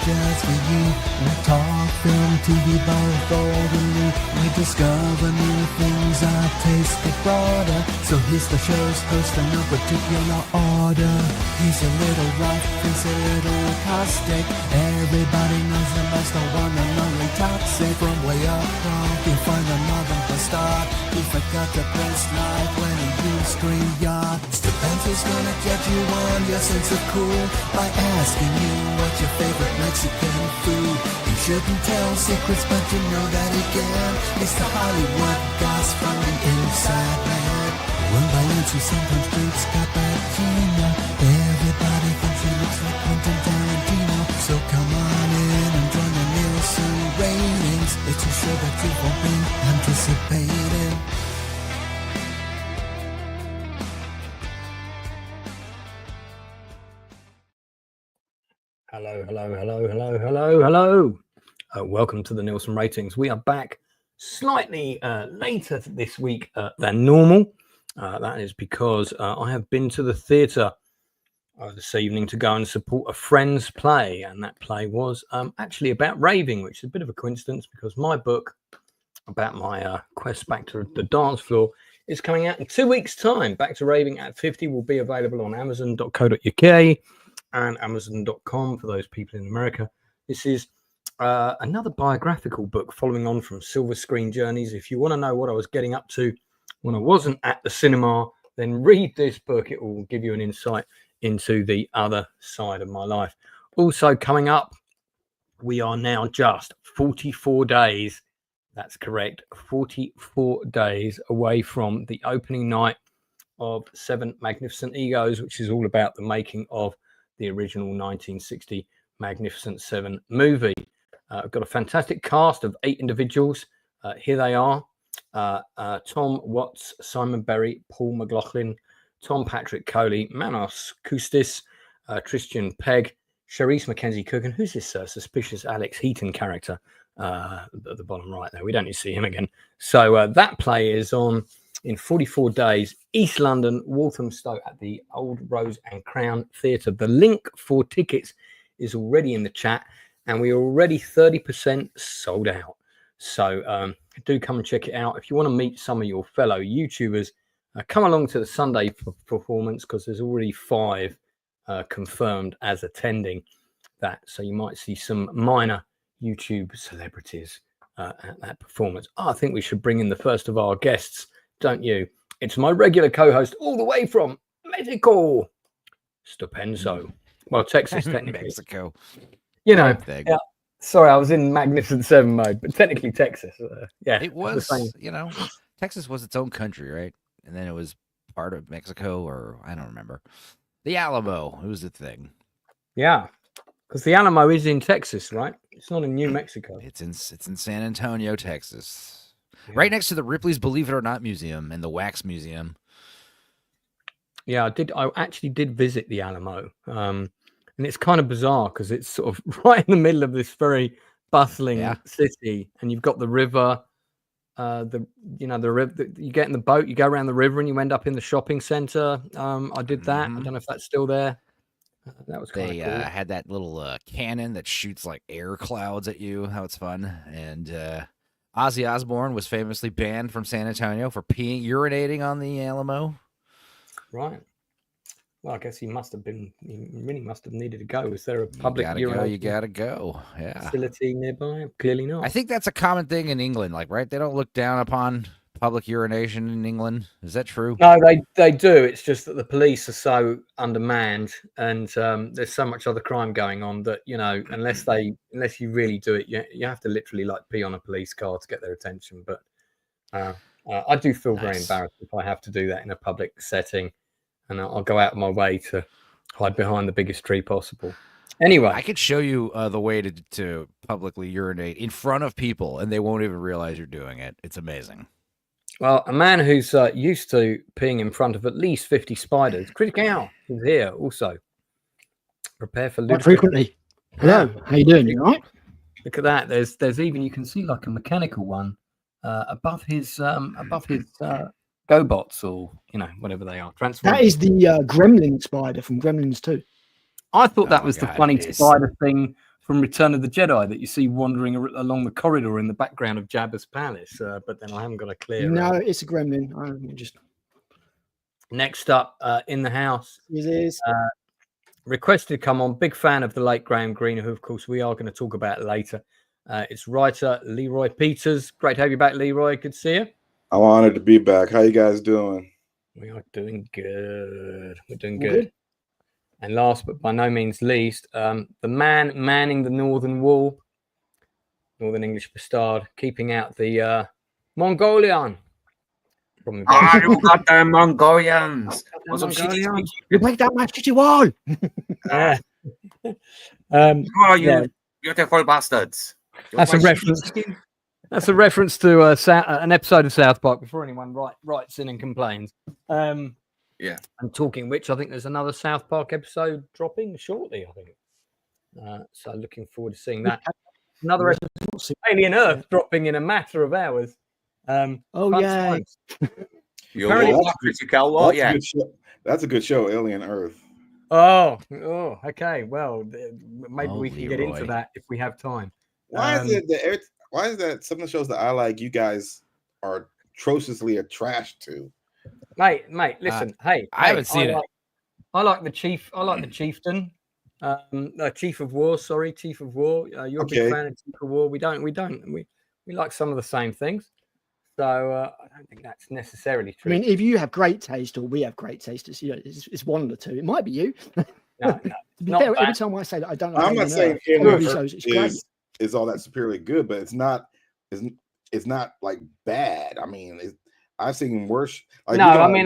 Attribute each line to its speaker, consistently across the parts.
Speaker 1: just for you. We talk film, TV, both old and new. We discover new things, our taste get broader. So here's the show's host in no particular order. He's a little rough, he's a little caustic. Everybody knows the most, the one and only toxic. From way up top, you'll find another the start. You forgot to press like when you scream yard. Stupenzolicious gonna judge you on your sense of cool by asking you what's your favorite Mexican food. He shouldn't tell secrets, but you know that he can. It's the Hollywood gossip from the inside man. Run by Lindsey, sometimes drinks cappuccino. Everybody thinks he looks like Quentin Tarantino. So come on in and join the Nielsen ratings. It's a show that you've all been anticipating.
Speaker 2: Hello. Welcome to the Nielsen ratings. We are back slightly later this week than normal. That is because I have been to the theatre this evening to go and support a friend's play, and that play was actually about raving, which is a bit of a coincidence because my book about my quest back to the dance floor is coming out in 2 weeks' time. Back to Raving at 50 will be available on amazon.co.uk and amazon.com for those people in America. This is another biographical book following on from Silver Screen Journeys. If you want to know what I was getting up to when I wasn't at the cinema, then read this book. It will give you an insight into the other side of my life. Also coming up, we are now just 44 days. That's correct. 44 days away from the opening night of Seven Magnificent Egos, which is all about the making of the original 1960 Magnificent Seven movie. I've got a fantastic cast of 8 individuals. Here they are. Tom Watts, Simon Berry, Paul McLaughlin, Tom Patrick Coley, Manos Koustis, Christian Pegg, Charisse Mackenzie Cook, and who's this suspicious Alex Heaton character at the bottom right there? We don't need to see him again. So that play is on in 44 days, East London, Walthamstow at the Old Rose and Crown Theatre. The link for tickets is already in the chat, and we're already 30% sold out. So do come and check it out. If you want to meet some of your fellow YouTubers, come along to the Sunday performance because there's already 5 confirmed as attending that. So you might see some minor YouTube celebrities at that performance. I think we should bring in the first of our guests, don't you? It's my regular co-host all the way from Mexico, Stupenzo. Well, Texas, technically.
Speaker 3: Mexico.
Speaker 2: You know, yeah, sorry, I was in Magnificent Seven mode, but technically Texas. Yeah,
Speaker 3: it was, you know, Texas was its own country, right? And then it was part of Mexico, or I don't remember. The Alamo, it was the thing.
Speaker 2: Yeah, because the Alamo is in Texas, right? It's not in New Mexico.
Speaker 3: It's in San Antonio, Texas. Yeah. Right next to the Ripley's Believe It or Not Museum and the Wax Museum.
Speaker 2: Yeah, I actually did visit the Alamo. And it's kind of bizarre because it's sort of right in the middle of this very bustling city, and you've got the river. The river. You get in the boat, you go around the river, and you end up in the shopping center. I did that. I don't know if that's still there. That was kind of cool. They
Speaker 3: had that little cannon that shoots like air clouds at you. How it's fun. And Ozzy Osbourne was famously banned from San Antonio for urinating on the Alamo.
Speaker 2: Right. Well, I guess he really must have needed to go. Is there a public
Speaker 3: You gotta go. Yeah.
Speaker 2: Facility nearby? Clearly not.
Speaker 3: I think that's a common thing in England, like, right? They don't look down upon public urination in England. Is that true?
Speaker 2: No, they do. It's just that the police are so undermanned, and there's so much other crime going on that, you know, unless you really do it, you have to literally like pee on a police car to get their attention. But I do feel very embarrassed if I have to do that in a public setting. And I'll go out of my way to hide behind the biggest tree possible. Anyway,
Speaker 3: I could show you the way to publicly urinate in front of people, and they won't even realize you're doing it. It's amazing.
Speaker 2: Well, a man who's used to peeing in front of at least 50 spiders, Critic Al, is here also. Prepare for
Speaker 4: quite frequently. Hello, how you doing? You all right?
Speaker 2: Look at that. There's even, you can see like a mechanical one above his GoBots, or, you know, whatever they are.
Speaker 4: That is the Gremlin spider from Gremlins 2.
Speaker 2: I thought that was the funny spider thing from Return of the Jedi that you see wandering along the corridor in the background of Jabba's palace. But then I haven't got a clear.
Speaker 4: No, it's a gremlin. I'm just
Speaker 2: Next up in the house,
Speaker 4: it is.
Speaker 2: requested to come on. Big fan of the late Graham Greene, who of course we are going to talk about later. It's writer Leroy Peters. Great to have you back, Leroy. Good to see you.
Speaker 5: I'm honored to be back. How you guys doing?
Speaker 2: We are doing good. We're doing
Speaker 4: All
Speaker 2: good.
Speaker 4: good.
Speaker 2: And last but by no means least, the man manning the northern wall, Northern English bastard, keeping out the Mongolian.
Speaker 6: You goddamn Mongolians!
Speaker 4: You make that much, did you all?
Speaker 2: Yeah.
Speaker 6: Who are you,
Speaker 2: Yeah.
Speaker 6: beautiful bastards?
Speaker 2: That's a reference. That's a reference to an episode of South Park before anyone writes in and complains.
Speaker 6: Yeah.
Speaker 2: And talking which, I think there's another South Park episode dropping shortly, I think. So looking forward to seeing that. Another episode of Alien Earth dropping in a matter of hours.
Speaker 4: Oh,
Speaker 2: Fun
Speaker 4: yeah.
Speaker 2: times.
Speaker 6: You're
Speaker 2: Apparently-
Speaker 6: critical, what? Yeah.
Speaker 5: That's a good show, Alien Earth.
Speaker 2: Oh, okay. Well, maybe
Speaker 3: Oh,
Speaker 2: we can get into
Speaker 3: Leroy.
Speaker 2: that if we have time.
Speaker 5: Why is that some of the shows that I like, you guys are atrociously trashed to?
Speaker 2: Mate, listen.
Speaker 3: I haven't seen it.
Speaker 2: I like the chief. I like the chieftain. Chief of War. Sorry, Chief of War. You're a
Speaker 5: Okay.
Speaker 2: big fan of Chief of War. We like some of the same things. So I don't think that's necessarily
Speaker 4: I
Speaker 2: true.
Speaker 4: mean, if you have great taste or we have great taste, it's one of the two. It might be you.
Speaker 2: No.
Speaker 4: To be
Speaker 2: Not
Speaker 4: fair,
Speaker 2: bad.
Speaker 4: every time I say that I don't like
Speaker 5: I'm not
Speaker 4: Alien
Speaker 5: saying
Speaker 4: Earth,
Speaker 5: Alien
Speaker 4: everybody
Speaker 5: Earth
Speaker 4: shows it's great.
Speaker 5: is all that superiorly good, but it's not like bad. I mean, I've seen worse. Like,
Speaker 2: No,
Speaker 5: you know,
Speaker 2: I mean,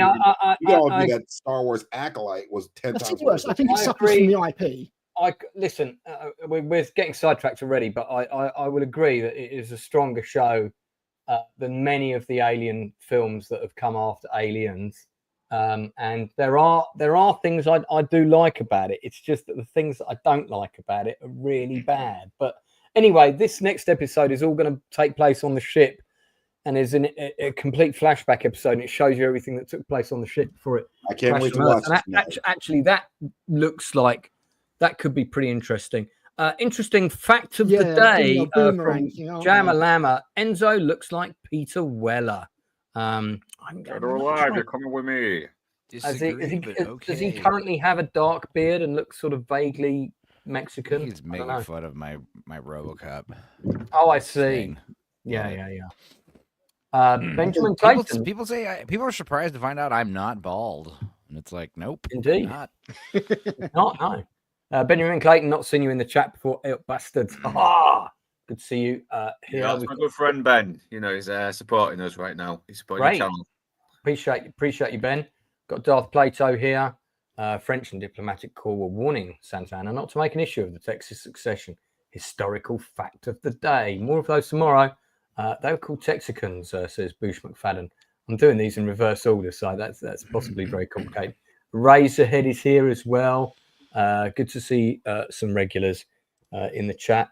Speaker 5: you know,
Speaker 2: I
Speaker 5: that Star Wars Acolyte was 10
Speaker 4: That's
Speaker 5: times
Speaker 4: it worse.
Speaker 5: worse.
Speaker 4: I think it
Speaker 2: I
Speaker 4: suffers from
Speaker 2: agree.
Speaker 4: the IP.
Speaker 2: listen. We're getting sidetracked already, but I will agree that it is a stronger show than many of the Alien films that have come after Aliens. And there are things I do like about it. It's just that the things that I don't like about it are really bad. But anyway, this next episode is all going to take place on the ship, and is a complete flashback episode. And it shows you everything that took place on the ship before it
Speaker 5: I can't
Speaker 2: crashed
Speaker 5: wait to
Speaker 2: on Earth.
Speaker 5: watch
Speaker 2: And
Speaker 5: this.
Speaker 2: actually, that looks like that could be pretty interesting. Interesting fact of the
Speaker 4: Yeah,
Speaker 2: day
Speaker 4: doing a
Speaker 2: from
Speaker 4: boomerang thing, aren't
Speaker 2: Jammer
Speaker 4: they?
Speaker 2: Lammer. Enzo looks like Peter Weller. I'm
Speaker 6: Dead
Speaker 2: not
Speaker 6: or alive,
Speaker 2: sure.
Speaker 6: you're coming with me.
Speaker 2: Does
Speaker 3: Disagree,
Speaker 2: he currently have a dark beard and looks sort of vaguely Mexican?
Speaker 3: He's
Speaker 2: I don't
Speaker 3: making
Speaker 2: know.
Speaker 3: fun of my RoboCop.
Speaker 2: Oh, I see.
Speaker 3: thing.
Speaker 2: Yeah.
Speaker 3: Hmm.
Speaker 2: Benjamin Clayton.
Speaker 3: People say people are surprised to find out I'm not bald, and it's like, nope,
Speaker 2: Indeed.
Speaker 3: not.
Speaker 2: No. Benjamin Clayton, not seen you in the chat before. Hey, bastards. Good to see you here.
Speaker 6: Yeah, that's my good friend Ben. You know, he's supporting us right now. He's supporting
Speaker 2: Great.
Speaker 6: the channel.
Speaker 2: Appreciate you, Ben. Got Darth Plato here. French and diplomatic corps were warning Santana not to make an issue of the Texas succession. Historical fact of the day. More of those tomorrow. They were called Texicans, says Boosh McFadden. I'm doing these in reverse order, so that's possibly very complicated. Razorhead is here as well. Good to see some regulars in the chat.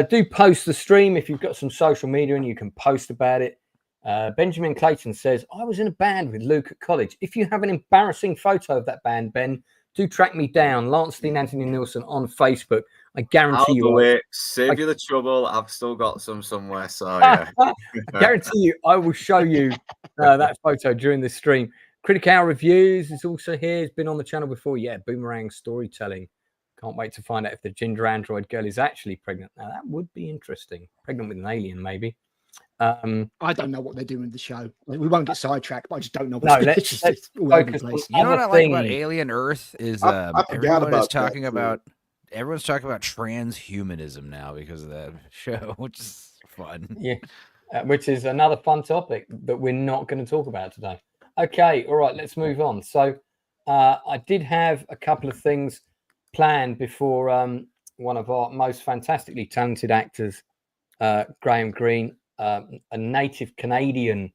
Speaker 2: Do post the stream if you've got some social media and you can post about it. Benjamin Clayton says, I was in a band with Luke at college. If you have an embarrassing photo of that band, Ben, do track me down. Steen Anthony Nielsen on Facebook. I guarantee
Speaker 6: I'll
Speaker 2: you.
Speaker 6: do it. Save you the trouble. I've still got some somewhere. So yeah.
Speaker 2: I guarantee you, I will show you that photo during the stream. Critic Hour Reviews is also here. He's been on the channel before. Yeah, Boomerang Storytelling. Can't wait to find out if the ginger android girl is actually pregnant. Now, that would be interesting. Pregnant with an alien, maybe.
Speaker 4: I don't know what they're doing with the show. Like, we won't get sidetracked, but I just don't know.
Speaker 2: No,
Speaker 4: It's
Speaker 2: let's
Speaker 4: all over the
Speaker 2: focus on
Speaker 4: place.
Speaker 3: You know what I
Speaker 2: other
Speaker 3: like about
Speaker 2: things.
Speaker 3: Alien Earth is
Speaker 5: I forgot
Speaker 3: everyone
Speaker 5: about
Speaker 3: is talking
Speaker 5: that, too.
Speaker 3: about everyone's talking about transhumanism now because of that show, which is fun.
Speaker 2: Yeah, which is another fun topic that we're not going to talk about today. Okay, all right, let's move on. So I did have a couple of things planned before one of our most fantastically talented actors, Graham Greene, a native Canadian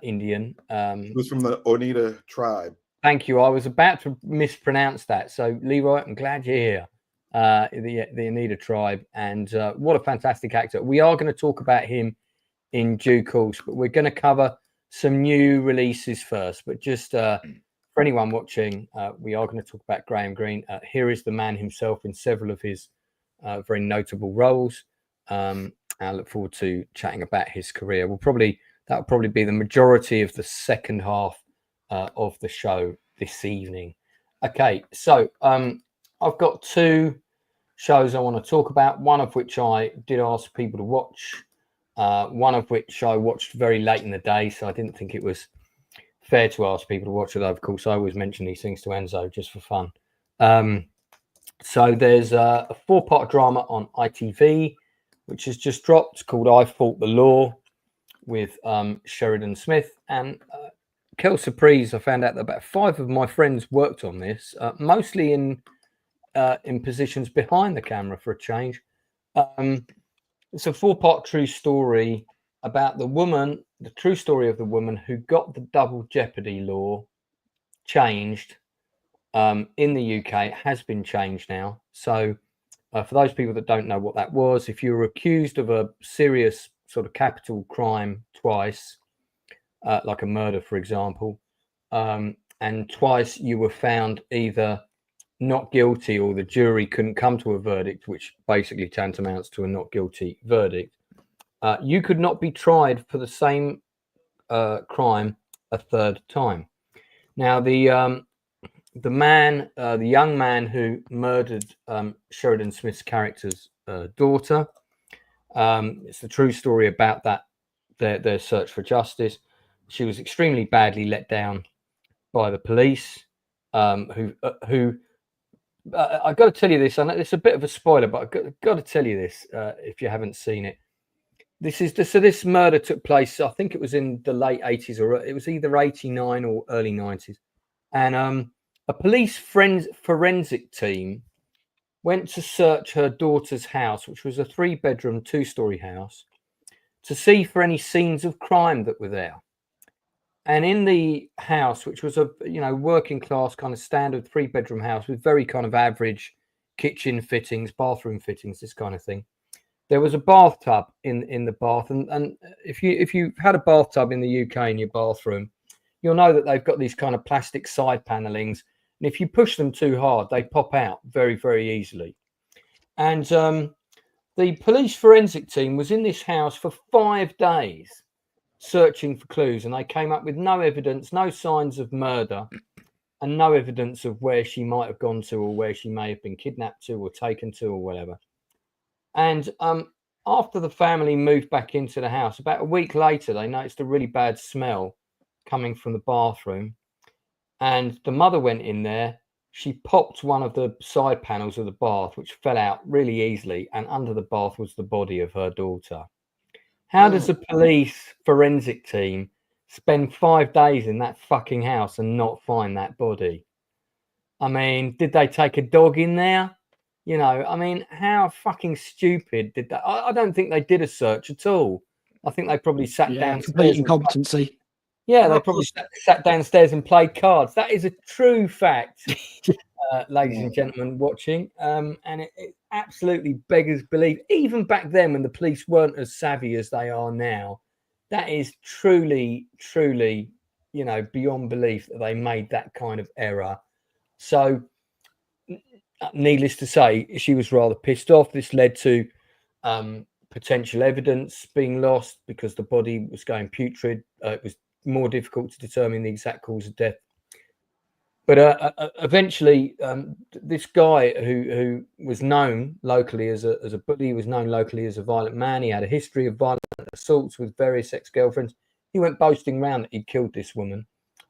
Speaker 2: Indian.
Speaker 5: Who's from the Oneida tribe?
Speaker 2: Thank you. I was about to mispronounce that. So, Leroy, I'm glad you're here. The Oneida tribe. And what a fantastic actor. We are going to talk about him in due course, but we're going to cover some new releases first. But just for anyone watching, we are going to talk about Graham Greene. Here is the man himself in several of his very notable roles. I look forward to chatting about his career. That'll probably be the majority of the second half of the show this evening. Okay, so I've got 2 shows I want to talk about, one of which I did ask people to watch, one of which I watched very late in the day, so I didn't think it was fair to ask people to watch it. Of course, I always mention these things to Enzo just for fun. So there's a 4-part drama on ITV, which has just dropped, called I Fought the Law, with Sheridan Smith. And quelle surprise, I found out that about 5 of my friends worked on this, mostly in positions behind the camera for a change. It's a 4-part true story about the true story of the woman who got the double jeopardy law changed in the UK. It has been changed now. So for those people that don't know what that was, if you were accused of a serious sort of capital crime twice, like a murder, for example, and twice you were found either not guilty or the jury couldn't come to a verdict, which basically tantamounts to a not guilty verdict, you could not be tried for the same crime a 3rd time. Now, the young man who murdered Sheridan Smith's character's daughter, it's the true story about that, their search for justice. She was extremely badly let down by the police, who I've got to tell you this. I know it's a bit of a spoiler, but I've got to tell you this if you haven't seen it. This murder took place, I think it was in the late 80s, or it was either 89 or early 90s. And a police forensic team went to search her daughter's house, which was a 3-bedroom, 2-story house, to see for any scenes of crime that were there. And in the house, which was a working class kind of standard 3-bedroom house with very kind of average kitchen fittings, bathroom fittings, this kind of thing, there was a bathtub in the bath. And if you've had a bathtub in the UK in your bathroom, you'll know that they've got these kind of plastic side panelings. And if you push them too hard, they pop out very, very easily. And the police forensic team was in this house for 5 days searching for clues, and they came up with no evidence, no signs of murder, and no evidence of where she might have gone to or where she may have been kidnapped to or taken to or whatever. And after the family moved back into the house, about a week later, they noticed a really bad smell coming from the bathroom. And the mother went in there. She popped one of the side panels of the bath, which fell out really easily. And under the bath was the body of her daughter. How does a police forensic team spend 5 days in that fucking house and not find that body? I mean, did they take a dog in there? I mean, how fucking stupid did that? I don't think they did a search at all. I think they probably sat down.
Speaker 4: Complete incompetency.
Speaker 2: Yeah, they probably sat downstairs and played cards. That is a true fact, ladies and gentlemen watching. And it absolutely beggars belief. Even back then, when the police weren't as savvy as they are now, that is truly, truly, beyond belief that they made that kind of error. So, needless to say, she was rather pissed off. This led to potential evidence being lost because the body was going putrid. It was more difficult to determine the exact cause of death. But eventually, this guy who was known locally as a bully, was known locally as a violent man. He had a history of violent assaults with various ex-girlfriends. He went boasting around that he'd killed this woman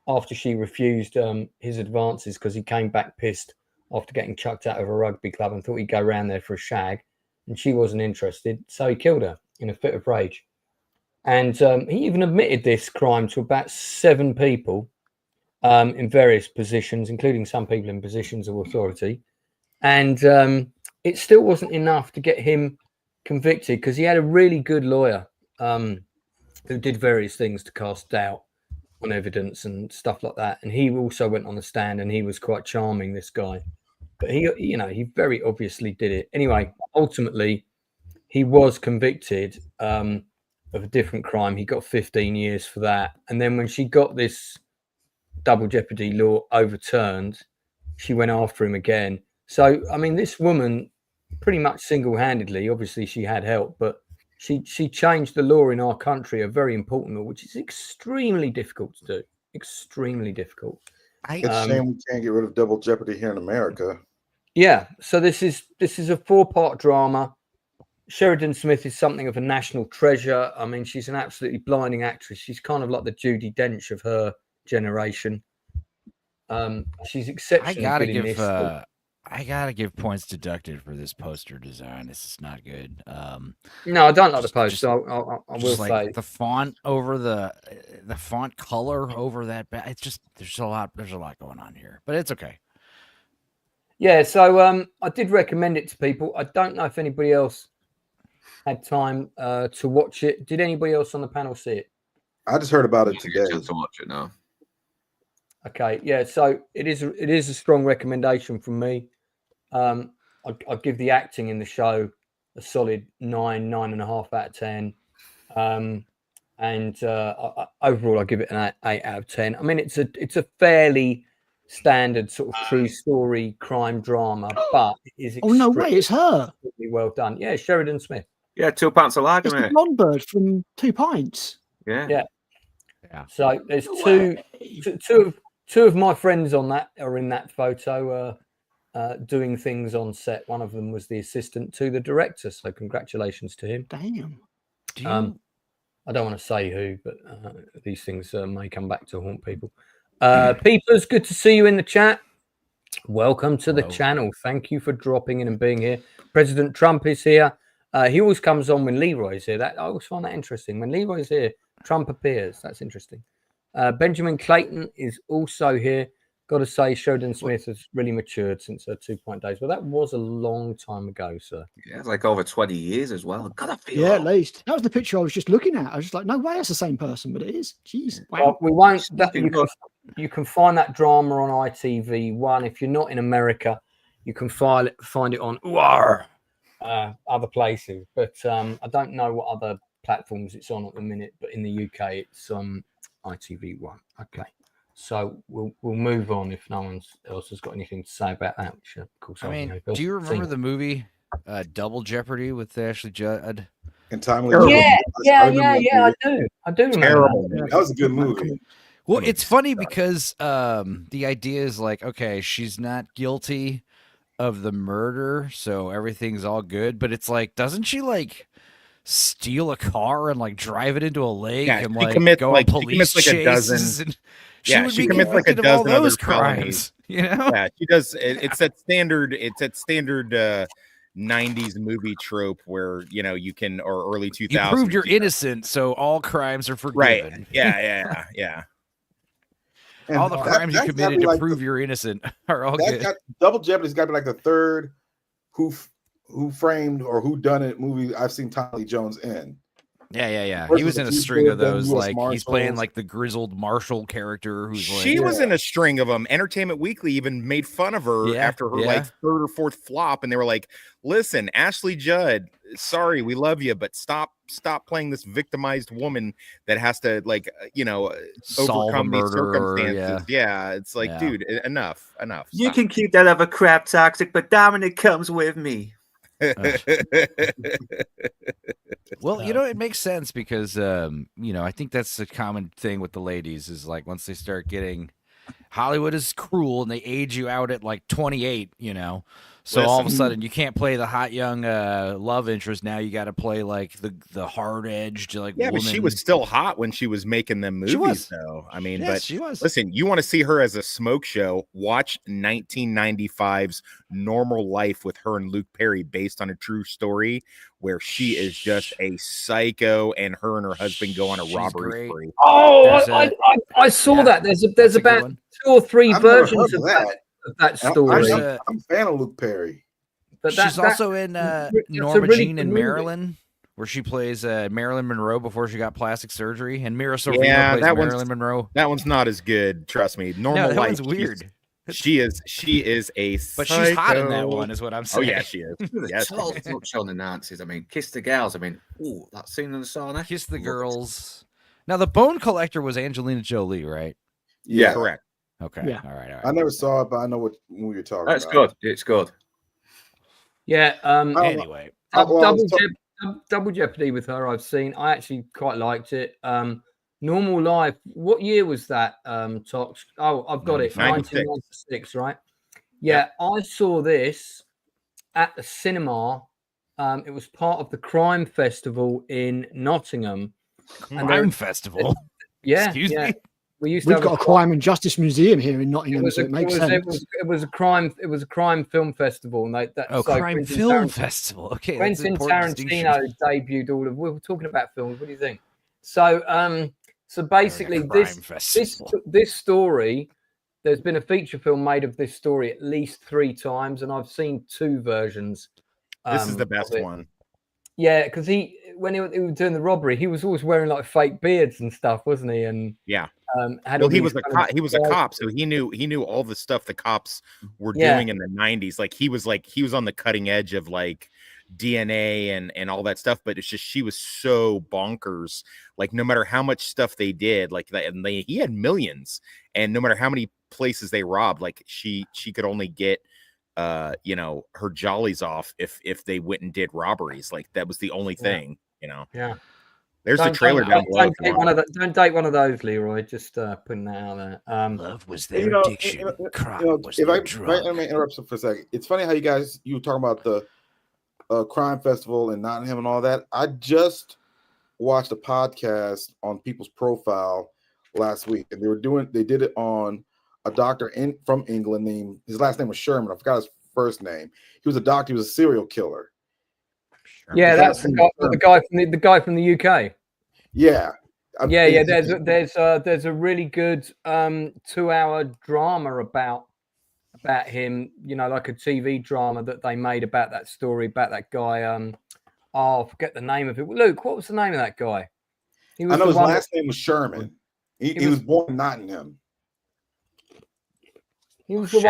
Speaker 2: after she refused his advances because he came back pissed after getting chucked out of a rugby club and thought he'd go around there for a shag. And she wasn't interested, so he killed her in a fit of rage. And he even admitted this crime to about 7 people in various positions, including some people in positions of authority. And it still wasn't enough to get him convicted because he had a really good lawyer who did various things to cast doubt on evidence and stuff like that. And he also went on the stand and he was quite charming, this guy. But he very obviously did it. Anyway, ultimately, he was convicted of a different crime. He got 15 years for that. And then when she got this double jeopardy law overturned, she went after him again. So, I mean, this woman pretty much single-handedly. Obviously, she had help, but she changed the law in our country, a very important law, which is extremely difficult to do. Extremely difficult.
Speaker 5: It's a shame we can't get rid of double jeopardy here in America.
Speaker 2: Yeah. So this is a 4-part drama. Sheridan Smith is something of a national treasure. I mean, she's an absolutely blinding actress. She's kind of like the Judi Dench of her generation. She's exceptionally good in this.
Speaker 3: I gotta give points deducted for this poster design. This is not good.
Speaker 2: No, I don't like the poster. I will say
Speaker 3: the font over the font color over that. It's just there's a lot going on here, but it's okay.
Speaker 2: Yeah, so I did recommend it to people. I don't know if anybody else had time to watch it. Did anybody else on the panel see it?
Speaker 5: I just heard about it today.
Speaker 6: To watch it now.
Speaker 2: Okay, yeah. So it is a strong recommendation from me. I'd give the acting in the show a solid 9.5 out of 10. Overall, I give it an 8 out of 10. I mean, it's a fairly standard sort of true story crime drama, but it is
Speaker 4: it's her.
Speaker 2: Well done. Yeah, Sheridan Smith.
Speaker 6: Yeah, 2 pints of lager,
Speaker 4: It's the
Speaker 6: mate.
Speaker 4: blonde bird from 2 Pints.
Speaker 6: Yeah.
Speaker 2: So there's two of my friends on that are in that photo doing things on set. One of them was the assistant to the director, so congratulations to him.
Speaker 4: Damn.
Speaker 2: I don't want to say who, but these things may come back to haunt people. Peepers, good to see you in the chat. Welcome to the channel. Thank you for dropping in and being here. President Trump is here. He always comes on when Leroy's here. I always find that interesting. When Leroy's here, Trump appears. That's interesting. Benjamin Clayton is also here. Got to say, Sheridan Smith has really matured since her 2 Point days. Well, that was a long time ago, sir.
Speaker 6: Yeah, it's like over 20 years as well.
Speaker 4: Yeah, at least. That was the picture I was just looking at. I was just like, no way that's the same person, but it is. Jeez. Wow.
Speaker 2: Well, we won't. You can find that drama on ITV1. If you're not in America, you can find it on other places. But I don't know what other platforms it's on at the minute. But in the UK, it's on ITV1. Okay. So we'll move on if no one else has got anything to say about that. Which, of course,
Speaker 3: do you remember the movie Double Jeopardy with Ashley Judd?
Speaker 5: And Timely.
Speaker 2: Yeah, I do. I do remember that.
Speaker 5: That was a good movie.
Speaker 3: Well, it's funny because the idea is like, okay, she's not guilty of the murder, so everything's all good. But it's like, doesn't she like steal a car and like drive it into a lake and like go on police chases?
Speaker 7: She commits like a dozen other crimes.
Speaker 3: You know?
Speaker 7: Yeah, she does. It's that standard. It's that standard 90s movie trope where you can, or early 2000s.
Speaker 3: You proved you're innocent, so all crimes are forgiven.
Speaker 7: Right? Yeah.
Speaker 3: And all the crimes you committed to prove you're innocent are all good.
Speaker 5: Double Jeopardy's got to be like the third Who Framed or Who Done It movie I've seen Tommy Lee Jones in.
Speaker 3: Yeah. He was in a string of those. Like he's playing like the grizzled marshal character who's like.
Speaker 7: She was in a string of them. Entertainment Weekly even made fun of her after her like third or fourth flop, and they were like, "Listen, Ashley Judd, sorry, we love you, but stop playing this victimized woman that has to overcome these circumstances." Yeah, it's like, dude, enough.
Speaker 6: You can keep that other crap toxic, but Dominic comes with me.
Speaker 3: Well, it makes sense because I think that's a common thing with the ladies is like once they start getting Hollywood is cruel and they age you out at like 28, So all of a sudden you can't play the hot young love interest. Now you got to play like the hard edged woman.
Speaker 7: But she was still hot when she was making them movies, though. I mean,
Speaker 3: but she was.
Speaker 7: Listen, you want to see her as a smoke show? Watch 1995's Normal Life with her and Luke Perry, based on a true story, where she is just a psycho, and her husband go on a robbery spree.
Speaker 2: Oh, I saw that. There's about 2 or 3 versions of that story.
Speaker 5: I'm a fan of Luke Perry.
Speaker 3: But she's also in Norma Jean in Maryland, where she plays Marilyn Monroe before she got plastic surgery, and Mira Sorvino plays Marilyn Monroe.
Speaker 7: That one's not as good, trust me. Normal Life,
Speaker 3: one's weird.
Speaker 7: She is a
Speaker 3: but
Speaker 7: psycho.
Speaker 3: She's hot in that one, is what I'm saying.
Speaker 7: Oh yeah, she is. Yes,
Speaker 6: touch on the Nazis. I mean, Kiss the Gals. I mean, that scene in the sauna.
Speaker 3: Kiss the Girls. Now the Bone Collector was Angelina Jolie, right?
Speaker 5: Yeah,
Speaker 7: correct.
Speaker 3: Okay.
Speaker 4: Yeah.
Speaker 3: All right.
Speaker 5: I never saw it, but I know what movie you're talking about.
Speaker 6: It's good. It's good.
Speaker 2: Yeah.
Speaker 3: Anyway,
Speaker 2: Double Jeopardy with her. I've seen. I actually quite liked it. Normal Life. What year was that? Tox. Oh, I've got it. 1996, right? Yeah, I saw this at the cinema. It was part of the Crime Festival in Nottingham.
Speaker 3: Crime Festival.
Speaker 2: Yeah.
Speaker 3: Excuse me.
Speaker 4: We've got a crime and justice museum here in Nottingham, so it makes sense.
Speaker 2: It was a crime film festival, and
Speaker 3: crime film festival. Okay,
Speaker 2: Quentin Tarantino debuted all of. We were talking about films. What do you think? So, basically, this story. There's been a feature film made of this story at least 3 times, and I've seen 2 versions.
Speaker 7: This is the best one.
Speaker 2: Yeah, because when he was doing the robbery, he was always wearing like fake beards and stuff, wasn't he? And
Speaker 7: yeah. He was a cop, so he knew all the stuff the cops were doing in the 90s. Like he was on the cutting edge of like DNA and all that stuff, but it's just she was so bonkers. Like no matter how much stuff they did, like that, and he had millions, and no matter how many places they robbed, like she could only get her jollies off if they went and did robberies. Like that was the only thing,
Speaker 2: Yeah.
Speaker 7: There's the trailer down below.
Speaker 2: Don't date one of those, Leroy. Just putting that out there.
Speaker 3: Love was their addiction. Crime was their drug.
Speaker 5: Let me interrupt for a second. It's funny how you were talking about the crime festival in Nottingham and all that. I just watched a podcast on People's Profile last week, and they did it on a doctor from England his last name was Sherman. I forgot his first name. He was a doctor. He was a serial killer.
Speaker 2: Yeah, that's the guy from the UK.
Speaker 5: Yeah.
Speaker 2: There's a really good 2-hour drama about him, like a TV drama that they made about that story, about that guy. I forget the name of it. Luke, what was the name of that guy?
Speaker 5: I know his last name was Sherman. He was born in Nottingham.
Speaker 2: He was the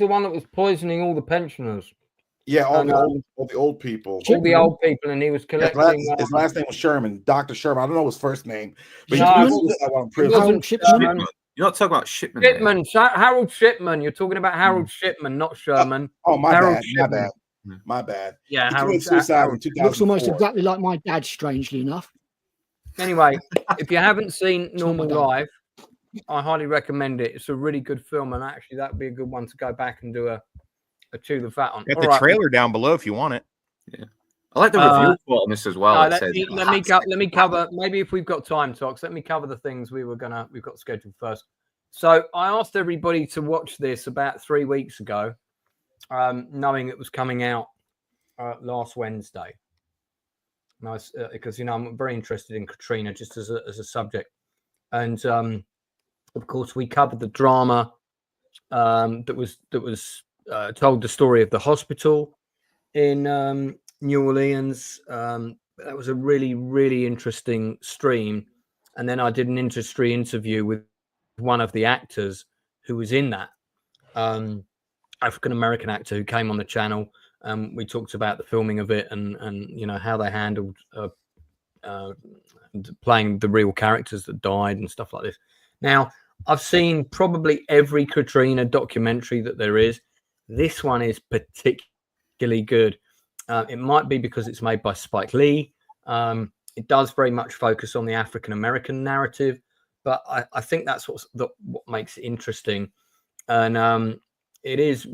Speaker 2: one that was poisoning all the pensioners.
Speaker 5: Yeah, all the old people.
Speaker 2: All the old people, and he was collecting.
Speaker 5: His last name was Sherman, Dr. Sherman. I don't know his first name. But
Speaker 6: You're not talking about Shipman.
Speaker 2: Harold Shipman. You're talking about Harold Shipman, not Sherman.
Speaker 5: My bad.
Speaker 2: Yeah,
Speaker 5: Harold suicide in 2004.
Speaker 4: Looks almost exactly like my dad, strangely enough.
Speaker 2: Anyway, if you haven't seen Normal Life, I highly recommend it. It's a really good film, and actually that would be a good one to go back and do a chew the fat on.
Speaker 7: Get the trailer down below if you want it.
Speaker 6: Yeah, I like the review on this as well.
Speaker 2: Let me cover. Maybe if we've got time, Tox, let me cover the things we've got scheduled first. So I asked everybody to watch this about 3 weeks ago, knowing it was coming out last Wednesday. Because I'm very interested in Katrina just as a subject, and of course we covered the drama that was told the story of the hospital in New Orleans. That was a really, really interesting stream. And then I did an industry interview with one of the actors who was in that, African-American actor who came on the channel. We talked about the filming of it and how they handled playing the real characters that died and stuff like this. Now, I've seen probably every Katrina documentary that there is. This one is particularly good. It might be because it's made by Spike Lee. It does very much focus on the African-American narrative, but I think that's what makes it interesting. And it is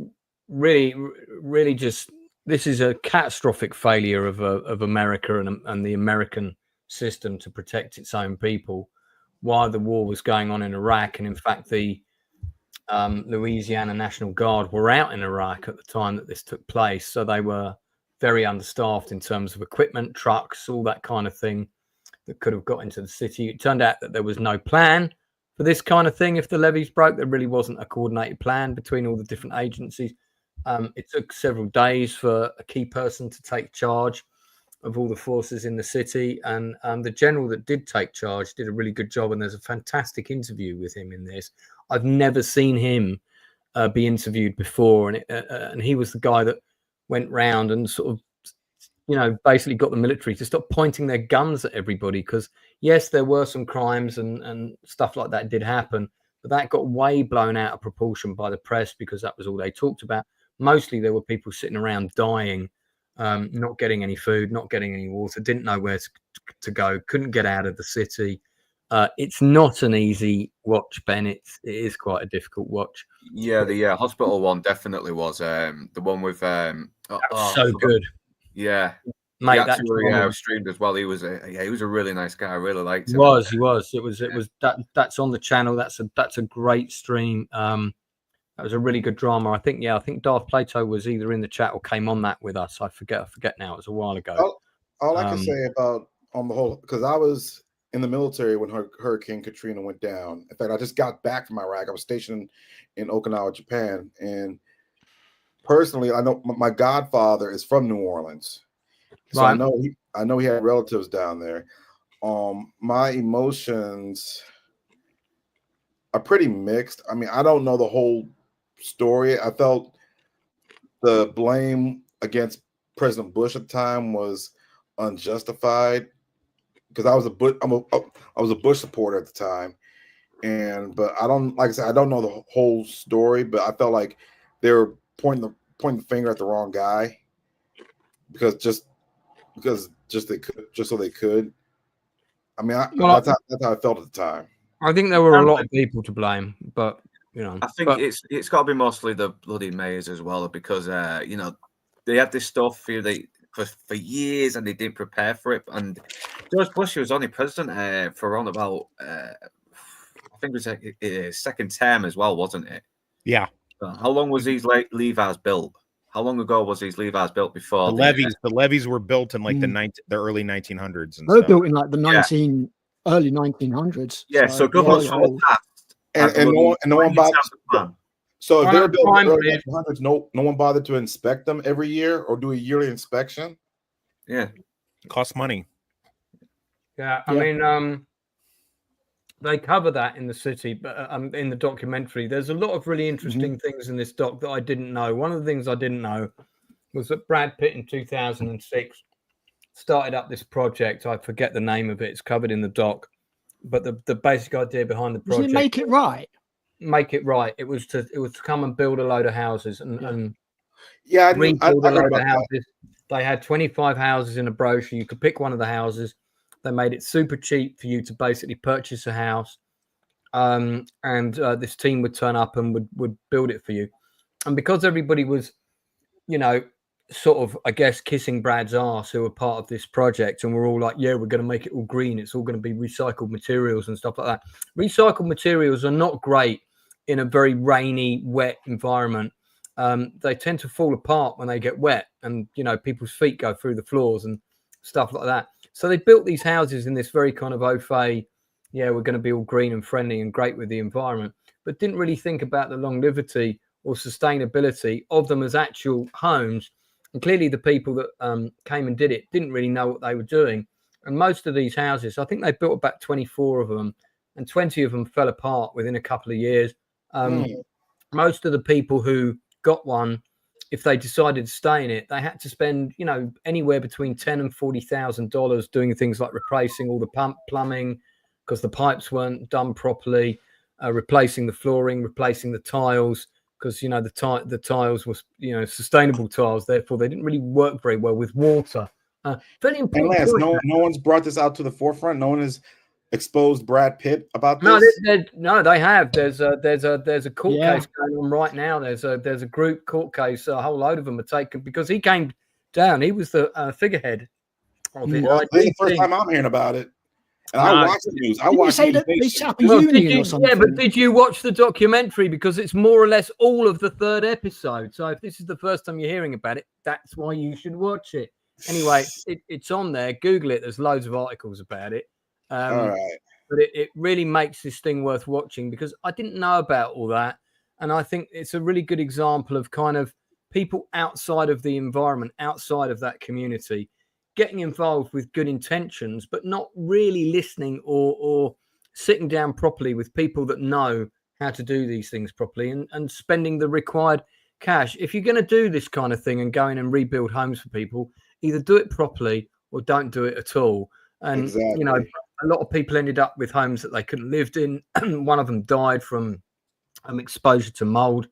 Speaker 2: really, really just, this is a catastrophic failure of America and the American system to protect its own people while the war was going on in Iraq. And in fact, the Louisiana National Guard were out in Iraq at the time that this took place. So they were very understaffed in terms of equipment, trucks, all that kind of thing that could have got into the city. It turned out that there was no plan for this kind of thing. If the levees broke, there really wasn't a coordinated plan between all the different agencies. It took several days for a key person to take charge of all the forces in the city. And the general that did take charge did a really good job. And there's a fantastic interview with him in this. I've never seen him be interviewed before. And he was the guy that went round and sort of, basically got the military to stop pointing their guns at everybody. Because, yes, there were some crimes and stuff like that did happen. But that got way blown out of proportion by the press because that was all they talked about. mostly there were people sitting around dying, not getting any food, not getting any water, didn't know where to go, couldn't get out of the city. It's not an easy watch, Ben. It is quite a difficult watch.
Speaker 6: Yeah, the hospital one definitely was. The one with
Speaker 2: so good.
Speaker 6: Yeah,
Speaker 2: Mate,
Speaker 6: that was streamed as well. He was a really nice guy. I really liked him.
Speaker 2: He was. It was that's on the channel. That's a great stream. That was a really good drama. I think Darth Plato was either in the chat or came on that with us. I forget now. It was a while ago.
Speaker 5: All I can say about on the whole, because I was in the military when Hurricane Katrina went down. In fact, I just got back from Iraq. I was stationed in Okinawa, Japan, and personally, I know my godfather is from New Orleans, so right. I know he had relatives down there. My emotions are pretty mixed. I mean, I don't know the whole story. I felt the blame against President Bush at the time was unjustified because I was a Bush supporter at the time, but I don't, like I said, I don't know the whole story, but I felt like they were pointing the finger at the wrong guy because so they could. I mean, that's how I felt at the time.
Speaker 2: I think there were a lot of people to blame, but
Speaker 6: I think it's got to be mostly the bloody mayors as well, because they had this stuff here for years and they didn't prepare for it. And George Bush was only president for around about I think it was his second term as well, wasn't it?
Speaker 7: Yeah.
Speaker 6: How long was these Levi's built? How long ago was these Levi's built before
Speaker 7: the levees were built in like the early 1900s?
Speaker 4: They were built in like the early 1900s.
Speaker 6: Yeah, so governments from the past.
Speaker 5: And no one bothered. So if they were built in the early 1900s, no one bothered to inspect them every year or do a yearly inspection.
Speaker 6: Yeah,
Speaker 7: it costs money.
Speaker 2: Yeah, I mean, they cover that in the city, but in the documentary, there's a lot of really interesting things in this doc that I didn't know. One of the things I didn't know was that Brad Pitt in 2006 started up this project. I forget the name of it. It's covered in the doc, but the basic idea behind the project.
Speaker 4: Did it Make It Right?
Speaker 2: Make It Right. It was to come and build a load of houses and
Speaker 5: rebuild
Speaker 2: a load of houses. They had 25 houses in a brochure. You could pick one of the houses. They made it super cheap for you to basically purchase a house, and this team would turn up and would build it for you. And because everybody was, sort of, I guess, kissing Brad's arse who were part of this project, and we're all like, yeah, we're going to make it all green. It's all going to be recycled materials and stuff like that. Recycled materials are not great in a very rainy, wet environment. They tend to fall apart when they get wet, and people's feet go through the floors and stuff like that. So they built these houses in this very kind of au fait, we're going to be all green and friendly and great with the environment, but didn't really think about the longevity or sustainability of them as actual homes. And clearly the people that came and did it didn't really know what they were doing. And most of these houses, I think they built about 24 of them, and 20 of them fell apart within a couple of years. Most of the people who got one, if they decided to stay in it, they had to spend, anywhere between $10,000 and $40,000 doing things like replacing all the plumbing because the pipes weren't done properly, replacing the flooring, replacing the tiles because the tiles were sustainable tiles, therefore they didn't really work very well with water. Very important.
Speaker 5: And Lance, no one's brought this out to the forefront. No one has exposed Brad Pitt about this.
Speaker 2: No, they have. There's a court case going on right now. There's a group court case. A whole load of them are taken because he came down. He was the figurehead of it.
Speaker 5: Well, this is the first time I'm hearing about it. And I watched the news. I watched
Speaker 4: say that they set up a union or something.
Speaker 2: Yeah, but did you watch the documentary? Because it's more or less all of the third episode. So if this is the first time you're hearing about it, that's why you should watch it. Anyway, it's on there. Google it. There's loads of articles about it.
Speaker 5: All right.
Speaker 2: But it really makes this thing worth watching because I didn't know about all that. And I think it's a really good example of kind of people outside of the environment, outside of that community, getting involved with good intentions, but not really listening or sitting down properly with people that know how to do these things properly and spending the required cash. If you're going to do this kind of thing and go in and rebuild homes for people, either do it properly or don't do it at all. And,
Speaker 5: exactly.
Speaker 2: A lot of people ended up with homes that they couldn't live in. One of them died from exposure to mold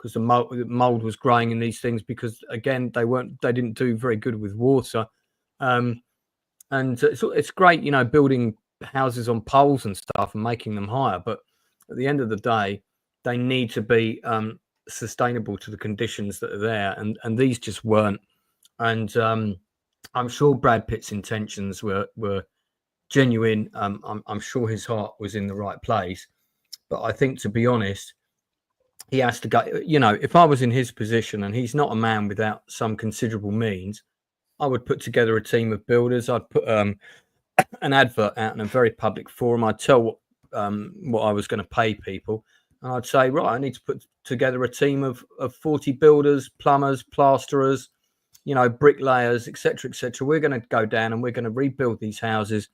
Speaker 2: because the mold was growing in these things, because again they didn't do very good with water. And it's great, you know, building houses on poles and stuff and making them higher, but at the end of the day, they need to be sustainable to the conditions that are there, and these just weren't. And I'm sure Brad Pitt's intentions were genuine. I'm sure his heart was in the right place, but I think, to be honest, he has to go. You know, if I was in his position, and he's not a man without some considerable means, I would put together a team of builders. I'd put an advert out in a very public forum. I'd tell what I was going to pay people, and I'd say, right, I need to put together a team of 40 builders, plumbers, plasterers, you know, bricklayers, etc., etc. We're going to go down and we're going to rebuild these houses.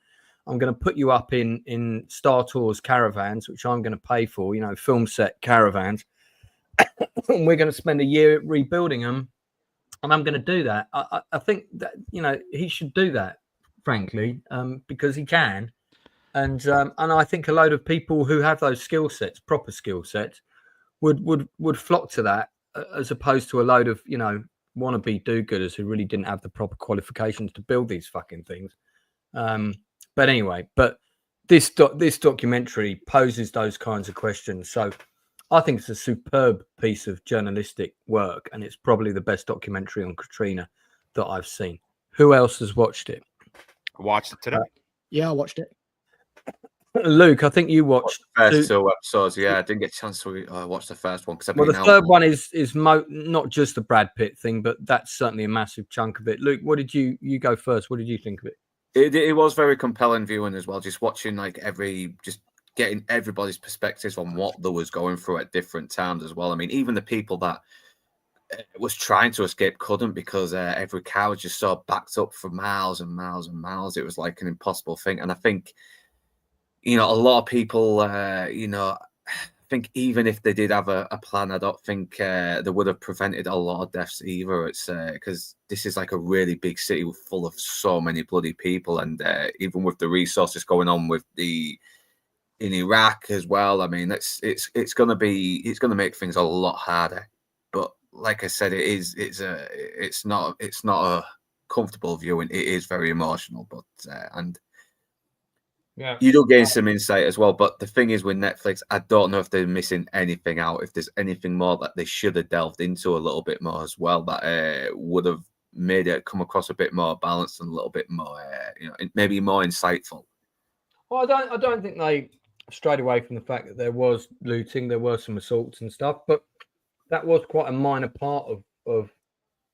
Speaker 2: I'm going to put you up in Star Tours caravans, which I'm going to pay for, you know, film set caravans. And we're going to spend a year rebuilding them. And I'm going to do that. I think that, you know, he should do that, frankly, because he can. And I think a load of people who have those skill sets, proper skill sets, would flock to that, as opposed to a load of, you know, wannabe do-gooders who really didn't have the proper qualifications to build these fucking things. But anyway, this documentary poses those kinds of questions. So I think it's a superb piece of journalistic work, and it's probably the best documentary on Katrina that I've seen. Who else has watched it?
Speaker 7: I watched it today.
Speaker 4: Yeah, I watched it.
Speaker 2: Luke, I think you watched
Speaker 6: the first two episodes. Yeah, I didn't get a chance to watch the first one because
Speaker 2: the third one is not just the Brad Pitt thing, but that's certainly a massive chunk of it. Luke, what did you go first? What did you think of it?
Speaker 6: It was very compelling viewing as well. Just watching just getting everybody's perspectives on what they was going through at different times as well. I mean, even the people that was trying to escape couldn't, because every car was just so backed up for miles and miles and miles. It was like an impossible thing. And I think, you know, a lot of people, you know, I think even if they did have a plan, I don't think they would have prevented a lot of deaths either. It's because this is like a really big city full of so many bloody people, and even with the resources going on with in Iraq as well. I mean, it's gonna make things a lot harder. But like I said, it's not a comfortable viewing. It is very emotional, but and.
Speaker 2: Yeah,
Speaker 6: you do gain some insight as well. But the thing is, with Netflix, I don't know if they're missing anything out. If there's anything more that they should have delved into a little bit more as well, that would have made it come across a bit more balanced and a little bit more, you know, maybe more insightful.
Speaker 2: Well, I don't think they strayed away from the fact that there was looting, there were some assaults and stuff, but that was quite a minor part of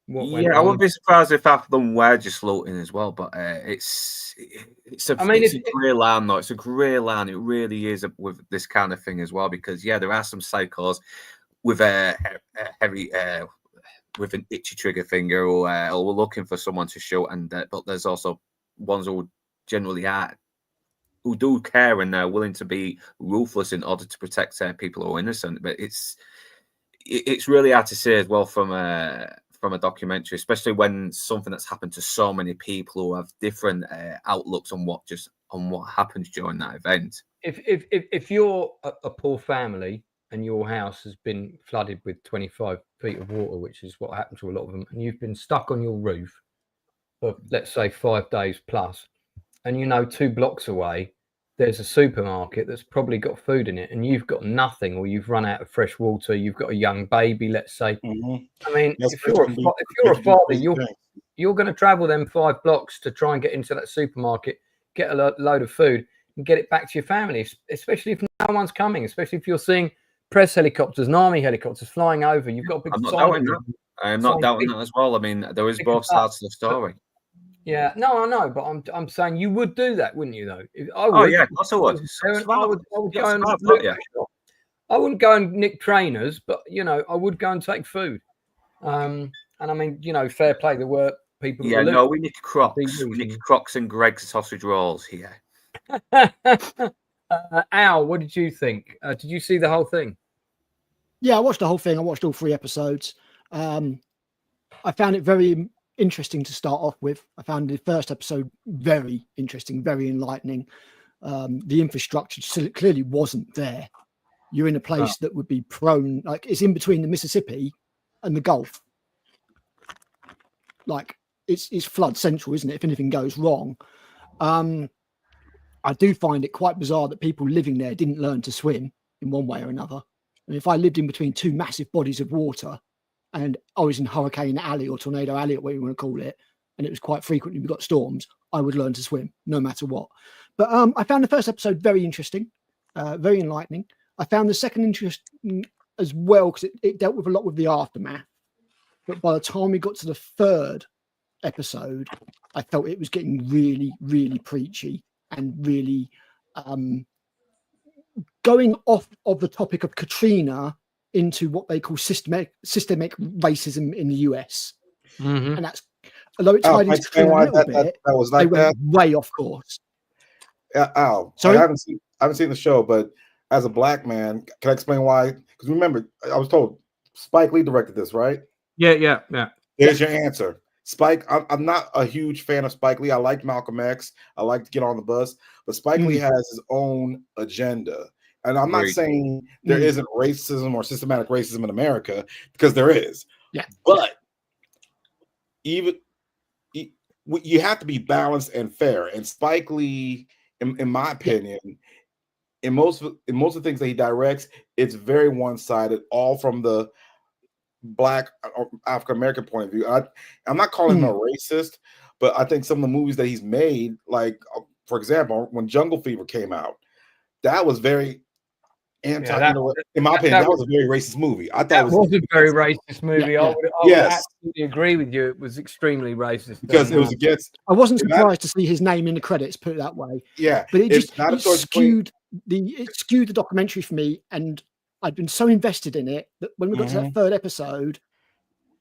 Speaker 2: what went on.
Speaker 6: I wouldn't be surprised if half of them were just looting as well. But it's a grey line, though. It's a grey line. It really is with this kind of thing as well, because there are some psychos with a heavy with an itchy trigger finger, or we're looking for someone to shoot, and but there's also ones who generally who do care and are willing to be ruthless in order to protect people who are innocent. But it's really hard to say as well from a documentary, especially when something that's happened to so many people who have different outlooks on what happens during that event.
Speaker 2: If you're a poor family and your house has been flooded with 25 feet of water, which is what happened to a lot of them, and you've been stuck on your roof for, let's say, 5 days plus, and you know 2 blocks away there's a supermarket that's probably got food in it, and you've got nothing, or you've run out of fresh water, you've got a young baby, let's say.
Speaker 5: Mm-hmm.
Speaker 2: I mean, if you're a father, you're going to travel them 5 blocks to try and get into that supermarket, get a load of food, and get it back to your family, especially if no one's coming, especially if you're seeing press helicopters and army helicopters flying over. You've got a big
Speaker 6: I am not doubting that as well. I mean, there is both sides of the story.
Speaker 2: Yeah, no, I know, but I'm saying you would do that, wouldn't you? Though,
Speaker 6: of course I would.
Speaker 2: I wouldn't go and nick trainers, but I would go and take food. And I mean, fair play. There were people.
Speaker 6: Yeah, no, we nick Crocs. We nick Crocs and Greg's sausage rolls here.
Speaker 2: Al, what did you think? Did you see the whole thing?
Speaker 4: Yeah, I watched the whole thing. I watched all 3 episodes. I found it very interesting to start off with. I found the first episode very interesting, very enlightening. The infrastructure clearly wasn't there you're in a place that would be prone, like it's in between the Mississippi and the Gulf. Like it's flood central, isn't it? If anything goes wrong. I do find it quite bizarre that people living there didn't learn to swim in one way or another. And if I lived in between two massive bodies of water and I was in Hurricane Alley or Tornado Alley, or whatever you want to call it, and it was quite frequently we got storms, I would learn to swim no matter what. But I found the first episode very interesting, very enlightening. I found the second interesting as well because it dealt with a lot with the aftermath. But by the time we got to the third episode, I felt it was getting really, really preachy and really going off of the topic of Katrina into what they call systemic racism in the US.
Speaker 2: Mm-hmm.
Speaker 4: And that's, although it tied into Katrina a little bit,
Speaker 5: that was like
Speaker 4: they went way off course.
Speaker 5: Al,
Speaker 4: sorry?
Speaker 5: I haven't seen the show, but as a black man, can I explain why? Because remember, I was told Spike Lee directed this, right?
Speaker 2: Yeah.
Speaker 5: There's your answer. Spike, I'm not a huge fan of Spike Lee. I liked Malcolm X. I like to get on the bus, but Spike Lee has his own agenda. And I'm not saying there isn't racism or systematic racism in America, because there is.
Speaker 4: Yeah.
Speaker 5: But even you have to be balanced and fair. And Spike Lee, in my opinion, in most of the things that he directs, it's very one-sided, all from the Black or African American point of view. I'm not calling him a racist, but I think some of the movies that he's made, like for example, when Jungle Fever came out, that was very anti. In my opinion, that was a very racist movie. I thought
Speaker 2: that was a very racist movie.
Speaker 5: Yeah.
Speaker 2: I would absolutely agree with you. It was extremely racist
Speaker 5: because it was against.
Speaker 4: I wasn't surprised to see his name in the credits. Put it that way.
Speaker 5: Yeah,
Speaker 4: but it skewed the documentary for me, and I'd been so invested in it that when we got to that third episode,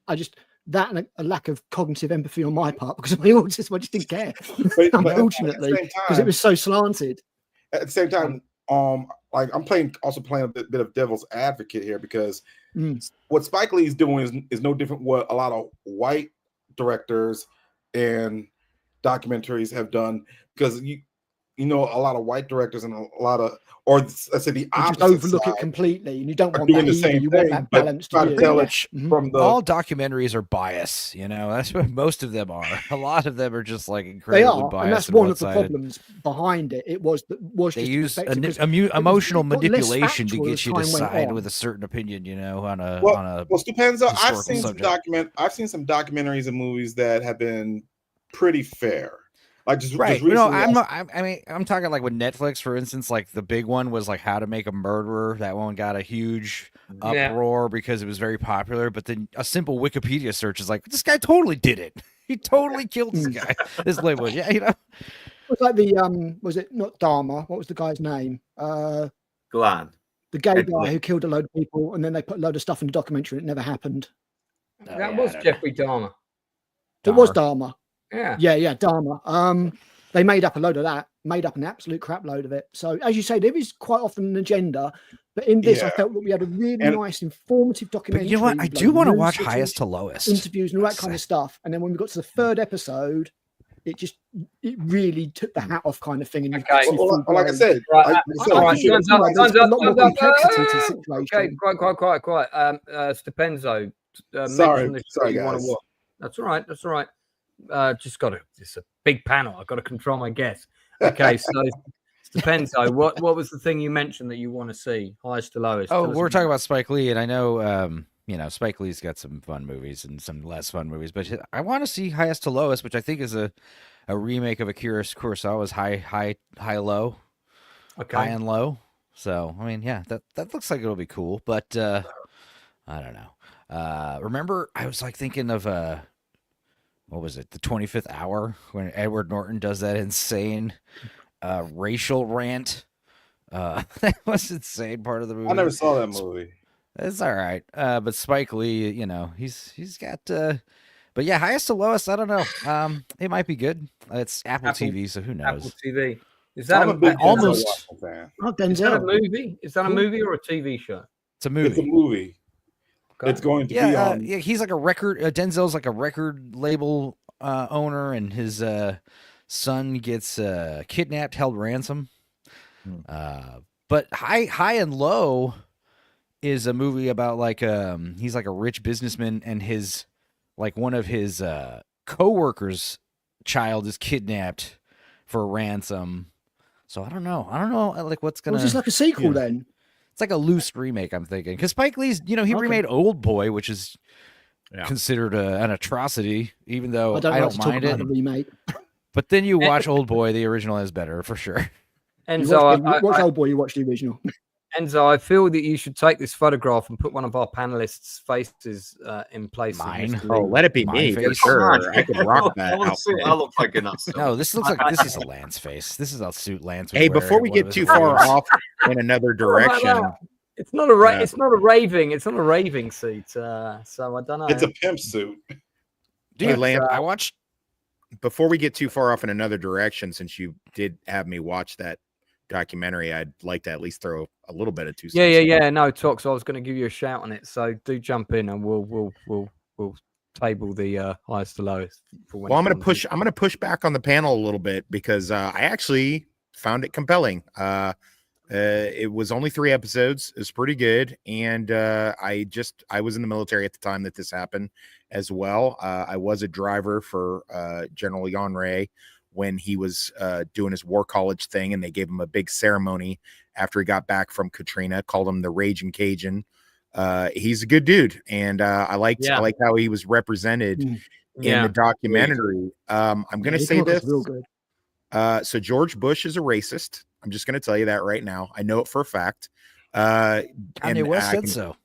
Speaker 4: that and a lack of cognitive empathy on my part because of my autism, I just didn't care. Unfortunately, because it was so slanted.
Speaker 5: At the same time, like I'm playing a bit of devil's advocate here because what Spike Lee is doing is no different what a lot of white directors and documentaries have done, because you know a lot of white directors and a lot of, or let's say the opposite,
Speaker 4: just overlook it completely, and you don't want that
Speaker 5: the same
Speaker 4: you
Speaker 5: thing,
Speaker 4: want that balance
Speaker 5: try to tell it from the.
Speaker 3: All documentaries are biased, you know. That's what most of them are. A lot of them are just like incredibly
Speaker 4: they are,
Speaker 3: biased,
Speaker 4: and that's one of the problems behind it. It was
Speaker 3: they use emotional manipulation to get you to side with a certain opinion, you know. Well,
Speaker 5: Stupenzolicious. I've seen some documentaries and movies that have been pretty fair. Like just
Speaker 3: recently, I'm talking like with Netflix, for instance. Like the big one was like How to Make a Murderer. That one got a huge uproar because it was very popular. But then a simple Wikipedia search is like, this guy totally did it. He totally killed this guy. This label, yeah, you know.
Speaker 4: It was like the was it not Dharma? What was the guy's name?
Speaker 6: Glenn.
Speaker 4: The gay guy who killed a load of people, and then they put a load of stuff in the documentary. And it never happened.
Speaker 2: That was Jeffrey Dahmer.
Speaker 4: It was Dharma.
Speaker 2: Yeah,
Speaker 4: Dharma. They made up a load of that, made up an absolute crap load of it. So, as you say, there is quite often an agenda, but in this, I felt that we had a really nice, informative documentary.
Speaker 3: But you know what? I do want to watch Highest to Lowest
Speaker 4: interviews and all that kind of stuff. And then when we got to the third episode, it really took the hat off, kind of thing. And
Speaker 5: like I said,
Speaker 2: okay, quite. Stupenzo.
Speaker 5: Sorry, guys.
Speaker 2: That's all right. It's a big panel. I've got to control my guess. Okay, so Stupenzo, what was the thing you mentioned that you want to see? Highest to lowest.
Speaker 3: Oh, we're talking about Spike Lee, and I know Spike Lee's got some fun movies and some less fun movies, but I want to see Highest to Lowest, which I think is a remake of Akira Kurosawa's High Low. Okay. High and Low. So I mean, yeah, that looks like it'll be cool, but I don't know. Remember, I was like thinking of what was it, The 25th Hour, when Edward Norton does that insane racial rant. That was insane part of the movie.
Speaker 5: I never saw that movie.
Speaker 3: It's all right. But Spike Lee, he's got but yeah, Highest to Lowest, I don't know. It might be good. It's Apple TV, so who knows?
Speaker 2: Apple TV. Is that
Speaker 3: almost
Speaker 2: Is that a movie? Is that a movie or a TV show?
Speaker 3: It's a movie.
Speaker 5: It's a movie. Okay. It's going to be on.
Speaker 3: Yeah, he's like a record. Denzel's like a record label owner, and his son gets kidnapped, held ransom. But High and Low is a movie about like he's like a rich businessman, and his like one of his co-workers' child is kidnapped for ransom. So I don't know like what's gonna.
Speaker 4: Was this like a sequel then?
Speaker 3: It's like a loose remake, I'm thinking, because Spike Lee's, he remade Old Boy, which is considered an atrocity, even though I don't mind it.
Speaker 4: The remake.
Speaker 3: But then you watch Old Boy, the original is better for sure.
Speaker 2: And
Speaker 4: you
Speaker 2: so
Speaker 4: watch Old Boy, you watch the original.
Speaker 2: Enzo, I feel that you should take this photograph and put one of our panelists' faces in place.
Speaker 3: Mine?
Speaker 7: Oh, let it be me for sure. I could rock that.
Speaker 6: I want to see what I look like in that.
Speaker 3: No, this looks like this is a Lance face. This is a suit Lance.
Speaker 7: Hey, before we get too far off in another direction,
Speaker 2: it's not a it's not a raving suit. So I don't know.
Speaker 5: It's a pimp suit.
Speaker 7: Dude, Lance, I watched. Before we get too far off in another direction, since you did have me watch that documentary, I'd like to at least throw a little bit of two cents.
Speaker 2: Yeah. No, talk. So I was going to give you a shout on it. So do jump in, and we'll table the highest to lowest.
Speaker 7: Well, I'm going to push back on the panel a little bit because I actually found it compelling. It was only 3 episodes. It was pretty good, and I was in the military at the time that this happened as well. I was a driver for General Yanray when he was doing his war college thing, and they gave him a big ceremony after he got back from Katrina, called him the Raging Cajun. He's a good dude, and I liked how he was represented in the documentary. I'm going to say this.
Speaker 4: Real good.
Speaker 7: So George Bush is a racist. I'm just going to tell you that right now. I know it for a fact.
Speaker 3: Kanye West said so.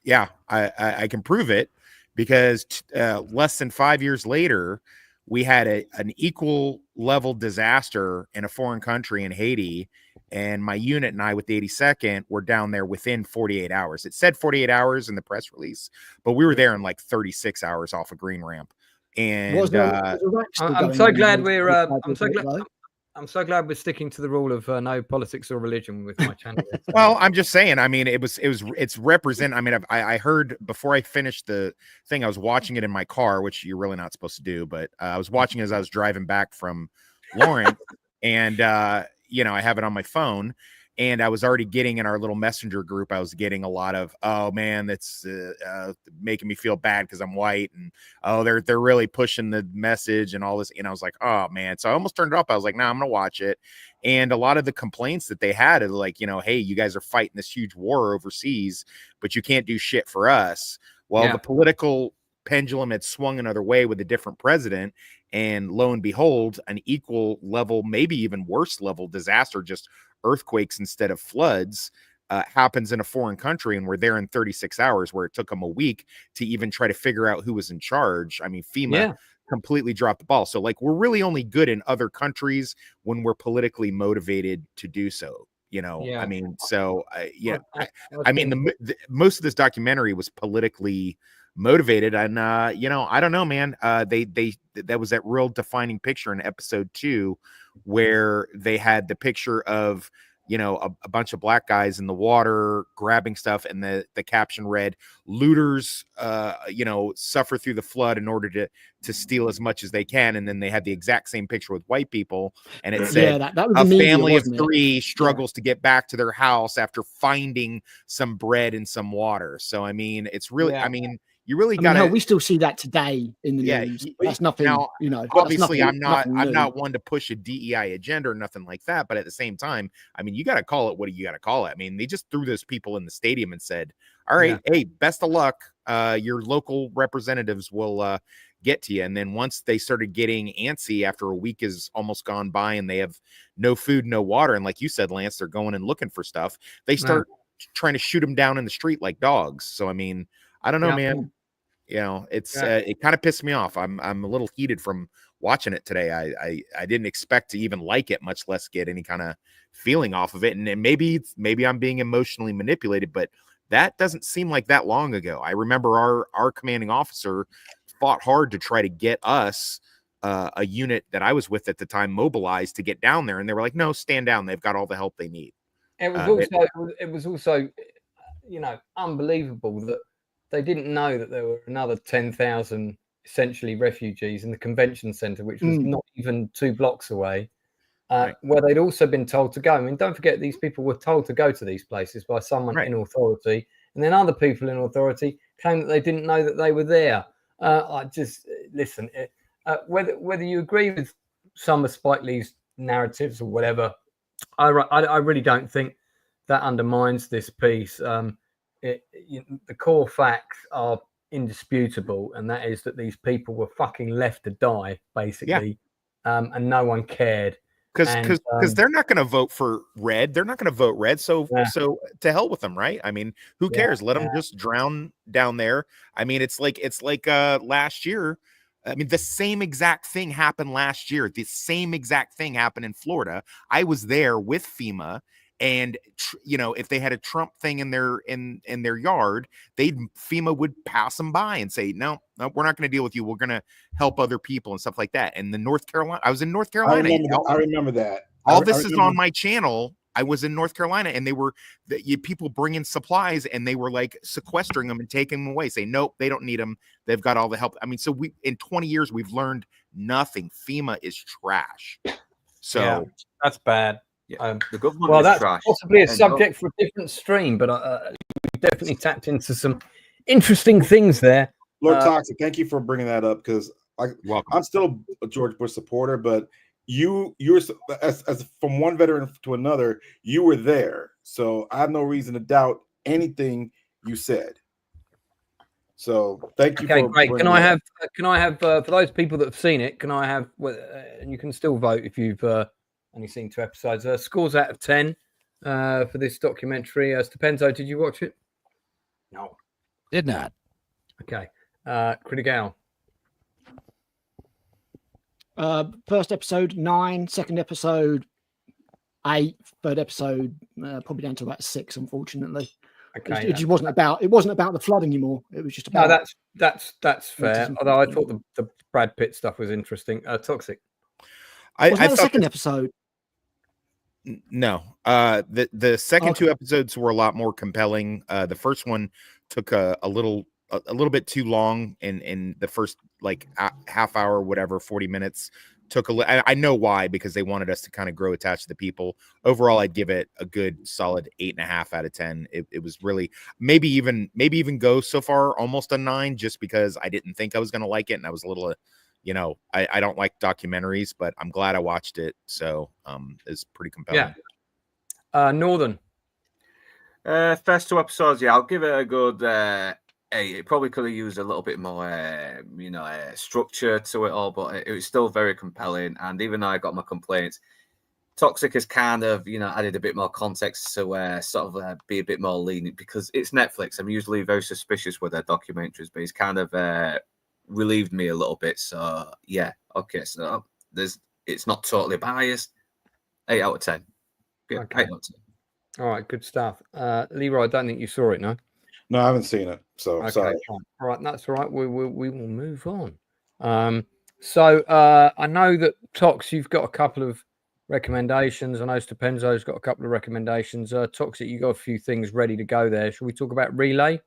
Speaker 7: Yeah, I can prove it because less than 5 years later, we had an equal level disaster in a foreign country in Haiti, and my unit and I with the 82nd were down there within 48 hours. It said 48 hours in the press release, but we were there in like 36 hours off a Green Ramp. And
Speaker 2: I'm so glad we're sticking to the rule of no politics or religion with my channel.
Speaker 7: Well, I'm just saying. I mean, it's represent. I mean, I heard before I finished the thing, I was watching it in my car, which you're really not supposed to do, but I was watching as I was driving back from Lawrence, and I have it on my phone. And I was already getting in our little messenger group. I was getting a lot of, oh man, that's making me feel bad because I'm white, and oh, they're really pushing the message and all this. And I was like, oh man. So I almost turned it off. I was like, nah, I'm gonna watch it. And a lot of the complaints that they had is like, hey, you guys are fighting this huge war overseas, but you can't do shit for us. Well, the political pendulum had swung another way with a different president, and lo and behold, an equal level, maybe even worse level disaster, just earthquakes instead of floods, happens in a foreign country, and we're there in 36 hours, where it took them a week to even try to figure out who was in charge. I mean, FEMA completely dropped the ball. So like, we're really only good in other countries when we're politically motivated to do so. I mean, so I mean, most of this documentary was politically motivated, and I don't know, man. That was that real defining picture in episode 2 where they had the picture of a bunch of black guys in the water grabbing stuff, and the caption read, looters suffer through the flood in order to steal as much as they can. And then they had the exact same picture with white people, and it said that was a family of 3 struggles to get back to their house after finding some bread and some water. So I mean, it's really I mean, you really got to.
Speaker 4: We still see that today in the news. That's nothing. Now,
Speaker 7: obviously, I'm not one to push a DEI agenda or nothing like that. But at the same time, I mean, you got to call it what you got to call it. I mean, they just threw those people in the stadium and said, "All right, hey, best of luck. Your local representatives will get to you." And then once they started getting antsy after a week is almost gone by, and they have no food, no water, and like you said, Lance, they're going and looking for stuff. They start trying to shoot them down in the street like dogs. So I mean, I don't know, man. It's it kind of pissed me off. I'm a little heated from watching it today. I didn't expect to even like it, much less get any kind of feeling off of it. And maybe I'm being emotionally manipulated, but that doesn't seem like that long ago. I remember our commanding officer fought hard to try to get us a unit that I was with at the time mobilized to get down there, and they were like, "No, stand down. They've got all the help they need." It
Speaker 2: was also unbelievable that they didn't know that there were another 10,000 essentially refugees in the convention center, which was not even 2 blocks away. where they'd also been told to go. I mean, don't forget, these people were told to go to these places by someone in authority, and then other people in authority claimed that they didn't know that they were there. I just listen. Whether you agree with some of Spike Lee's narratives or whatever, I really don't think that undermines this piece. The core facts are indisputable, and that is that these people were fucking left to die, basically, and no one cared.
Speaker 7: Because they're not going to vote for red. They're not going to vote red. So to hell with them, right? I mean, who cares? Let them just drown down there. I mean, it's like last year. I mean, the same exact thing happened last year. The same exact thing happened in Florida. I was there with FEMA, and if they had a Trump thing in their yard, FEMA would pass them by and say, no, we're not going to deal with you. We're going to help other people and stuff like that. And I was in North Carolina.
Speaker 5: I remember that.
Speaker 7: All this is on my channel. I was in North Carolina, and people bring in supplies, and they were like sequestering them and taking them away, saying, nope, they don't need them. They've got all the help. I mean, so in 20 years, we've learned nothing. FEMA is trash. So
Speaker 2: that's bad.
Speaker 6: The government
Speaker 2: well,
Speaker 6: is
Speaker 2: that's
Speaker 6: trash.
Speaker 2: Possibly a subject for a different stream, but we definitely tapped into some interesting things there.
Speaker 5: Lord Toxic, thank you for bringing that up, because I'm still a George Bush supporter, but you're as from one veteran to another, you were there, so I have no reason to doubt anything you said. So thank you.
Speaker 2: Okay, great. Can I have for those people that have seen it? Can I have? And you can still vote if you've only seen 2 episodes. Scores out of 10 for this documentary. Stupenzo, did you watch it?
Speaker 3: No, did not.
Speaker 2: Okay, Critical.
Speaker 4: First episode 9, second episode 8, third episode probably down to about 6, unfortunately.
Speaker 2: Okay,
Speaker 4: it just wasn't about the flood anymore. It was just about.
Speaker 2: No, that's fair. Although I thought the Brad Pitt stuff was interesting. Toxic.
Speaker 4: I thought the second episode.
Speaker 7: No, the second 2 episodes were a lot more compelling. The first one took a little bit too long, in the first half hour, whatever, 40 minutes took I know why, because they wanted us to kind of grow attached to the people. Overall, I'd give it a good solid 8.5 out of 10. It was really maybe even go so far almost a 9, just because I didn't think I was going to like it, and I was a little I don't like documentaries, but I'm glad I watched it. So it's pretty compelling.
Speaker 2: Northern.
Speaker 6: First 2 episodes, I'll give it a good 8. It probably could have used a little bit more, structure to it all, but it was still very compelling. And even though I got my complaints, Toxic has kind of, added a bit more context to sort of be a bit more lenient, because it's Netflix. I'm usually very suspicious with their documentaries, but he's kind of relieved me a little bit. So okay, so it's not totally biased. 8 out of 10. Yeah,
Speaker 2: okay.
Speaker 6: 8 out of 10. All
Speaker 2: right, good stuff. Leroy, I don't think you saw it, no?
Speaker 5: No, I haven't seen it. So
Speaker 2: okay,
Speaker 5: sorry.
Speaker 2: All right, that's all right. We will move on. So I know that Tox, you've got a couple of recommendations. I know Stupenzo's got a couple of recommendations. Toxic, you got a few things ready to go there. Should we talk about Relay?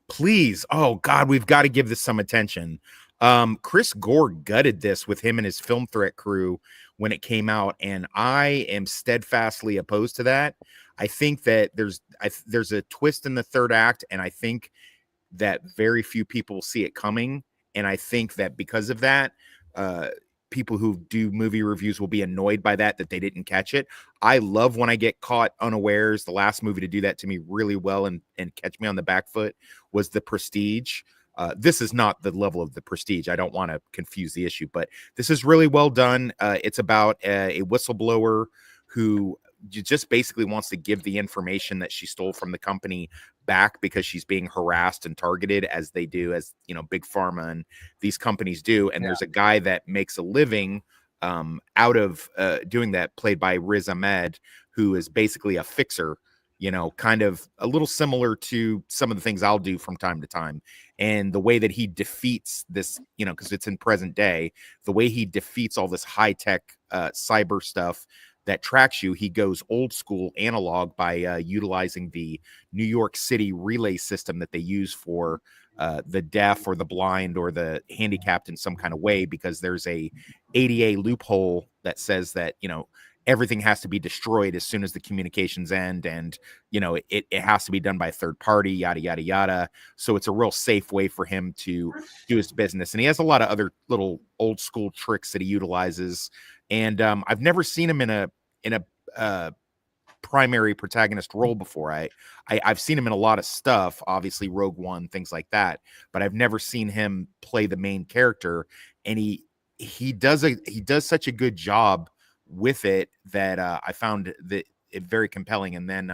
Speaker 7: Please. Oh God, we've got to give this some attention. Chris Gore gutted this with him and his Film Threat crew when it came out, and I am steadfastly opposed to that. I think that there's a twist in the third act, and I think that very few people see it coming. And I think that because of that, people who do movie reviews will be annoyed by that they didn't catch it. I love when I get caught unawares. The last movie to do that to me really well and catch me on the back foot was The Prestige. This is not the level of The Prestige. I don't want to confuse the issue, but this is really well done. It's about a whistleblower who just basically wants to give the information that she stole from the company back, because she's being harassed and targeted, as they do, as big pharma and these companies do. And there's a guy that makes a living out of doing that, played by Riz Ahmed, who is basically a fixer, kind of a little similar to some of the things I'll do from time to time. And the way that he defeats this, because it's in present day, the way he defeats all this high tech cyber stuff that tracks you, he goes old school analog by utilizing the New York City relay system that they use for the deaf or the blind or the handicapped in some kind of way, because there's a ADA loophole that says that, everything has to be destroyed as soon as the communications end, and it has to be done by a third party, yada yada yada. So it's a real safe way for him to do his business, and he has a lot of other little old school tricks that he utilizes. And I've never seen him in a primary protagonist role before. I've seen him in a lot of stuff, obviously Rogue One, things like that, but I've never seen him play the main character, and he does such a good job with it that I found that it very compelling. And then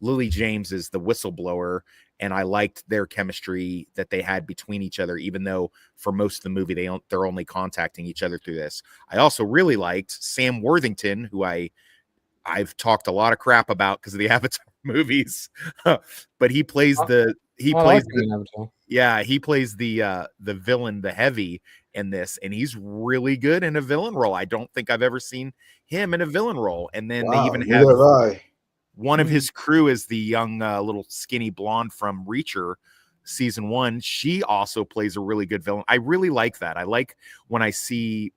Speaker 7: Lily James is the whistleblower, and I liked their chemistry that they had between each other, even though for most of the movie they're only contacting each other through this. I also really liked Sam Worthington, who I've talked a lot of crap about because of the Avatar movies, but he plays the villain, the Heavy, in this, and he's really good in a villain role. I don't think I've ever seen him in a villain role. And then they even have one of his crew is the young little skinny blonde from Reacher season 1. She also plays a really good villain. I really like that. I like when I see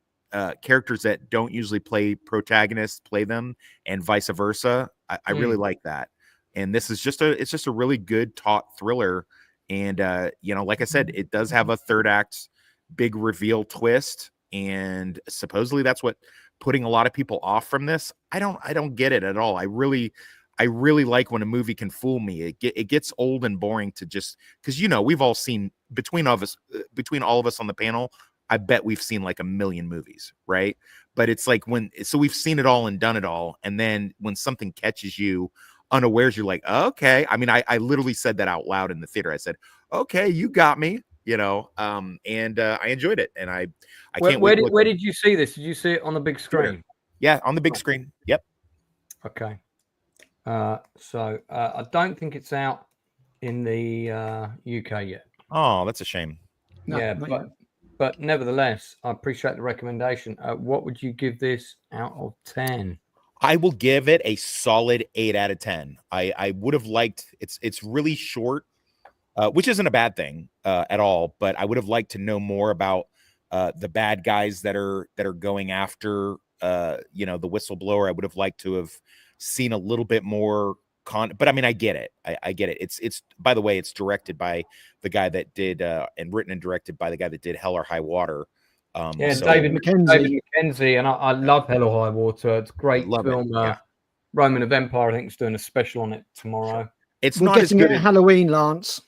Speaker 7: characters that don't usually play protagonists play them, and vice versa. I really like that. And this is just a really good taut thriller. And like I said, it does have a third act big reveal twist, and supposedly that's what putting a lot of people off from this. I don't get it at all. I really like when a movie can fool me. It gets old and boring to just, because we've all seen between all of us on the panel, I bet we've seen like a million movies, right? But it's like so we've seen it all and done it all, and then when something catches you unawares, you're like, oh, okay. I mean, I literally said that out loud in the theater. I said, okay, you got me. And I enjoyed it, and I can't wait.
Speaker 2: Where did you see this? Did you see it on the big screen?
Speaker 7: Yeah, on the big screen. Yep.
Speaker 2: Okay. So I don't think it's out in the UK yet.
Speaker 7: Oh, that's a shame.
Speaker 4: No,
Speaker 2: yeah, but nevertheless, I appreciate the recommendation. What would you give this out of 10?
Speaker 7: I will give it a solid 8 out of 10. I would have liked it's really short. Which isn't a bad thing at all, but I would have liked to know more about the bad guys that are going after the whistleblower. I would have liked to have seen a little bit more but I mean, I get it. I get it. It's by the way, it's directed by the guy that did and written and directed by the guy that did Hell or High Water.
Speaker 2: David Mackenzie, and I love Hell or High Water. It's a great film. Roman of Empire, I think, is doing a special on it tomorrow.
Speaker 7: It's
Speaker 4: We're
Speaker 7: not as good
Speaker 4: as Halloween, Lance.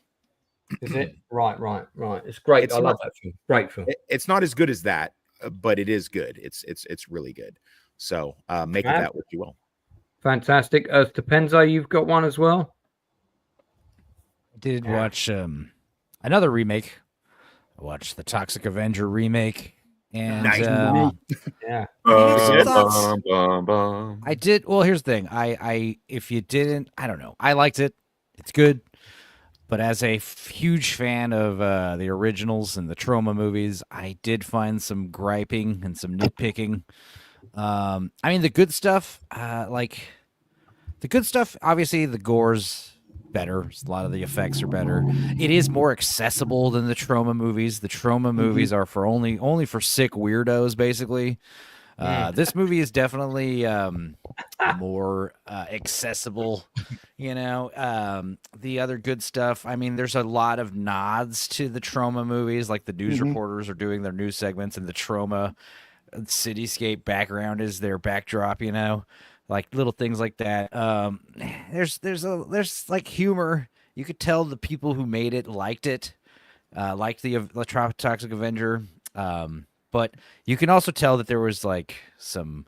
Speaker 2: Is it? Right. It's great. I love that film. Great film.
Speaker 7: It's not as good as that, but it is good. It's really good. So make of that what you will.
Speaker 2: Fantastic. Stupenzo, you've got one as well?
Speaker 3: I did watch another remake. I watched the Toxic Avenger remake. And
Speaker 7: nice.
Speaker 3: I did. Well, here's the thing. I if you didn't, I don't know. I liked it. It's good. But as a huge fan of the originals and the Troma movies, I did find some griping and some nitpicking. I mean, the good stuff, obviously the gore's better. A lot of the effects are better. It is more accessible than the Troma movies. The Troma movies are for only for sick weirdos, basically. This movie is definitely more accessible, the other good stuff. I mean, there's a lot of nods to the Troma movies, like the news reporters are doing their news segments, and the Troma cityscape background is their backdrop, like little things like that. There's like humor. You could tell the people who made it liked it, liked the Toxic Avenger. But you can also tell that there was like some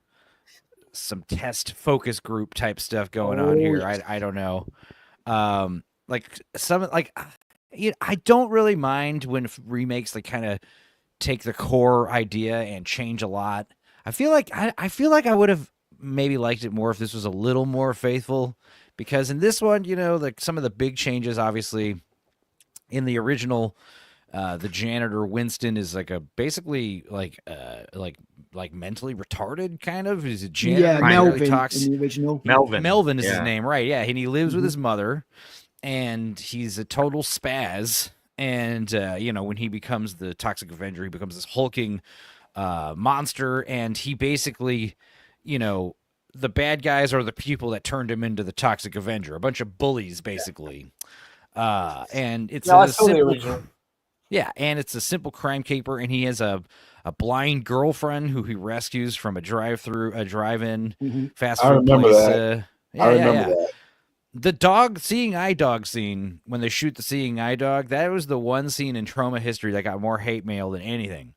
Speaker 3: test focus group type stuff going on here. I don't know. I don't really mind when remakes like kind of take the core idea and change a lot. I feel like I would have maybe liked it more if this was a little more faithful, because in this one, some of the big changes, obviously in the original, the janitor Winston is basically mentally retarded, kind of. He's a janitor.
Speaker 4: Yeah, Melvin in the original.
Speaker 3: Melvin is his name, right? Yeah, and he lives with his mother, and he's a total spaz. And when he becomes the Toxic Avenger, he becomes this hulking monster, and he basically, the bad guys are the people that turned him into the Toxic Avenger, a bunch of bullies, basically. And it's
Speaker 2: I
Speaker 3: a
Speaker 2: saw the
Speaker 3: simple,
Speaker 2: original.
Speaker 3: yeah, and it's a simple crime caper, and he has a blind girlfriend who he rescues from a drive-in fast
Speaker 5: I
Speaker 3: food
Speaker 5: remember
Speaker 3: place.
Speaker 5: that. I remember that.
Speaker 3: The seeing eye dog scene, when they shoot the seeing eye dog, that was the one scene in trauma history that got more hate mail than anything.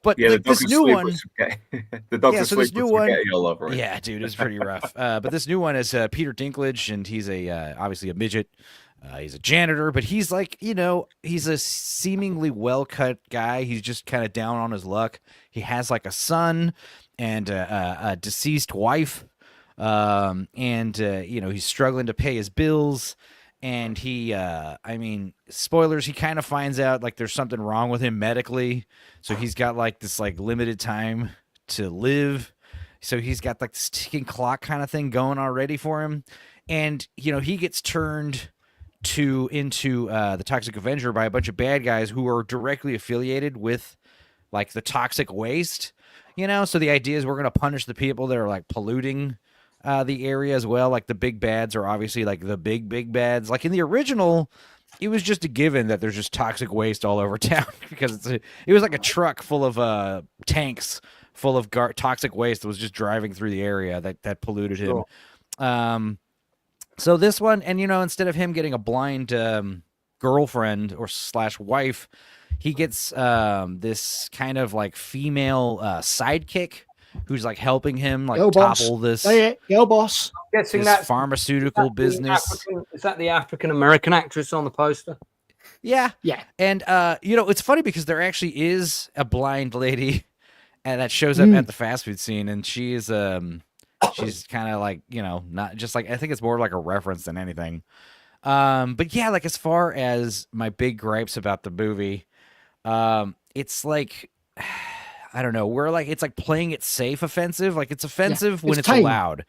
Speaker 3: But
Speaker 6: Yeah,
Speaker 3: like, this new one,
Speaker 6: the Dr.
Speaker 3: so
Speaker 6: Sleep
Speaker 3: this new
Speaker 6: was
Speaker 3: one,
Speaker 6: spaghetti all over it.
Speaker 3: yeah, dude, it's pretty rough. But this new one is Peter Dinklage, and he's obviously a midget. He's a janitor, but he's like, he's a seemingly well-cut guy. He's just kind of down on his luck. He has like a son and a deceased wife. He's struggling to pay his bills. And he, spoilers, he kind of finds out like there's something wrong with him medically. So he's got like this like limited time to live. So he's got like this ticking clock kind of thing going already for him. And, he gets turned into the Toxic Avenger by a bunch of bad guys who are directly affiliated with like the toxic waste, So the idea is we're going to punish the people that are like polluting the area as well. Like the big bads are obviously like the big bads. Like in the original, it was just a given that there's just toxic waste all over town because it was like a truck full of tanks full of toxic waste that was just driving through the area that polluted him. Sure. So this one, and instead of him getting a blind girlfriend or / wife, he gets this kind of like female sidekick who's like helping him like topple this
Speaker 4: boss.
Speaker 3: This pharmaceutical business.
Speaker 2: Is that the African American actress on the poster?
Speaker 3: Yeah. And it's funny because there actually is a blind lady and that shows up at the fast food scene, and she's kind of like, not just like, I think it's more like a reference than anything. But yeah, like as far as my big gripes about the movie, it's like, I don't know, it's like playing it safe offensive. Like it's offensive when it's allowed.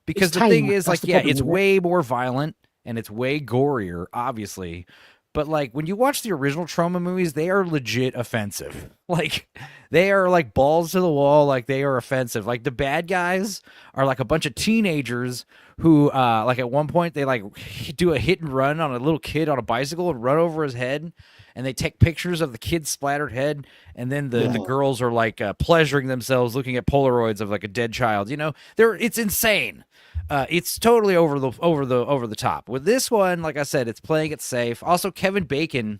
Speaker 3: Because the thing is, like, it's way more violent and it's way gorier, obviously. But like when you watch the original Troma movies, they are legit offensive. Like they are like balls to the wall. Like they are offensive. Like the bad guys are like a bunch of teenagers who, like at one point they like do a hit and run on a little kid on a bicycle and run over his head. And they take pictures of the kid's splattered head, and then the girls are like pleasuring themselves looking at Polaroids of like a dead child. It's insane. It's totally over the top. With this one, like I said, it's playing it safe. Also, Kevin Bacon,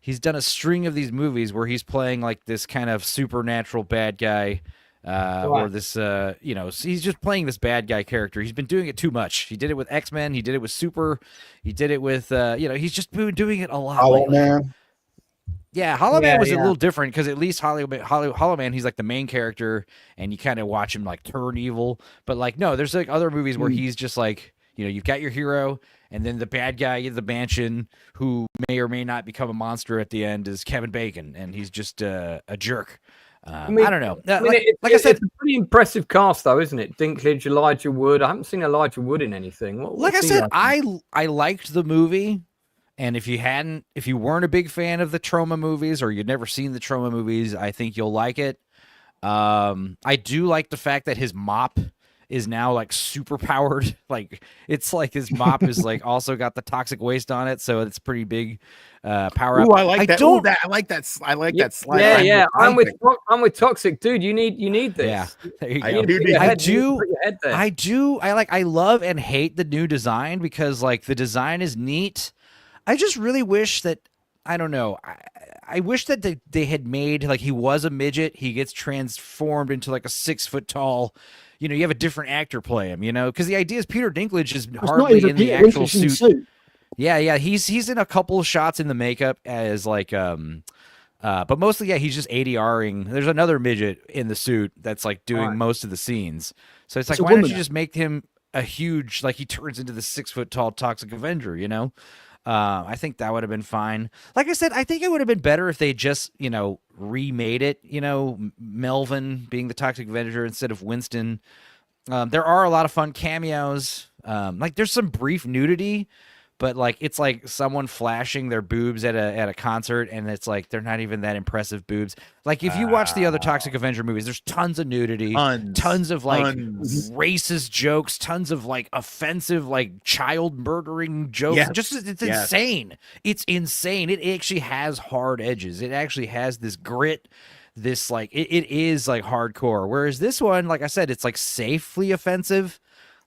Speaker 3: he's done a string of these movies where he's playing like this kind of supernatural bad guy, or this, he's just playing this bad guy character. He's been doing it too much. He did it with X-Men. He did it with Super. He did it with, he's just been doing it a lot.
Speaker 5: Hollow Man.
Speaker 3: Yeah, Hollow Man was a little different because at least Hollow Man, he's like the main character, and you kind of watch him like turn evil. But like, no, there's like other movies where he's just like, you've got your hero, and then the bad guy in the mansion who may or may not become a monster at the end is Kevin Bacon, and he's just a jerk. I don't know. Like I said,
Speaker 2: it's a pretty impressive cast, though, isn't it? Dinklage, Elijah Wood. I haven't seen Elijah Wood in anything.
Speaker 3: Like I said, I liked the movie. And if you weren't a big fan of the Troma movies or you'd never seen the Troma movies, I think you'll like it. I do like the fact that his mop is now like super powered. Like it's like his mop is like also got the toxic waste on it, so it's pretty big power up.
Speaker 7: I like that. I like that slide.
Speaker 2: Yeah. I'm with Toxic, dude. You need this.
Speaker 3: Yeah, there you go. I love and hate the new design because like the design is neat. I just really wish that, I don't know, I wish that they had made, like, he was a midget, he gets transformed into, like, a 6 foot tall, you have a different actor play him, because the idea is Peter Dinklage is hardly in the actual suit. Yeah, he's in a couple of shots in the makeup as, like, but mostly, he's just ADRing. There's another midget in the suit that's, like, doing most of the scenes. So it's like, why don't you just make him a huge, like, he turns into the 6 foot tall Toxic Avenger, I think that would have been fine. Like I said, I think it would have been better if they just, remade it, Melvin being the Toxic Avenger instead of Winston. There are a lot of fun cameos. Like there's some brief nudity, but like it's like someone flashing their boobs at a concert, and it's like they're not even that impressive boobs. Like if you watch the other Toxic Avenger movies, there's tons of nudity, tons of like racist jokes, tons of like offensive like child murdering jokes. It's insane. It's insane. It actually has hard edges. It actually has this grit. This like it is like hardcore. Whereas this one, like I said, it's like safely offensive.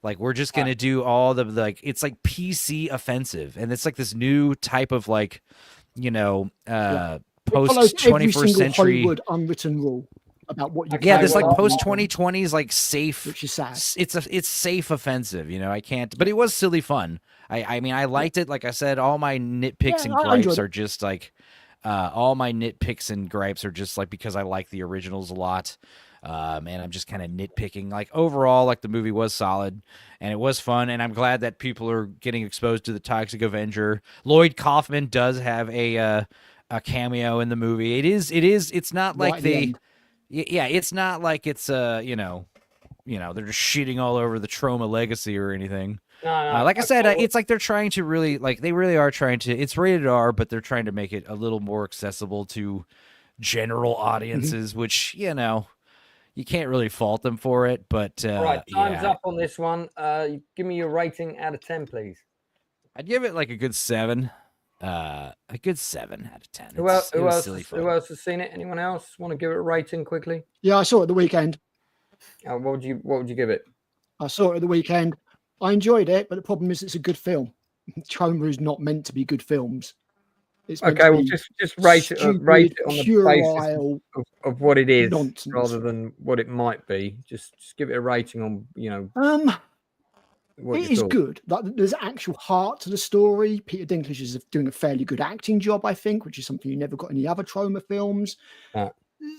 Speaker 3: Like we're just gonna do all the like it's like PC offensive, and it's like this new type of like, you know, post 21st century
Speaker 4: Hollywood unwritten rule about what you
Speaker 3: this like post 2020s like safe,
Speaker 4: which is sad.
Speaker 3: It's safe offensive, you know. I can't, but it was silly fun. I mean I liked it. Like I said, all my nitpicks and gripes are just like because I like the originals a lot. And I'm just kind of nitpicking. Like overall, like the movie was solid and it was fun, and I'm glad that people are getting exposed to the Toxic Avenger. Lloyd Kaufman does have a cameo in the movie. It's not like it's not like it's you know they're just shitting all over the Trauma legacy or anything.
Speaker 2: No,
Speaker 3: like I said, it's like they're trying to they really are trying to. It's rated R, but they're trying to make it a little more accessible to general audiences, which you can't really fault them for it, but
Speaker 2: all right, time's up on this one. Give me your rating out of 10, please.
Speaker 3: I'd give it like a good 7. A good 7 out of 10.
Speaker 2: Who else has seen it? Anyone else want to give it a rating quickly?
Speaker 4: Yeah, I saw it at the weekend.
Speaker 2: What would you give it?
Speaker 4: I saw it at the weekend. I enjoyed it, but the problem is it's a good film. Trauma is not meant to be good films. It's
Speaker 2: okay, well, just rate it on the basis of what it is, nonsense, rather than what it might be. Just give it a rating on,
Speaker 4: it is good. Like, there's actual heart to the story. Peter Dinklage is doing a fairly good acting job, I think, which is something you never got in the other Trauma films.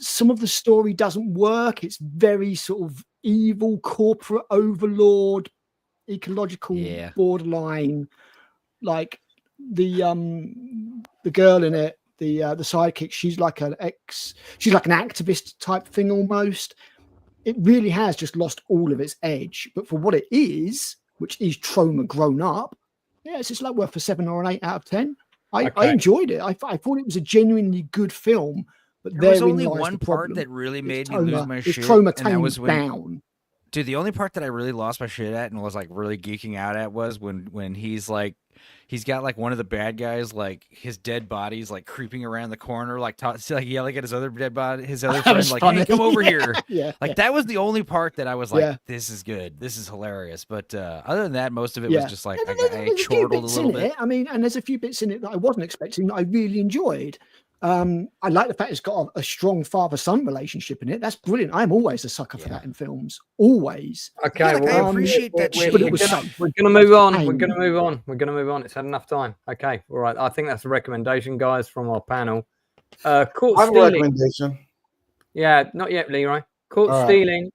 Speaker 4: Some of the story doesn't work. It's very sort of evil, corporate overlord, ecological borderline, like the girl in it, the sidekick, she's like an activist type thing almost. It really has just lost all of its edge, but for what it is, which is Trauma grown up, it's just like worth a 7 or an 8 out of 10. I enjoyed it. I thought it was a genuinely good film, but
Speaker 3: there was only one part that really made me lose my shit,
Speaker 4: Trauma
Speaker 3: and that was
Speaker 4: down.
Speaker 3: Dude, the only part that I really lost my shit at and was like really geeking out at was when he's like, he's got like one of the bad guys, like his dead body's like creeping around the corner, like yelling at his other dead body, his other friend, like, "Hey, come over here!" That was the only part that I was like, "This is good, this is hilarious." But other than that, most of it was just like I chortled a little bit.
Speaker 4: I mean, and there's a few bits in it that I wasn't expecting that I really enjoyed. I like the fact it's got a strong father-son relationship in it. That's brilliant. I'm always a sucker for that in films. Always.
Speaker 2: Okay,
Speaker 3: I appreciate that shit.
Speaker 4: But it was safe.
Speaker 2: We're gonna move on. We're gonna move on. It's had enough time. Okay, all right. I think that's a recommendation, guys, from our panel. Caught stealing.
Speaker 5: A recommendation.
Speaker 2: Yeah, not yet, Leroy. Caught stealing.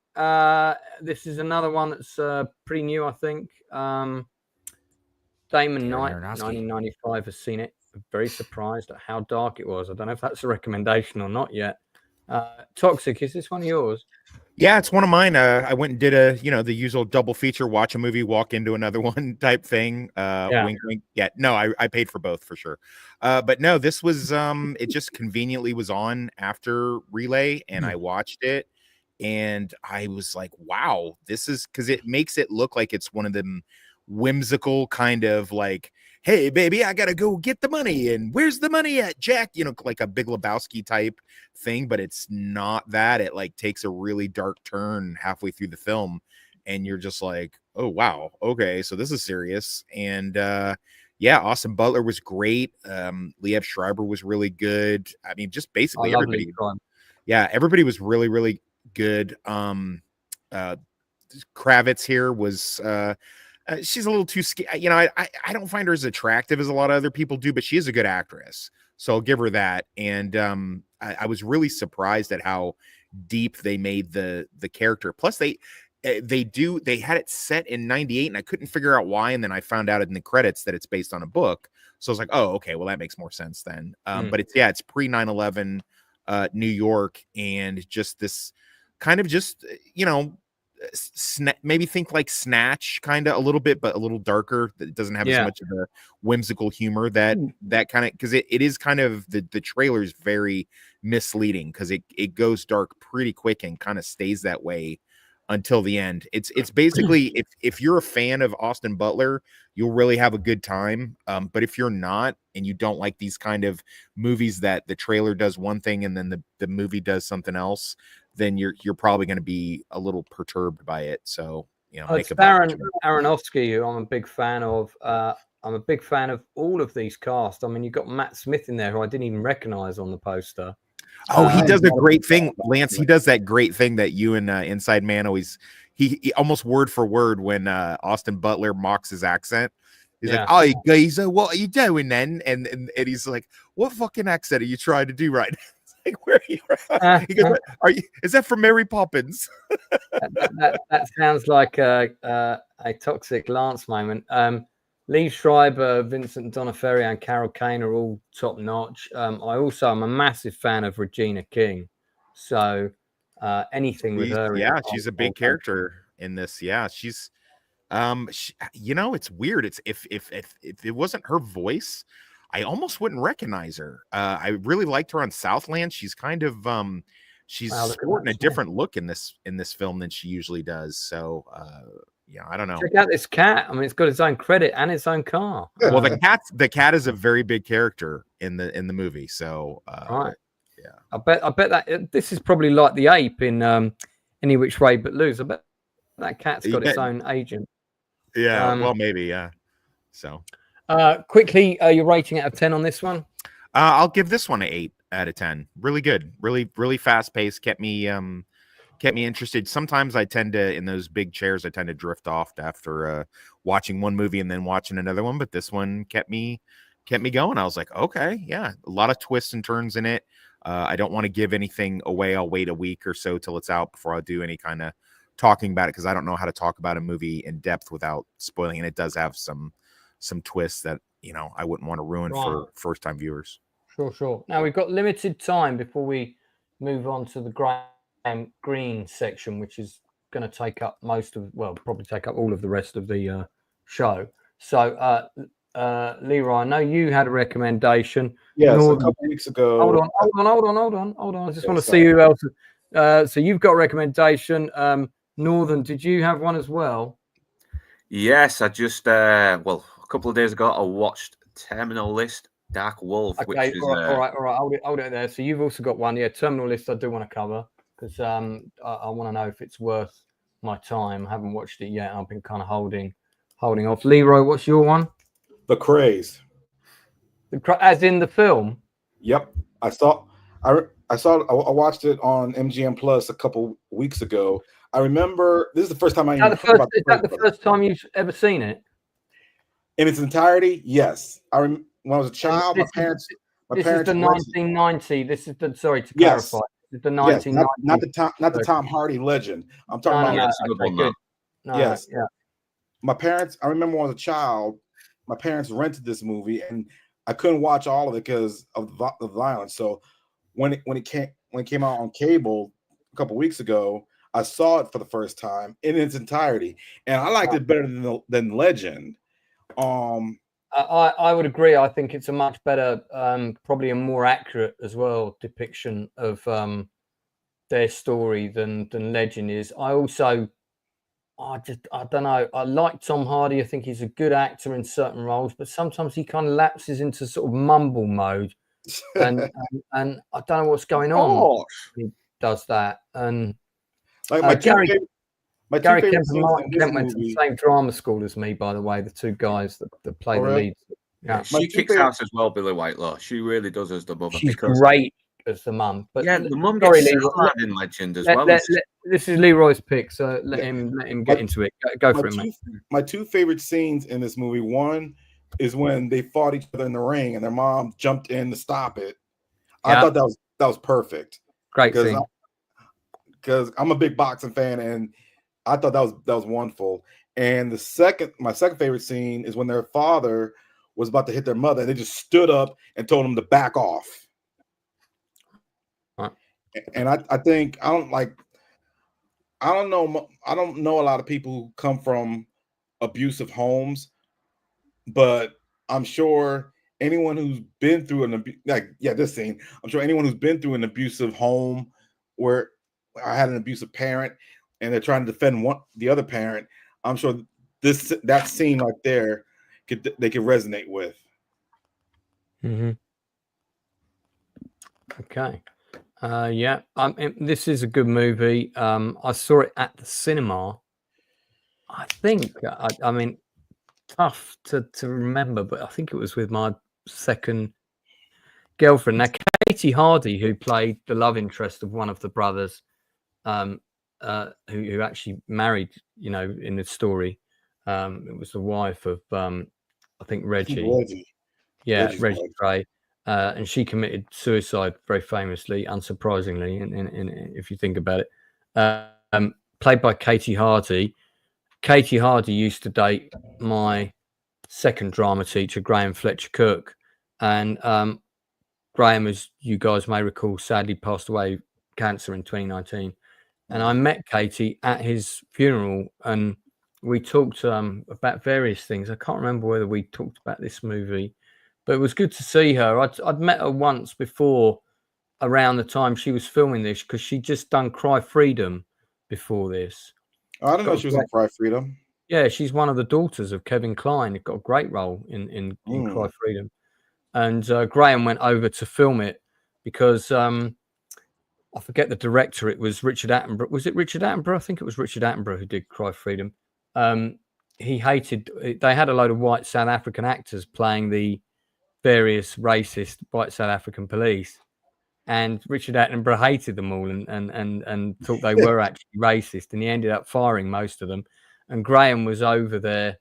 Speaker 2: This is another one that's pretty new, I think. Damon Knight, 1995, has seen it. Very surprised at how dark it was. I don't know if that's a recommendation or not yet. Toxic, is this one of yours?
Speaker 7: Yeah, it's one of mine. I went and did the usual double feature, watch a movie, walk into another one type thing. Wink, wink. Yeah, no, I paid for both for sure. But no, this was it just conveniently was on after Relay, and I watched it, and I was like, wow, this is, because it makes it look like it's one of them whimsical kind of like, hey baby, I gotta go get the money, and where's the money at, Jack, like a Big Lebowski type thing, but it's not that. It like takes a really dark turn halfway through the film, and you're just like, oh wow, okay, so this is serious. And Austin Butler was great. Liev Schreiber was really good. I mean, just basically everybody. Everybody was really, really good. Kravitz here was she's a little too I don't find her as attractive as a lot of other people do, but she is a good actress, so I'll give her that. And I was really surprised at how deep they made the character. Plus they had it set in 98, and I couldn't figure out why, and then I found out in the credits that it's based on a book, so I was like, oh okay, well that makes more sense then. But it's pre 9/11 New York, and just this kind of just maybe think like Snatch, kind of a little bit, but a little darker. That doesn't have as much of the whimsical humor that kind of, because it is kind of the trailer is very misleading because it goes dark pretty quick and kind of stays that way until the end. It's basically if you're a fan of Austin Butler, you'll really have a good time. But if you're not and you don't like these kind of movies that the trailer does one thing and then the movie does something else, then you're probably going to be a little perturbed by it. So,
Speaker 2: it's Darren Aronofsky, who I'm a big fan of. I'm a big fan of all of these cast. I mean, you've got Matt Smith in there, who I didn't even recognize on the poster.
Speaker 7: Oh, he does a great thing, Lance. He does that great thing that you and Inside Man always. He almost word for word when Austin Butler mocks his accent. He's like, "Oh, geezer, what are you doing then?" And he's like, "What fucking accent are you trying to do right now?" It's like, "Where are you?" He goes, "Are you? Is that from Mary Poppins?"
Speaker 2: that sounds like a toxic Lance moment. Lee Schreiber, Vincent D'Onofrio, and Carol Kane are all top notch. I also am a massive fan of Regina King, so anything with her.
Speaker 7: She's a big character in this. Yeah, she's it's weird. It's if it wasn't her voice, I almost wouldn't recognize her. I really liked her on Southland. She's kind of she's sporting a different look in this film than she usually does. So I don't know.
Speaker 2: Check out this cat. I mean, it's got its own credit and its own car.
Speaker 7: Well, the cat is a very big character in the movie. So
Speaker 2: right. Yeah, I bet that this is probably like the ape in Any Which Way But Loose. I bet that cat's got its own agent.
Speaker 7: Yeah, well, maybe, yeah. So,
Speaker 2: quickly, your rating out of 10 on this one?
Speaker 7: I'll give this one an 8 out of 10. Really good, really fast paced. Kept me interested. Sometimes I tend to, in those big chairs, I tend to drift off after watching one movie and then watching another one. But this one kept me going. I was like, okay, yeah, a lot of twists and turns in it. I don't want to give anything away. I'll wait a week or so till it's out before I do any kind of talking about it, because I don't know how to talk about a movie in depth without spoiling. And it does have some twists that I wouldn't want to ruin for first time viewers.
Speaker 2: Sure. Now we've got limited time before we move on to the Graham Greene section, which is going to take up probably take up all of the rest of the show. So Leroy, I know you had a recommendation.
Speaker 5: Yes, a couple weeks ago.
Speaker 2: Hold on. I just want to see who else. So you've got a recommendation. Northern, did you have one as well?
Speaker 6: Yes, I just a couple of days ago I watched Terminal List Dark Wolf.
Speaker 2: Okay,
Speaker 6: which is,
Speaker 2: all right. Hold it there. So you've also got one. Yeah, Terminal List I do want to cover because I want to know if it's worth my time. I haven't watched it yet. I've been kind of holding off. Leroy, what's your one?
Speaker 5: The Craze.
Speaker 2: As in the film?
Speaker 5: Yep. I watched it on MGM Plus a couple weeks ago. I remember this is the first time I.
Speaker 2: Is that the first time you've ever seen it?
Speaker 5: In its entirety, yes. When I was a child, my parents.
Speaker 2: This is the 1990. This is the clarify. This is the 1990.
Speaker 5: Not the Tom Hardy legend. I'm talking about. Yes. Yeah. My parents. I remember when I was a child, my parents rented this movie, and I couldn't watch all of it because of the violence. So when it came out on cable a couple weeks ago, I saw it for the first time in its entirety, and I liked it better than Legend.
Speaker 2: I would agree. I think it's a much better, probably a more accurate as well depiction of their story than Legend is. I don't know. I like Tom Hardy. I think he's a good actor in certain roles, but sometimes he kind of lapses into sort of mumble mode, and I don't know what's going on. He does that, and
Speaker 5: like
Speaker 2: Gary Kemp and Martin Kemp went to the same drama school as me, by the way. The two guys that play the leads. Yeah,
Speaker 6: she kicks ass as well, Billy Whitelaw. She really does as the mother.
Speaker 2: She's great as the mum. But
Speaker 6: yeah, the mum gets in Legend as well.
Speaker 2: This is Leroy's pick, so let him get into it. Go for it, mate.
Speaker 5: My two favorite scenes in this movie. One is when they fought each other in the ring, and their mom jumped in to stop it. I thought that was perfect.
Speaker 2: Great scene.
Speaker 5: Because I'm a big boxing fan, and I thought that was wonderful. And my second favorite scene is when their father was about to hit their mother, and they just stood up and told him to back off. And I think I I don't know a lot of people who come from abusive homes, but I'm sure anyone who's been through this scene, I'm sure anyone who's been through an abusive home where I had an abusive parent and they're trying to defend the other parent, I'm sure that scene right there they could resonate with.
Speaker 2: Mm-hmm. Okay. This is a good movie. I saw it at the cinema. I think, I mean, tough to remember, but I think it was with my second girlfriend. Now, Katie Hardy, who played the love interest of one of the brothers, who actually married, in the story. It was the wife of, I think, Reggie. Yeah, Reggie Gray. And she committed suicide very famously, unsurprisingly, if you think about it. Played by Katie Hardy. Katie Hardy used to date my second drama teacher, Graham Fletcher Cook. And Graham, as you guys may recall, sadly passed away cancer in 2019. And I met Katie at his funeral, and we talked about various things. I can't remember whether we talked about this movie, but it was good to see her. I'd met her once before around the time she was filming this, because she'd just done Cry Freedom before this.
Speaker 5: Oh, I didn't know she was in Cry Freedom.
Speaker 2: Yeah, she's one of the daughters of Kevin Kline. Got a great role in Cry Freedom. And Graham went over to film it because I forget the director. It was Richard Attenborough. Was it Richard Attenborough? I think it was Richard Attenborough who did Cry Freedom. He hated. They had a load of white South African actors playing the various racist white South African police, and Richard Attenborough hated them all and thought they were actually racist, and he ended up firing most of them. And Graham was over there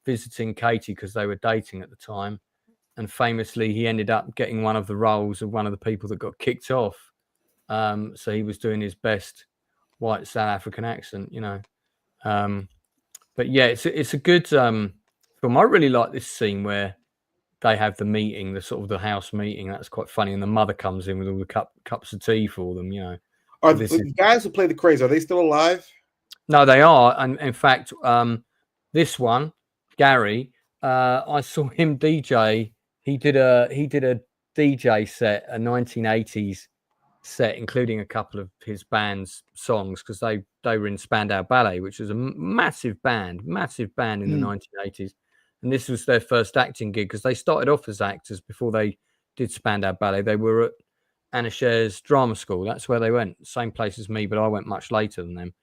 Speaker 2: visiting Katie because they were dating at the time, and famously he ended up getting one of the roles of one of the people that got kicked off. So he was doing his best white South African accent, but yeah, it's a good film. I really like this scene where they have the meeting, the sort of the house meeting. That's quite funny, and the mother comes in with all the cups of tea for them.
Speaker 5: Are the guys who play the Krays, are they still alive?
Speaker 2: No, they are, and in fact, this one, Gary, I saw him DJ. He did a DJ set, a 1980s set, including a couple of his band's songs, because they were in Spandau Ballet, which was a massive band in the 1980s. And this was their first acting gig, because they started off as actors before they did Spandau Ballet. They were at Anna Scher's drama school. That's where they went. Same place as me, but I went much later than them.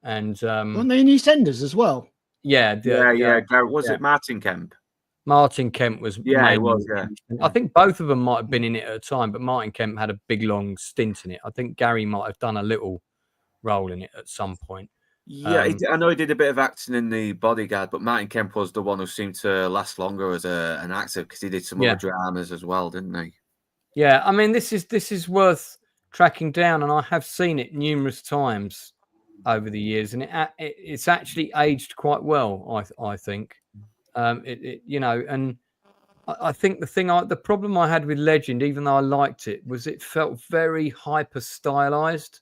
Speaker 2: And
Speaker 4: weren't they in EastEnders as well?
Speaker 2: Yeah.
Speaker 6: Was it Martin Kemp?
Speaker 2: Martin Kemp was.
Speaker 6: Yeah, it was. Yeah.
Speaker 2: I think both of them might have been in it at a time, but Martin Kemp had a big long stint in it. I think Gary might have done a little role in it at some point.
Speaker 6: Yeah, I know he did a bit of acting in The Bodyguard, but Martin Kemp was the one who seemed to last longer as an actor, because he did some other dramas as well, didn't he?
Speaker 2: Yeah, I mean, this is worth tracking down, and I have seen it numerous times over the years, and it's actually aged quite well. I think, and I think the problem I had with Legend, even though I liked it, was it felt very hyper stylized,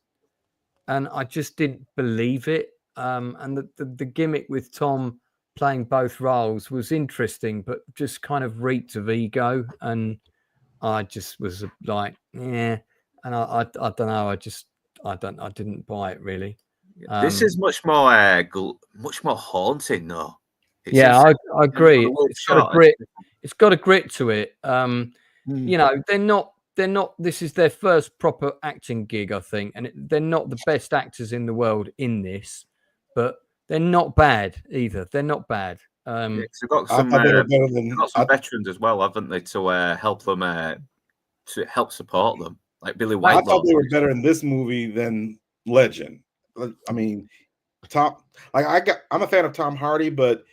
Speaker 2: and I just didn't believe it. And the gimmick with Tom playing both roles was interesting, but just kind of reeked of ego, and I just was like, yeah. And I don't know. I didn't buy it really.
Speaker 6: This is much more haunting, though.
Speaker 2: I agree. It's got a grit. It's got a grit to it. They're not. This is their first proper acting gig, I think, and they're not the best actors in the world in this, but they're not bad either. They're not bad.
Speaker 6: They've got some veterans as well, haven't they, to help them to help support them, like Billy White.
Speaker 5: I thought they were better in this movie than Legend. I mean, I'm a fan of Tom Hardy, but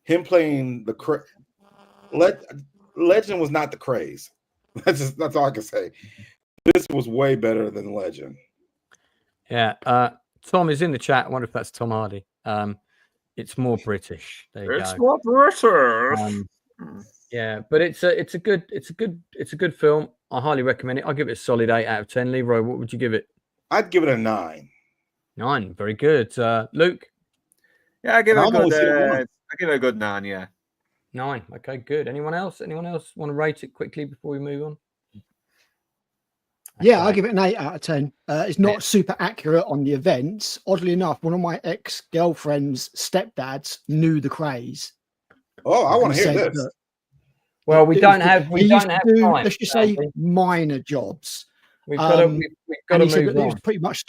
Speaker 5: him playing Legend was not the craze. That's all I can say. This was way better than Legend.
Speaker 2: Yeah. Tom is in the chat. I wonder if that's Tom Hardy. It's more British. There you go.
Speaker 6: It's more British.
Speaker 2: Yeah, but it's a good film. I highly recommend it. I'll give it a solid 8 out of 10. Leroy, what would you give it?
Speaker 5: I'd give it a 9.
Speaker 2: 9. Very good. Luke?
Speaker 6: Yeah, I give it a
Speaker 5: I'm only
Speaker 6: good.
Speaker 5: seeing one.
Speaker 6: I give it a good 9. Yeah.
Speaker 2: 9. Okay, good. Anyone else? Anyone else want to rate it quickly before we move on?
Speaker 4: Yeah,
Speaker 2: Okay.
Speaker 4: I'll give it an 8 out of 10. It's not super accurate on the events. Oddly enough, one of my ex-girlfriend's stepdads knew the craze.
Speaker 5: Oh, I want to
Speaker 4: He
Speaker 5: hear
Speaker 4: said
Speaker 5: this.
Speaker 4: that
Speaker 2: Well, we
Speaker 4: it
Speaker 2: don't
Speaker 4: was-
Speaker 2: have
Speaker 4: he used
Speaker 2: time.
Speaker 4: to do, let's just say,
Speaker 2: sadly.
Speaker 4: minor jobs.
Speaker 2: We've got to
Speaker 4: and he said
Speaker 2: move
Speaker 4: that it
Speaker 2: on.
Speaker 4: was pretty much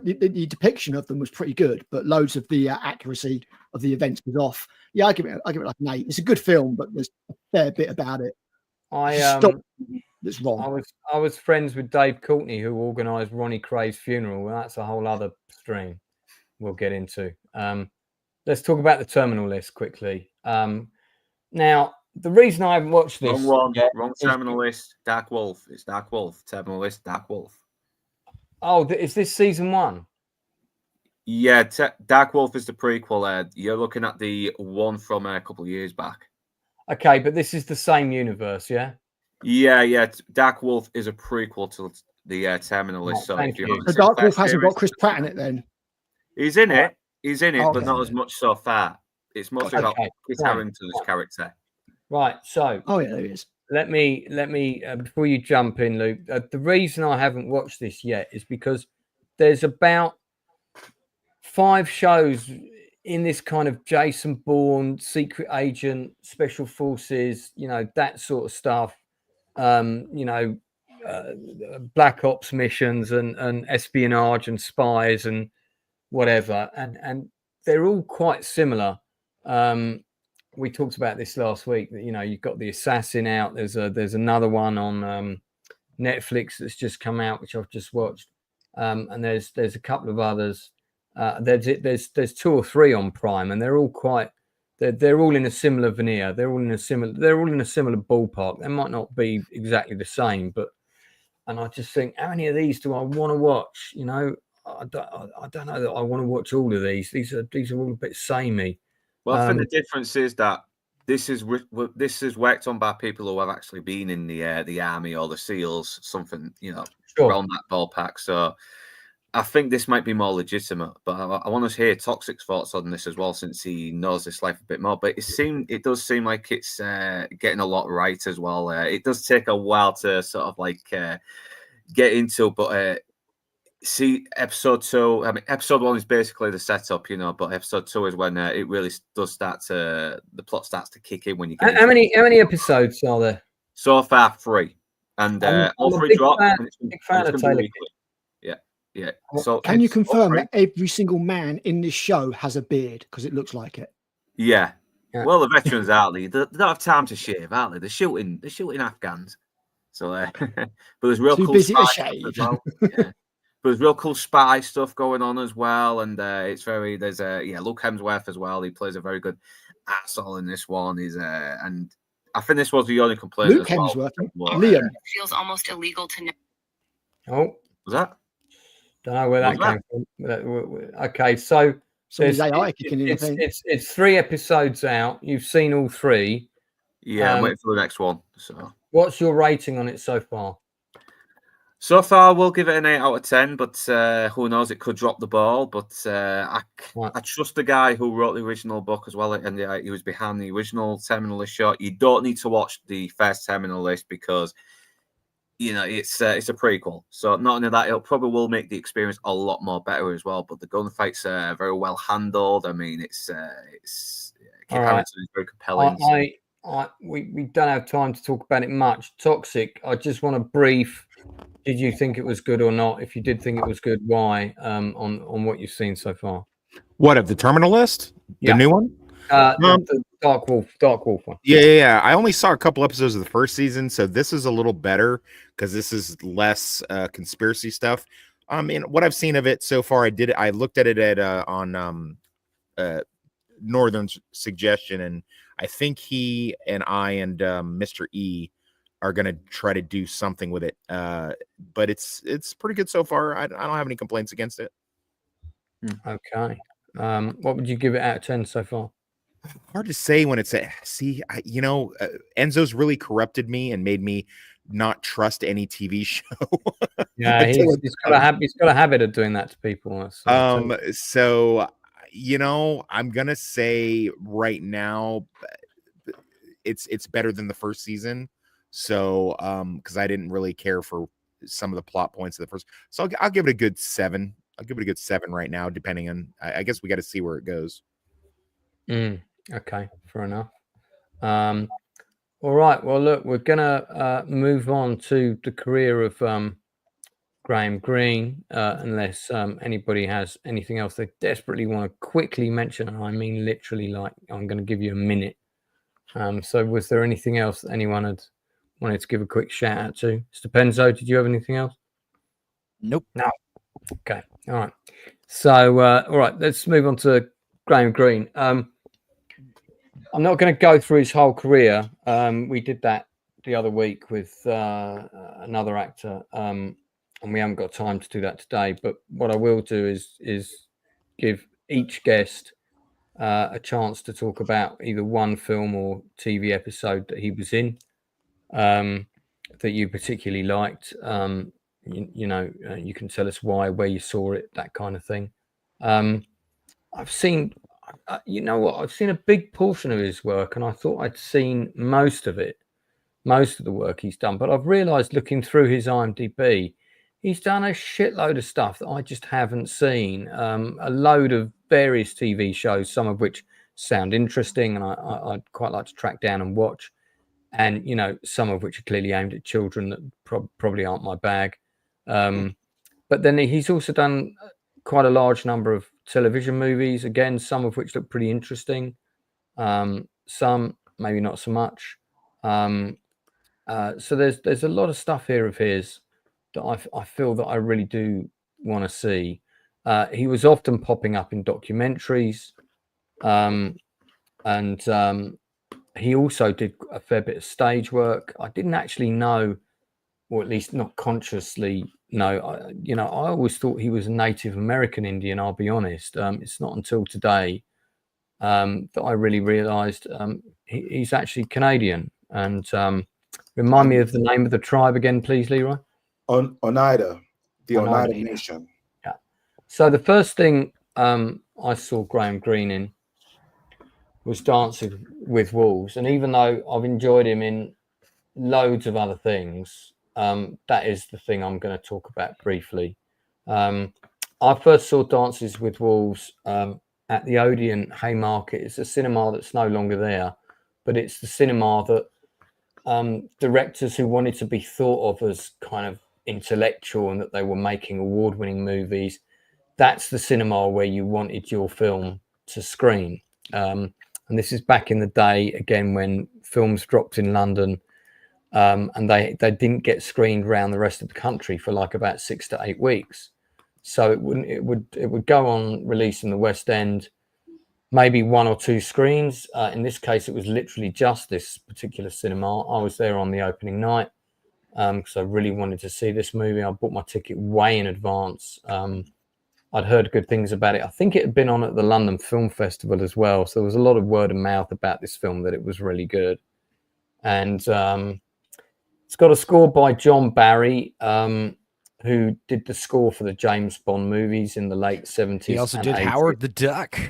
Speaker 4: the depiction of them was pretty good, but loads of the accuracy of the events was off. Yeah, I give it like an 8. It's a good film, but there's a fair bit about it that's wrong.
Speaker 2: I was friends with Dave Courtney, who organised Ronnie Cray's funeral. Well, that's a whole other stream we'll get into. Let's talk about the terminal list quickly. Now, the reason I haven't watched this
Speaker 6: Wrong one.
Speaker 2: yet
Speaker 6: Wrong
Speaker 2: is-
Speaker 6: terminal list. Dark Wolf. It's Dark Wolf. Terminal list. Dark Wolf.
Speaker 2: Oh, is this season 1?
Speaker 6: Yeah, Dark Wolf is the prequel. You're looking at the one from a couple of years back.
Speaker 2: Okay, but this is the same universe, yeah?
Speaker 6: Yeah. Dark Wolf is a prequel to the Terminal List. So
Speaker 2: thank
Speaker 6: if you're
Speaker 2: you.
Speaker 6: on
Speaker 4: The
Speaker 6: the
Speaker 4: Dark Wolf
Speaker 6: first
Speaker 4: hasn't
Speaker 6: series,
Speaker 4: got Chris Pratt in it then.
Speaker 6: He's in it. He's in it, but
Speaker 4: Okay.
Speaker 6: not as much so far. It's mostly about
Speaker 2: Okay,
Speaker 6: Chris
Speaker 2: fine,
Speaker 6: Harrington's character.
Speaker 2: Right, so
Speaker 4: Oh, yeah, there he is.
Speaker 2: let me before you jump in, Luke, the reason I haven't watched this yet is because there's about 5 shows in this kind of Jason Bourne, secret agent, special forces, that sort of stuff, black ops missions and espionage and spies and whatever, and they're all quite similar. We talked about this last week. That you've got The Assassin out. There's another one on Netflix that's just come out, which I've just watched, and there's a couple of others. There's 2 or 3 on Prime, and they're all quite. They're all in a similar veneer. They're all in a similar ballpark. They might not be exactly the same, and I just think, how many of these do I want to watch? I don't know that I want to watch all of these. These are all a bit samey.
Speaker 6: Well, I think the difference is that this is worked on by people who have actually been in the army or the SEALs, something
Speaker 2: Sure.
Speaker 6: around that ballpark. So I think this might be more legitimate. But I want to hear Toxic's thoughts on this as well, since he knows this life a bit more. But it does seem like it's getting a lot right as well. It does take a while to sort of like get into, but. See, episode 2. I mean, episode 1 is basically the setup, but episode 2 is when it really does the plot starts to kick in when you get.
Speaker 2: How many episodes are there?
Speaker 6: So far 3, and all 3 drop.
Speaker 2: Big fan of Taylor.
Speaker 6: Yeah. So
Speaker 4: Can you confirm that every single man in this show has a beard? Because it looks like it.
Speaker 6: Yeah.
Speaker 2: Yeah.
Speaker 6: Well, the veterans, aren't they? They don't have time to shave, aren't they? They're shooting Afghans. So, but there's real
Speaker 4: Too
Speaker 6: cool
Speaker 4: busy to
Speaker 6: spy
Speaker 4: shave.
Speaker 6: as well. Yeah. But there's real cool spy stuff going on as well, and there's Luke Hemsworth as well. He plays a very good asshole in this one. And I think this was the only complaint.
Speaker 4: Luke
Speaker 6: as well.
Speaker 4: Hemsworth,
Speaker 6: Well,
Speaker 4: Liam.
Speaker 8: Feels almost illegal to know.
Speaker 2: Oh,
Speaker 6: Was that?
Speaker 2: don't know where that
Speaker 6: Was
Speaker 2: came from. Okay, so
Speaker 4: Somebody's AI kicking in. I think.
Speaker 2: it's 3 episodes out. You've seen all 3.
Speaker 6: Yeah, I'm waiting for the next one. So,
Speaker 2: what's your rating on it so far?
Speaker 6: so far, we'll give it an 8 out of 10, but who knows? It could drop the ball. But I trust the guy who wrote the original book as well, and he was behind the original Terminal List show. You don't need to watch the first Terminal List because it's a prequel. So not only that, it probably will make the experience a lot more better as well. But the gunfights are very well handled. I mean, it's Kit Harington is very compelling.
Speaker 2: We don't have time to talk about it much. Toxic. I just want a brief. Did you think it was good or not? If you did think it was good, why? On what you've seen so far.
Speaker 7: What, of the Terminal List?
Speaker 2: Yeah.
Speaker 7: The new one?
Speaker 2: The Dark Wolf one.
Speaker 7: Yeah. I only saw a couple episodes of the first season, so this is a little better because this is less conspiracy stuff. And what I've seen of it so far, I looked at it on Northern's suggestion, and I think he and I and Mr. E are going to try to do something with it. But it's pretty good so far. I don't have any complaints against it.
Speaker 2: Okay. What would you give it out of 10 so far?
Speaker 7: Hard to say when it's Enzo's really corrupted me and made me not trust any TV show.
Speaker 2: Yeah, he's got a habit of doing that to people.
Speaker 7: So I'm gonna say right now it's better than the first season. So because I didn't really care for some of the plot points of the first, so I'll give it a good 7. I'll give it a good 7 right now, depending on, I guess we got to see where it goes.
Speaker 2: Okay, fair enough. All right, well, look, we're gonna move on to the career of Graham Greene, unless anybody has anything else they desperately want to quickly mention, and I mean literally, like, I'm going to give you a minute. So was there anything else that anyone had wanted to give a quick shout out to? Stupenzo, did you have anything else?
Speaker 3: Nope.
Speaker 2: No. Okay. All right. So, all right, let's move on to Graham Greene. I'm not going to go through his whole career. We did that the other week with another actor, and we haven't got time to do that today. But what I will do is give each guest a chance to talk about either one film or TV episode that he was in that you particularly liked. You can tell us why, where you saw it, that kind of thing. I've seen, I've seen a big portion of his work, and I thought I'd seen most of it, most of the work he's done. But I've realised, looking through his IMDb, he's done a shitload of stuff that I just haven't seen. A load of various TV shows, some of which sound interesting, and I'd quite like to track down and watch. And, some of which are clearly aimed at children that probably aren't my bag. But then he's also done quite a large number of television movies, again, some of which look pretty interesting. Some maybe not so much. So there's a lot of stuff here of his that I feel that I really do want to see. He was often popping up in documentaries, and he also did a fair bit of stage work. I didn't actually know, or at least not consciously know. I always thought he was a Native American Indian. I'll be honest. It's not until today that I really realised he's actually Canadian. And remind me of the name of the tribe again, please, Leroy.
Speaker 5: Oneida, the Oneida
Speaker 2: Oneida
Speaker 5: Nation.
Speaker 2: Yeah. So the first thing I saw Graham Greene in was Dancing with Wolves, and even though I've enjoyed him in loads of other things, that is the thing I'm going to talk about briefly. I first saw Dances with Wolves at the Odeon Haymarket. It's a cinema that's no longer there, but it's the cinema that directors who wanted to be thought of as kind of intellectual and that they were making award-winning movies, that's the cinema where you wanted your film to screen. And this is back in the day, again, when films dropped in London, and they didn't get screened around the rest of the country for like about 6 to 8 weeks. So it would go on release in the West End, maybe 1 or 2 screens. In this case, it was literally just this particular cinema. I was there on the opening night because I really wanted to see this movie. I bought my ticket way in advance. I'd heard good things about it. I think it had been on at the London Film Festival as well. So there was a lot of word of mouth about this film, that it was really good. And it's got a score by John Barry, who did the score for the James Bond movies in the late 70s.
Speaker 3: He also did
Speaker 2: 80s.
Speaker 3: Howard the Duck.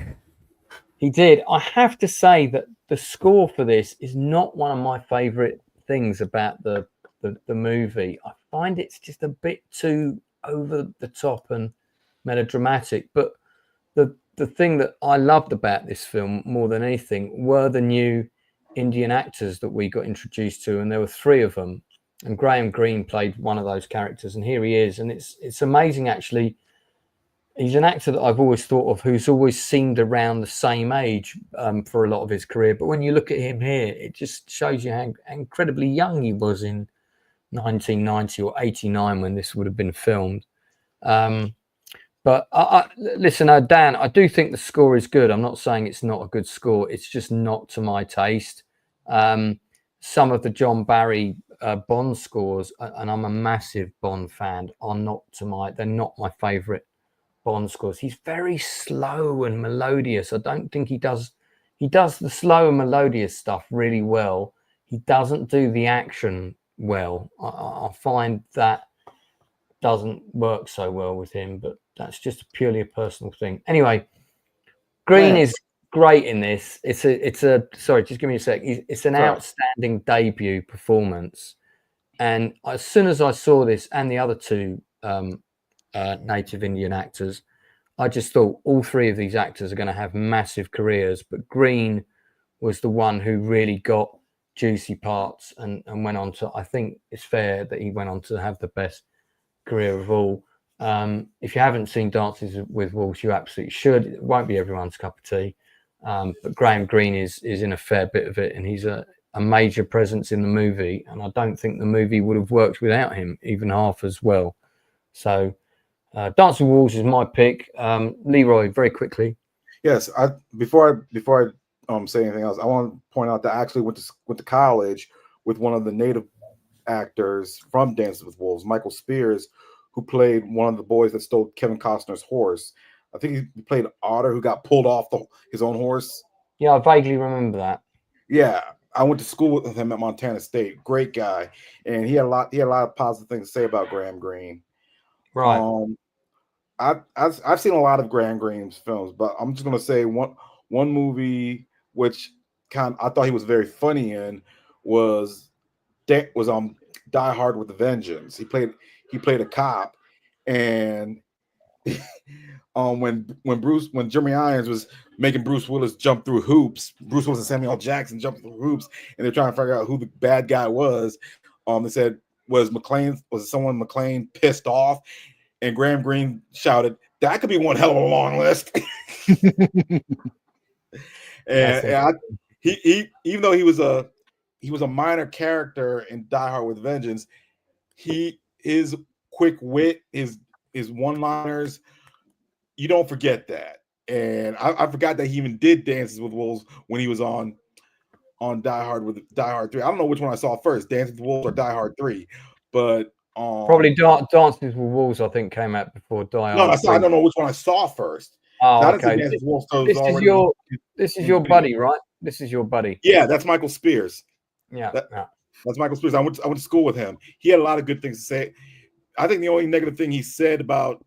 Speaker 2: He did. I have to say that the score for this is not one of my favorite things about the movie. I find it's just a bit too over the top and melodramatic. But the thing that I loved about this film more than anything were the new Indian actors that we got introduced to, and there were 3 of them. And Graham Greene played one of those characters, and here he is. And it's amazing, actually. He's an actor that I've always thought of who's always seemed around the same age for a lot of his career. But when you look at him here, it just shows you how incredibly young he was in 1990 or 89 when this would have been filmed. But listen, Dan, I do think the score is good. I'm not saying it's not a good score. It's just not to my taste. Some of the John Barry Bond scores, and I'm a massive Bond fan, they're not my favorite Bond scores. He's very slow and melodious. I don't think he does the slow and melodious stuff really well. He doesn't do the action well. I find that doesn't work so well with him, but that's just purely a personal thing. Anyway, Greene is great in this. It's a sorry, just give me a sec. It's an outstanding debut performance. And as soon as I saw this and the other two native Indian actors, I just thought all three of these actors are going to have massive careers. But Greene was the one who really got juicy parts and went on to, I think it's fair that he went on to have the best career of all. If you haven't seen Dances with Wolves, you absolutely should. It won't be everyone's cup of tea. But Graham Greene is in a fair bit of it, and he's a major presence in the movie, and I don't think the movie would have worked without him even half as well. So Dancing with Wolves is my pick. Leroy, very quickly.
Speaker 5: Yes, before I say anything else, I want to point out that I actually went to college with one of the native actors from Dances with Wolves, Michael Spears, who played one of the boys that stole Kevin Costner's horse. I think he played Otter, who got pulled off his own horse.
Speaker 2: Yeah, I vaguely remember that.
Speaker 5: Yeah, I went to school with him at Montana State. Great guy, and he had a lot of positive things to say about Graham Greene.
Speaker 2: Right.
Speaker 5: I've seen a lot of Graham Greene's films, but I'm just gonna say one movie which I thought he was very funny in was Die Hard with a Vengeance. He played a cop, and when Jeremy Irons was making Bruce Willis jump through hoops, Bruce Willis and Samuel L. Jackson jumped through hoops, and they're trying to figure out who the bad guy was. They said, was someone McClane pissed off? And Graham Greene shouted, "That could be one hell of a long list." and he even though he was a minor character in Die Hard with Vengeance, his quick wit, his one-liners, you don't forget that. And I forgot that he even did Dances with Wolves when he was on Die Hard 3. I don't know which one I saw first, Dances with Wolves or Die Hard 3, but
Speaker 2: probably Dances with Wolves, I think, came out before Die Hard.
Speaker 5: No, I don't know which one I saw first.
Speaker 2: Oh, okay. This is your buddy, right? This is your buddy.
Speaker 5: Yeah, that's Michael Spears.
Speaker 2: Yeah,
Speaker 5: that's Michael Spears. I went to school with him. He had a lot of good things to say. I think the only negative thing he said about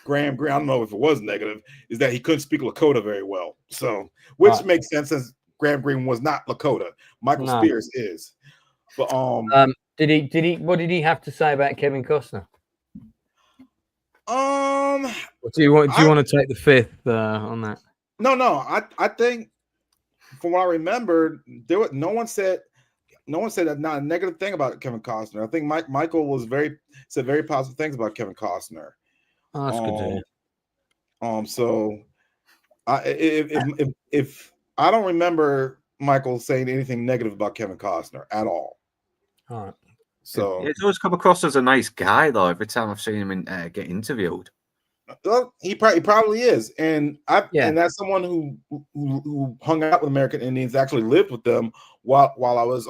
Speaker 5: Graham Greene, I don't know if it was negative, is that he couldn't speak Lakota very well. So, which makes sense, since Graham Greene was not Lakota. Michael Spears is. But
Speaker 2: did he? What did he have to say about Kevin Costner? Do you want to take the fifth on that?
Speaker 5: No. I think from what I remember, no one said not a negative thing about Kevin Costner. I think Michael said very positive things about Kevin Costner.
Speaker 2: Oh, that's good to hear.
Speaker 5: So if I don't remember Michael saying anything negative about Kevin Costner at all.
Speaker 2: All right.
Speaker 5: So
Speaker 6: it's always come across as a nice guy, though. Every time I've seen him get interviewed,
Speaker 5: well, he probably is, and that's someone who hung out with American Indians, actually lived with them while I was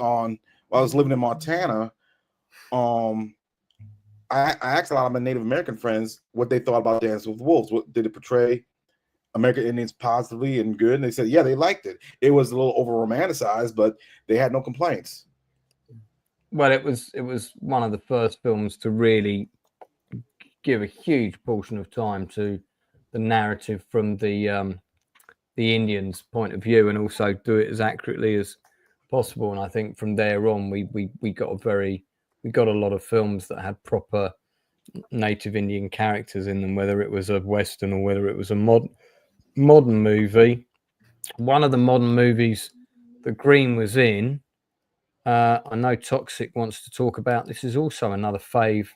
Speaker 5: living in Montana. I asked a lot of my Native American friends what they thought about Dances with Wolves. What did it portray American Indians positively and good? And they said, yeah, they liked it. It was a little over romanticized, but they had no complaints.
Speaker 2: Well, it was one of the first films to really give a huge portion of time to the narrative from the Indians' point of view, and also do it as accurately as possible. And I think from there on, we got a lot of films that had proper Native Indian characters in them, whether it was a Western or whether it was a modern movie. One of the modern movies that Greene was in, I know Toxic wants to talk about. This is also another fave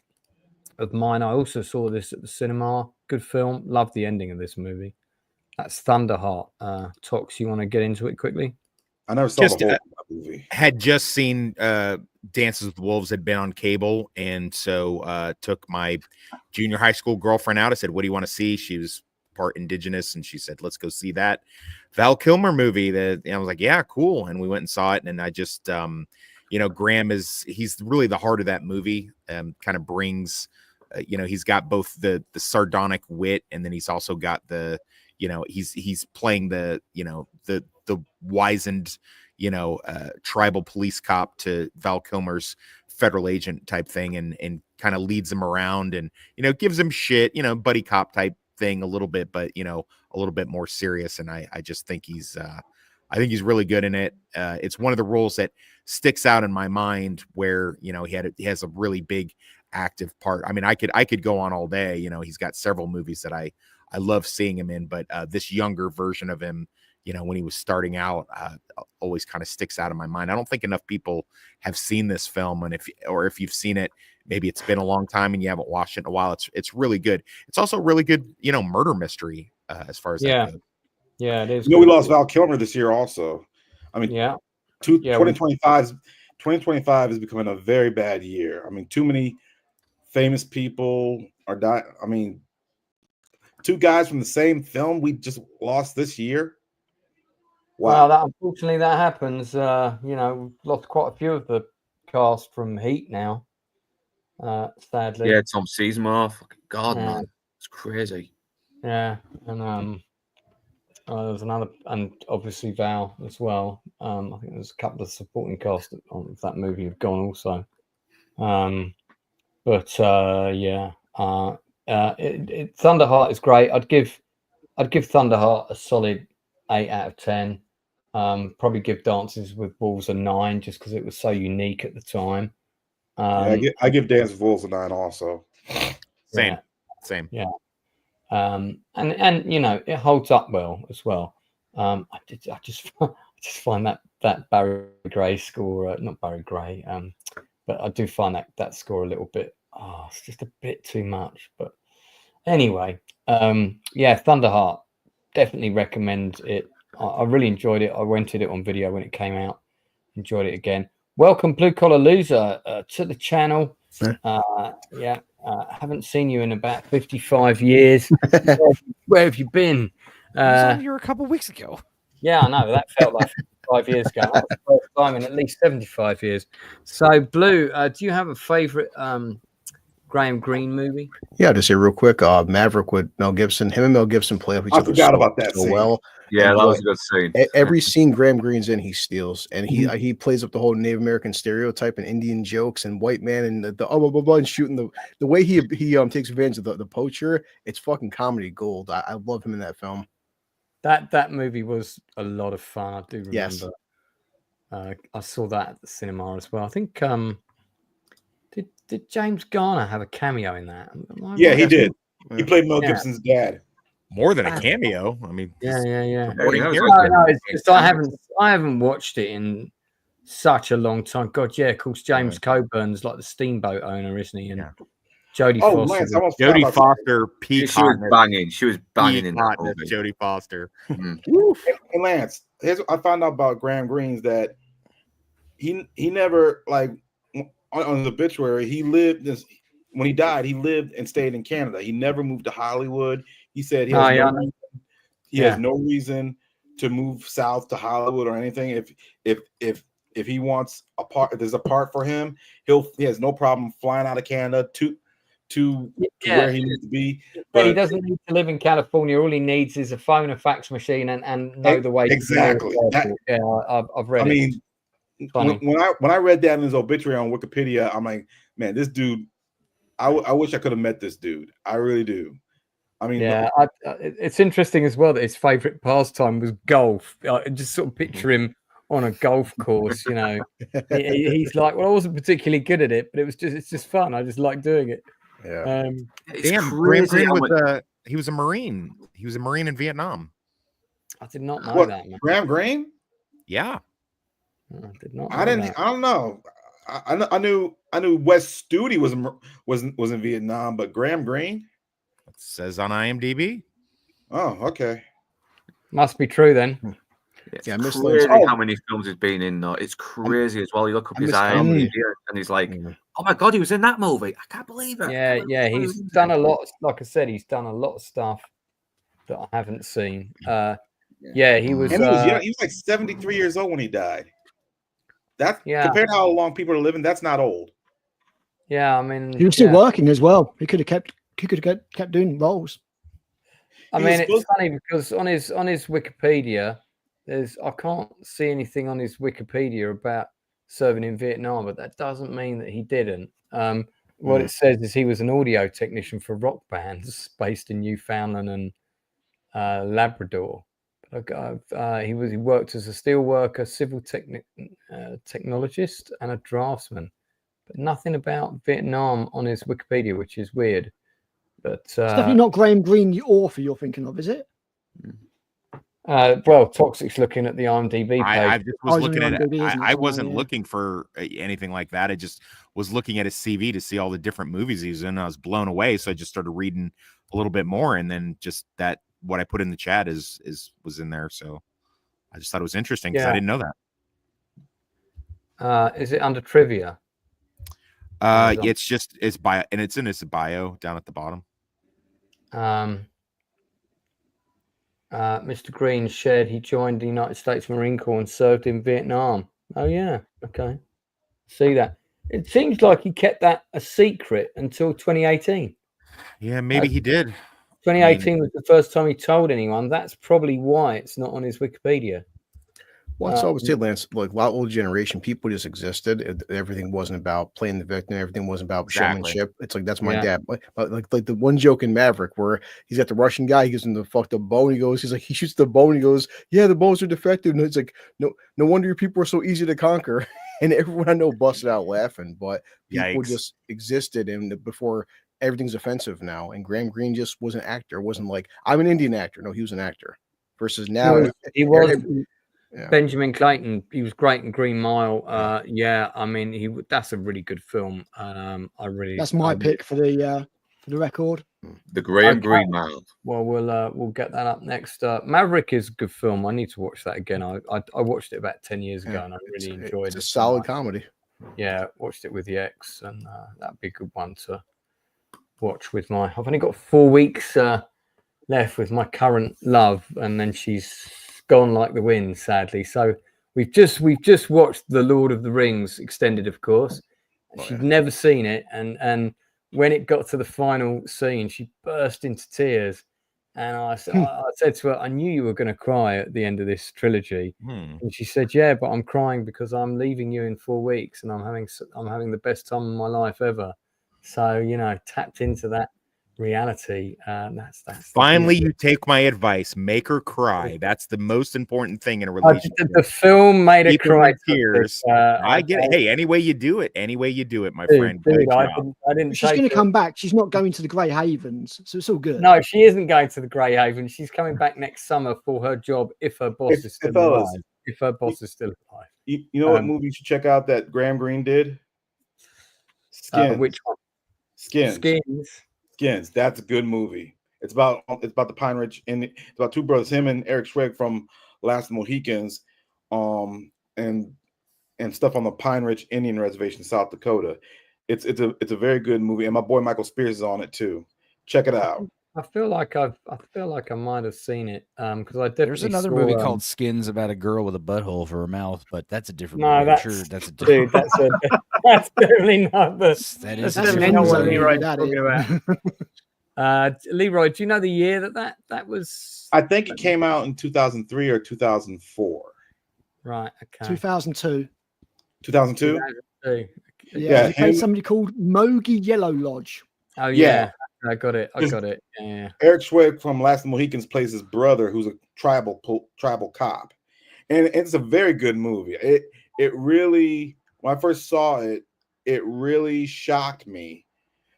Speaker 2: of mine. I also saw this at the cinema. Good film. Love the ending of this movie. That's Thunderheart. Tox, you want to get into it quickly?
Speaker 5: I never saw the whole movie.
Speaker 7: Had just seen Dances with Wolves, had been on cable, and so took my junior high school girlfriend out. I said, "What do you want to see?" She was part indigenous, and she said, "Let's go see that Val Kilmer movie." And I was like, "Yeah, cool." And we went and saw it, and I just, Graham he's really the heart of that movie. Kind of brings, he's got both the sardonic wit, and then he's also got the, he's playing the wizened, tribal police cop to Val Kilmer's federal agent type thing, and kind of leads him around, and gives him shit, buddy cop type thing a little bit, but a little bit more serious. And I just think he's really good in it. It's one of the roles that sticks out in my mind where he has a really big active part. I mean, I could go on all day. He's got several movies that I love seeing him in, but this younger version of him, when he was starting out, always kind of sticks out in my mind. I don't think enough people have seen this film, and if you've seen it, maybe it's been a long time and you haven't watched it in a while. It's really good. It's also really good, murder mystery as far as that goes.
Speaker 2: Yeah, it is.
Speaker 5: We lost Val Kilmer this year also. I mean, 2025 is becoming a very bad year. I mean, too many famous people are dying. I mean, 2 guys from the same film we just lost this year. Wow.
Speaker 2: Well, unfortunately, that happens. We've lost quite a few of the cast from Heat now, sadly.
Speaker 6: Yeah, Tom Sizemore. God, man, it's crazy.
Speaker 2: Yeah, and there's another, and obviously Val as well. I think there's a couple of supporting cast of that movie have gone also. Thunderheart is great. I'd give Thunderheart a solid 8 out of 10. Probably give Dances with Wolves a 9 just because it was so unique at the time.
Speaker 5: I give Dances with Wolves a 9 also.
Speaker 7: Same.
Speaker 2: Yeah. And it holds up well as well. I just find that Barry Gray score, not Barry Gray, but I do find that score a little bit, it's just a bit too much. But anyway, Thunderheart, definitely recommend it. I really enjoyed it. I rented it on video when it came out. Enjoyed it again. Welcome, Blue Collar Loser, to the channel. Haven't seen you in about 55 years. Where have you been?
Speaker 3: I was on here a couple weeks ago.
Speaker 2: Yeah, I know. That felt like 55 years ago. That was the first time in at least 75 years. So, Blue, do you have a favorite Graham Greene movie?
Speaker 9: Yeah, just say real quick, Maverick with Mel Gibson. Him and Mel Gibson play off each other.
Speaker 5: I forgot about that scene.
Speaker 9: Well.
Speaker 6: Yeah,
Speaker 9: and
Speaker 6: that was a good scene.
Speaker 9: Every scene Graham Greene's in, he steals, and he plays up the whole Native American stereotype and Indian jokes and white man and and shooting the way he takes advantage of the poacher. It's fucking comedy gold. I love him in that film.
Speaker 2: That movie was a lot of fun. I do remember.
Speaker 9: Yes.
Speaker 2: I saw that at the cinema as well. I think did James Garner have a cameo in that?
Speaker 5: Yeah, he did. He played Mel Gibson's dad.
Speaker 7: More than a cameo. I mean,
Speaker 2: yeah.
Speaker 6: It's
Speaker 2: just I haven't watched it in such a long time. God, yeah, of course, James Coburn's like the steamboat owner, isn't he? And Jodie Foster.
Speaker 7: Jodie Foster,
Speaker 6: she was banging. She was banging in that movie.
Speaker 7: Jodie Foster.
Speaker 5: Hey, Lance, here's what I found out about Graham Greene's that he never, like, on the obituary, he lived this. When he died, he lived and stayed in Canada. He never moved to Hollywood. He said he has no reason to move south to Hollywood or anything. If he wants a part, if there's a part for him, he has no problem flying out of Canada to where he needs to be.
Speaker 2: But he doesn't need to live in California. All he needs is a phone, a fax machine, and know the way.
Speaker 5: Exactly.
Speaker 2: I've read.
Speaker 5: I mean, when I read that in his obituary on Wikipedia, I'm like, man, this dude. I wish I could have met this dude. I really do. I mean,
Speaker 2: it's interesting as well that his favorite pastime was golf. I just sort of picture him on a golf course. He's like, well, I wasn't particularly good at it, but it's just fun. I just like doing it.
Speaker 9: Yeah.
Speaker 7: Graham Greene was he was a Marine. He was a Marine in Vietnam.
Speaker 2: I did not know that, man.
Speaker 5: Graham Greene?
Speaker 7: Yeah.
Speaker 2: I did not.
Speaker 5: I don't know. I knew Wes Studi was in Vietnam, but Graham Greene?
Speaker 7: It says on IMDb.
Speaker 5: Oh, okay.
Speaker 2: Must be true then.
Speaker 6: It's crazy how many films he's been in. It's crazy as well. You look up his IMDb and he's like, oh my God, he was in that movie. I can't believe it.
Speaker 2: Yeah. He's done a lot. Like I said, he's done a lot of stuff that I haven't seen. He was.
Speaker 5: And he was like 73 years old when he died. Compared to how long people are living, that's not old.
Speaker 2: Yeah, I mean,
Speaker 4: he was still working as well. He could have kept doing roles.
Speaker 2: I mean, it's funny because on his Wikipedia, I can't see anything on his Wikipedia about serving in Vietnam, but that doesn't mean that he didn't. What it says is he was an audio technician for rock bands based in Newfoundland and Labrador. He worked as a steel worker, civil technologist, and a draftsman. But nothing about Vietnam on his Wikipedia, which is weird. But
Speaker 4: It's definitely not Graham Greene, the author you're thinking of, is it?
Speaker 2: Well, Toxic's looking at the IMDb page.
Speaker 7: I just was looking at it.
Speaker 4: IMDb, isn't it?
Speaker 7: I wasn't
Speaker 4: Yeah.
Speaker 7: looking for anything like that. I just was looking at his CV to see all the different movies he's in. I was blown away, so I just started reading a little bit more, and then just that what I put in the chat was in there. So I just thought it was interesting because I didn't know
Speaker 2: that. Is it under trivia?
Speaker 7: It's bio, and it's in his bio down at the bottom.
Speaker 2: Mr. Greene shared he joined the United States Marine Corps and served in Vietnam. Oh yeah, okay. See that? It seems like he kept that a secret until 2018.
Speaker 7: Yeah, maybe he did.
Speaker 2: 2018 was the first time he told anyone. That's probably why it's not on his Wikipedia.
Speaker 9: Once I would say, Lance, like a lot of old generation, people just existed. Everything wasn't about playing the victim. Everything wasn't about showmanship. It's like, that's my dad. Like the one joke in Maverick where he's got the Russian guy, he gives him the fucked up bow, and he's like, he shoots the bow, and he goes, yeah, the bows are defective. And it's like, no wonder your people are so easy to conquer. And everyone I know busted out laughing, but people just existed before everything's offensive now. And Graham Greene just was an actor. It wasn't like, I'm an Indian actor. No, he was an actor. Versus now.
Speaker 2: He was. Benjamin Clayton, he was great in Green Mile. I mean, that's a really good film. That's
Speaker 4: my pick for the record.
Speaker 6: The Graham Greene Mile.
Speaker 2: Well, we'll get that up next. Maverick is a good film. I need to watch that again. I watched it about 10 years ago, and I really enjoyed it.
Speaker 9: It's a solid comedy.
Speaker 2: Yeah, watched it with the ex, and that'd be a good one to watch with I've only got 4 weeks left with my current love, and then she's gone like the wind, sadly. So we've just watched The Lord of the Rings extended, of course. She'd never seen it, and when it got to the final scene, she burst into tears. And I said to her, I knew you were going to cry at the end of this trilogy. And she said, yeah, but I'm crying because I'm leaving you in 4 weeks, and I'm having the best time of my life ever. So tapped into that reality. That's
Speaker 7: finally you take my advice, make her cry. That's the most important thing in a relationship.
Speaker 2: The film made her cry.
Speaker 7: Tears. I get it. Hey, any way you do it, my friend.
Speaker 2: I didn't.
Speaker 4: She's going to come back. She's not going to the Grey Havens, so it's all good.
Speaker 2: No, she isn't going to the Grey Havens. She's coming back next summer for her job if her boss is still alive. If her boss is still alive.
Speaker 5: You know what movie you should check out that Graham Greene did? Skins.
Speaker 2: Which one?
Speaker 5: Skins. That's a good movie. It's about the Pine Ridge, and it's about two brothers, him and Eric Schweg from Last Mohicans, and stuff on the Pine Ridge Indian Reservation, South Dakota. It's a very good movie, and my boy Michael Spears is on it too. Check it out.
Speaker 2: I feel like I might have seen it because I definitely.
Speaker 3: There's another movie called Skins about a girl with a butthole for her mouth, but that's a different
Speaker 2: movie.
Speaker 3: That's a different.
Speaker 2: Dude, that's definitely not the.
Speaker 3: That's
Speaker 2: definitely not what Leroy's talking about. Leroy, do you know the year that was?
Speaker 5: I think it came out in 2003 or 2004.
Speaker 2: Right. Okay.
Speaker 4: 2002.
Speaker 5: 2002.
Speaker 4: Yeah. He played somebody called Mogi Yellow Lodge.
Speaker 2: Oh yeah. I got it. Yeah.
Speaker 5: Eric Schweg from Last Mohicans plays his brother, who's a tribal cop, and it's a very good movie. It really, when I first saw it, it really shocked me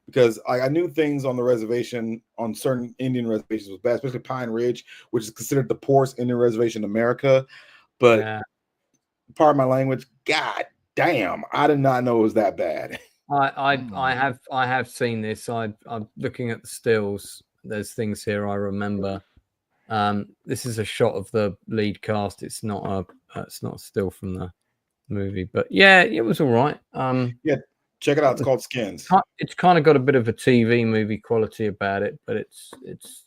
Speaker 5: because I knew things on the reservation, on certain Indian reservations, was bad, especially Pine Ridge, which is considered the poorest Indian reservation in America. But part of my language, God damn, I did not know it was that bad.
Speaker 2: I have seen this. I'm looking at the stills. There's things here I remember. This is a shot of the lead cast. It's not a still from the movie, but yeah, it was all right.
Speaker 5: Yeah, check it out. It's called Skins.
Speaker 2: It's kind of got a bit of a TV movie quality about it, but it's it's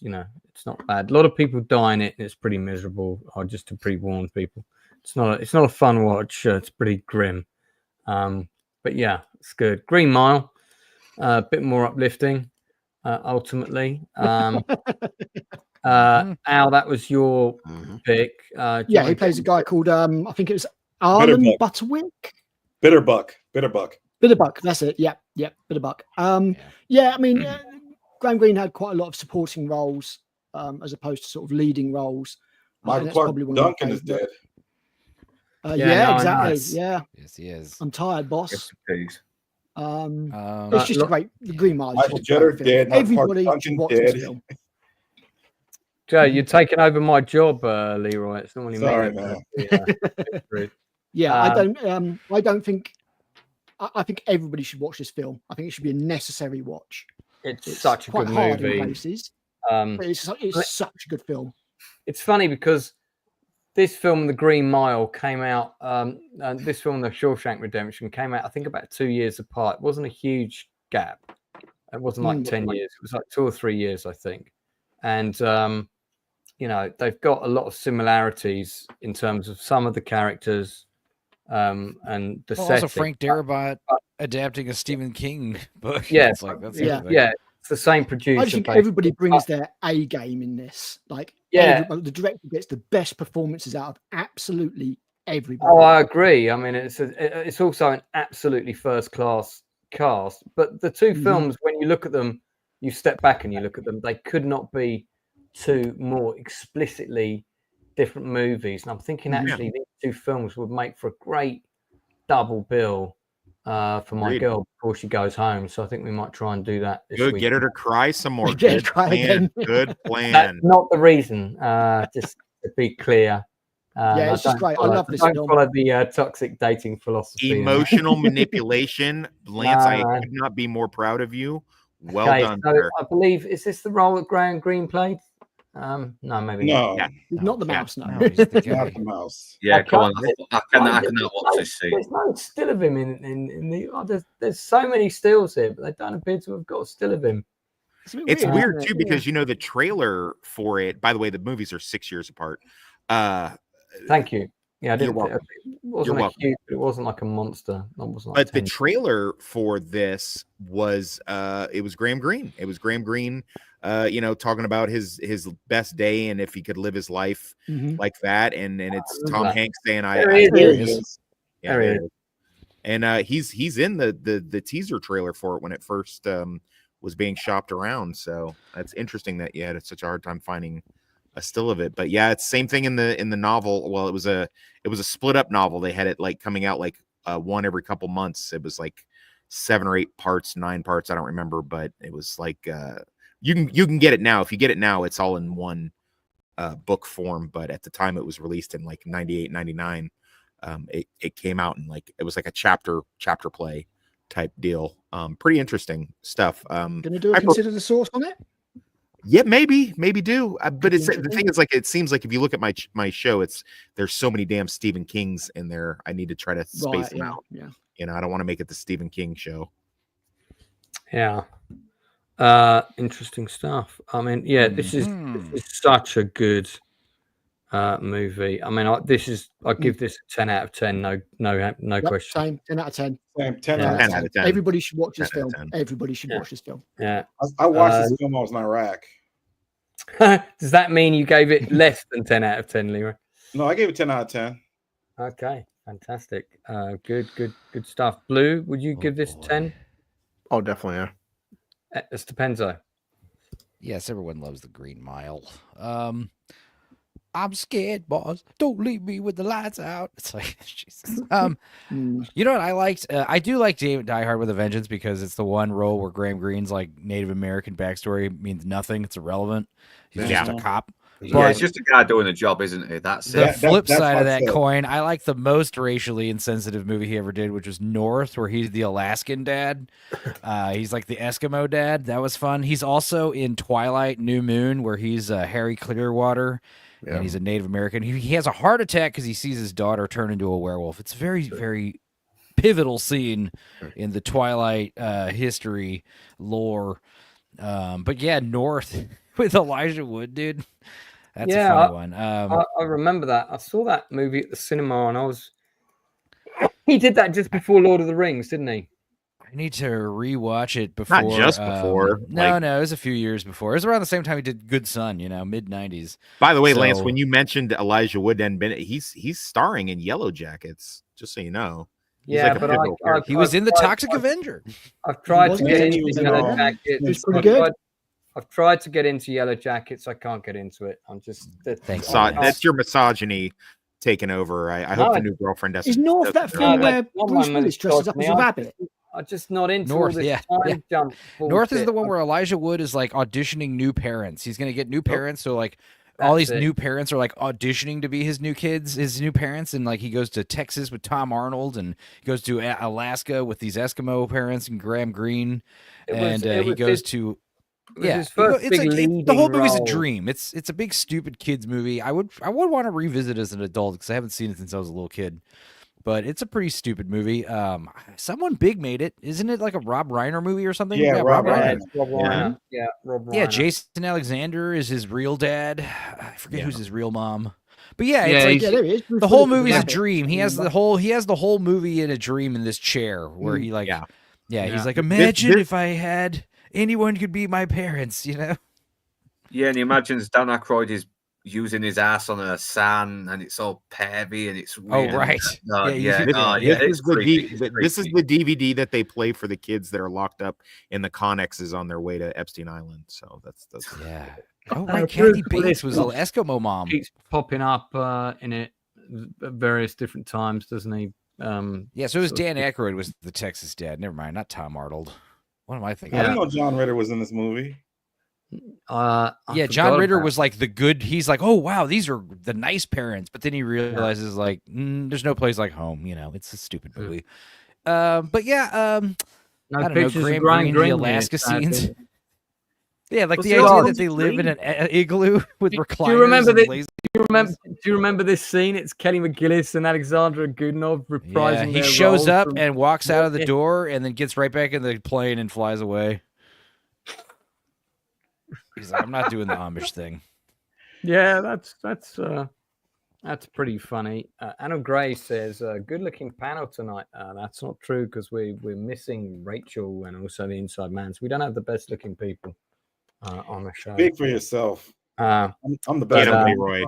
Speaker 2: not bad. A lot of people die in it, and it's pretty miserable. Just to pre-warn people, it's not a fun watch. It's pretty grim. But yeah, it's good. Green Mile, a bit more uplifting, ultimately. Al, that was your pick.
Speaker 4: He plays a guy called I think it was Arlen Butterwick.
Speaker 5: Bitterbuck.
Speaker 4: Bitterbuck, that's it. Yep, Bitterbuck. Yeah, I mean, Graham Greene had quite a lot of supporting roles as opposed to sort of leading roles.
Speaker 5: Michael Clark Duncan is dead.
Speaker 4: Yeah, exactly. Yeah.
Speaker 3: Yes, he is.
Speaker 4: I'm tired, boss.
Speaker 6: Yes, please.
Speaker 4: It's just a great Green Mile.
Speaker 5: Michael Jeter dead.
Speaker 4: Everybody
Speaker 5: Duncan
Speaker 4: should watch
Speaker 5: dead.
Speaker 4: this film.
Speaker 2: Joe, you're taking over my job, Leroy. It's normally
Speaker 5: Sorry,
Speaker 2: me.
Speaker 5: man.
Speaker 4: Yeah, I don't think. I think everybody should watch this film. I think it should be a necessary watch.
Speaker 2: It's such a
Speaker 4: quite
Speaker 2: good
Speaker 4: hard
Speaker 2: movie.
Speaker 4: in places, but it's such a good film.
Speaker 2: It's funny because this film, The Green Mile, came out, and this film, The Shawshank Redemption, came out, I think, about 2 years apart. It wasn't a huge gap. It wasn't like 10 years. It was like 2 or 3 years, I think. And, you know, they've got a lot of similarities in terms of some of the characters and the setting.
Speaker 3: Also, Frank Darabont adapting a Stephen King book.
Speaker 2: Yeah, it's the same producer.
Speaker 4: I think everybody brings their A game in this. Like, the director gets the best performances out of absolutely everybody.
Speaker 2: Oh, I agree. I mean, it's also an absolutely first class cast. But the two films, when you look at them, you step back and you look at them, they could not be two more explicitly different movies. And I'm thinking actually these two films would make for a great double bill for my girl before she goes home. So I think we might try and do that this week.
Speaker 7: Get her to cry some more.
Speaker 4: Good plan.
Speaker 7: Good plan.
Speaker 2: That's not the reason. Just to be clear.
Speaker 4: It's just great. I love this film.
Speaker 2: Don't follow the toxic dating philosophy.
Speaker 7: Emotional manipulation. Lance, I could not be more proud of you. Well done,
Speaker 2: so
Speaker 7: sir.
Speaker 2: I believe, is this the role that Graham Greene played? No, maybe
Speaker 5: No.
Speaker 2: not.
Speaker 4: He's not the mouse, no.
Speaker 3: He's the guy.
Speaker 5: Not the mouse.
Speaker 6: Yeah, go on. I cannot watch this scene.
Speaker 2: There's no still of him in the. There's so many stills here, but they don't appear to have got a still of him.
Speaker 7: It's weird too because you know the trailer for it. By the way, the movies are 6 years apart.
Speaker 2: Thank you. Yeah, I didn't.
Speaker 7: You're welcome.
Speaker 2: It wasn't
Speaker 7: You're
Speaker 2: a huge, but it wasn't like a monster. It wasn't
Speaker 7: But
Speaker 2: like
Speaker 7: the
Speaker 2: 10.
Speaker 7: trailer for this was it was Graham Greene. It was Graham Greene, talking about his best day and if he could live his life like that. And it's Tom Hanks saying,
Speaker 2: There he is.
Speaker 7: Yeah, there he is. And he's in the teaser trailer for it when it first was being shopped around. So that's interesting that you had such a hard time finding a still of it. But yeah, it's same thing in the novel. Well, it was a split up novel. They had it like coming out like one every couple months. It was like 7 or 8 parts, 9 parts, I don't remember, but it was like you can get it now. If you get it now, it's all in one book form, but at the time it was released in like 98, 99. It came out and like it was like a chapter play type deal. Pretty interesting stuff.
Speaker 4: Gonna do a consider the source on it?
Speaker 7: Yeah, maybe do. But it's the thing is, like, it seems like if you look at my show, there's so many damn Stephen Kings in there. I need to try to space them out.
Speaker 4: Yeah,
Speaker 7: I don't want to make it the Stephen King show.
Speaker 2: Yeah, interesting stuff. I mean, yeah, this is such a good movie. I mean, I give this a 10 out of 10. No question.
Speaker 4: Same 10 out of 10.
Speaker 5: Same 10
Speaker 7: out of 10.
Speaker 4: Everybody should watch this film. Everybody should watch this film.
Speaker 2: Yeah,
Speaker 5: I watched this film. I was in Iraq.
Speaker 2: Does that mean you gave it less than 10 out of 10, Leroy?
Speaker 5: No, I gave it 10 out of 10.
Speaker 2: Okay, fantastic. Good stuff. Blue, would you give this 10?
Speaker 9: Oh, definitely, yeah.
Speaker 2: Stupenzo.
Speaker 3: Yes, everyone loves The Green Mile. I'm scared, boss. Don't leave me with the lights out. It's like, Jesus. You know what I liked? I do like Die Hard with a Vengeance because it's the one role where Graham Greene's like Native American backstory means nothing. It's irrelevant. He's just a cop.
Speaker 6: Yeah, it's just a guy doing a job, isn't he? That's
Speaker 3: the
Speaker 6: it.
Speaker 3: flip side of that coin. I like the most racially insensitive movie he ever did, which was North, where he's the Alaskan dad. He's like the Eskimo dad. That was fun. He's also in Twilight New Moon, where he's Harry Clearwater. Yeah. And he's a Native American. He has a heart attack because he sees his daughter turn into a werewolf. It's a very, very pivotal scene in the Twilight history lore. But yeah, North with Elijah Wood, dude. That's a funny one.
Speaker 2: I remember that. I saw that movie at the cinema, and he did that just before Lord of the Rings, didn't he?
Speaker 3: I need to rewatch it before.
Speaker 7: Not just before.
Speaker 3: No, it was a few years before. It was around the same time he did Good Son, mid-90s.
Speaker 7: By the way, Lance, when you mentioned Elijah Wood and Bennett, he's starring in Yellow Jackets, just so you know.
Speaker 2: Yeah,
Speaker 7: like a
Speaker 2: but
Speaker 7: pivotal character.
Speaker 3: He was in the Toxic Avenger.
Speaker 2: I've tried to
Speaker 4: wasn't
Speaker 2: get
Speaker 4: he?
Speaker 2: into
Speaker 5: He was in,
Speaker 2: Yellow
Speaker 5: um,
Speaker 2: Jackets.
Speaker 4: It's pretty good.
Speaker 2: I've tried to get into Yellow Jackets. I can't get into it. I'm just
Speaker 3: Thanks.
Speaker 7: That's your misogyny taking over. I hope
Speaker 2: No,
Speaker 7: the new girlfriend doesn't.
Speaker 4: Is North that
Speaker 7: doesn't-
Speaker 4: film
Speaker 2: No,
Speaker 4: where
Speaker 2: that's not
Speaker 4: Bruce
Speaker 2: my
Speaker 4: Willis dresses up as a
Speaker 2: misogyny.
Speaker 4: rabbit?
Speaker 2: I'm just not into
Speaker 3: North,
Speaker 2: all this
Speaker 3: yeah,
Speaker 2: time jump.
Speaker 3: North is
Speaker 2: bullshit.
Speaker 3: the one where Elijah Wood is like auditioning new parents. He's gonna get new parents, so like all
Speaker 2: That's
Speaker 3: these
Speaker 2: it.
Speaker 3: new parents are like auditioning to be his new kids, his new parents, and like he goes to Texas with Tom Arnold, and he goes to Alaska with these Eskimo parents and Graham Greene, and he goes to
Speaker 2: It was his first big leading
Speaker 3: the whole movie's a
Speaker 2: role.
Speaker 3: dream. It's a big stupid kids movie. I would want to revisit as an adult because I haven't seen it since I was a little kid. But it's a pretty stupid movie. Someone big made it, isn't it? Like a Rob Reiner movie or something?
Speaker 5: Yeah, Rob Reiner.
Speaker 2: Rob Reiner. Yeah, Rob Reiner.
Speaker 3: Yeah, Jason Alexander is his real dad. I forget who's his real mom. But yeah,
Speaker 2: Yeah,
Speaker 3: it's like
Speaker 4: Yeah, there he is. Bruce
Speaker 3: the whole
Speaker 4: Willis as
Speaker 3: movie's a
Speaker 4: rabbit.
Speaker 3: dream. He has the whole movie in a dream in this chair where he like
Speaker 7: Yeah.
Speaker 3: he's like, imagine if I had anyone could be my parents, you know?
Speaker 6: Yeah, and he imagines Dan Aykroyd is using his ass on a sand, and it's all pervy, and it's weird.
Speaker 3: right.
Speaker 7: This is the DVD that they play for the kids that are locked up in the connexes on their way to Epstein Island. So that's
Speaker 3: Yeah. Oh, right. Kathy Bates was an Eskimo mom.
Speaker 2: Keeps popping up in it at various different times, doesn't he?
Speaker 3: Yeah, so it was Dan Aykroyd was the Texas dad. Never mind, not Tom Arnold. What am I thinking?
Speaker 5: I didn't know John Ritter was in this movie.
Speaker 2: I
Speaker 3: Yeah,
Speaker 2: forgot
Speaker 3: John Ritter
Speaker 2: about
Speaker 3: was like the good. He's like, oh wow, these are the nice parents. But then he realizes like, there's no place like home. You know, it's a stupid movie. But yeah,
Speaker 2: no
Speaker 3: I don't know.
Speaker 2: pictures of
Speaker 3: Graham
Speaker 2: Graham
Speaker 3: Greene,
Speaker 2: Greene
Speaker 3: the
Speaker 2: here,
Speaker 3: Alaska
Speaker 2: sadly.
Speaker 3: scenes. Yeah, like
Speaker 2: What's
Speaker 3: the
Speaker 2: the
Speaker 3: idea
Speaker 2: odds?
Speaker 3: that they live in an igloo with recliners.
Speaker 2: Do you remember
Speaker 3: and
Speaker 2: this?
Speaker 3: lazy-
Speaker 2: Do you remember this scene? It's Kelly McGillis and Alexandra Goodenough reprising
Speaker 3: Yeah, he
Speaker 2: their
Speaker 3: shows
Speaker 2: roles
Speaker 3: up
Speaker 2: from-
Speaker 3: and walks out of the
Speaker 2: Yeah.
Speaker 3: door and then gets right back in the plane and flies away. He's like, I'm not doing the Amish thing.
Speaker 2: Yeah, that's pretty funny. Anna Gray says, "Good-looking panel tonight." That's not true because we're missing Rachel and also the Inside Man. So we don't have the best-looking people on the show.
Speaker 5: Speak for yourself.
Speaker 2: Uh,
Speaker 5: I'm the
Speaker 7: Get
Speaker 5: best.
Speaker 7: him, Leroy.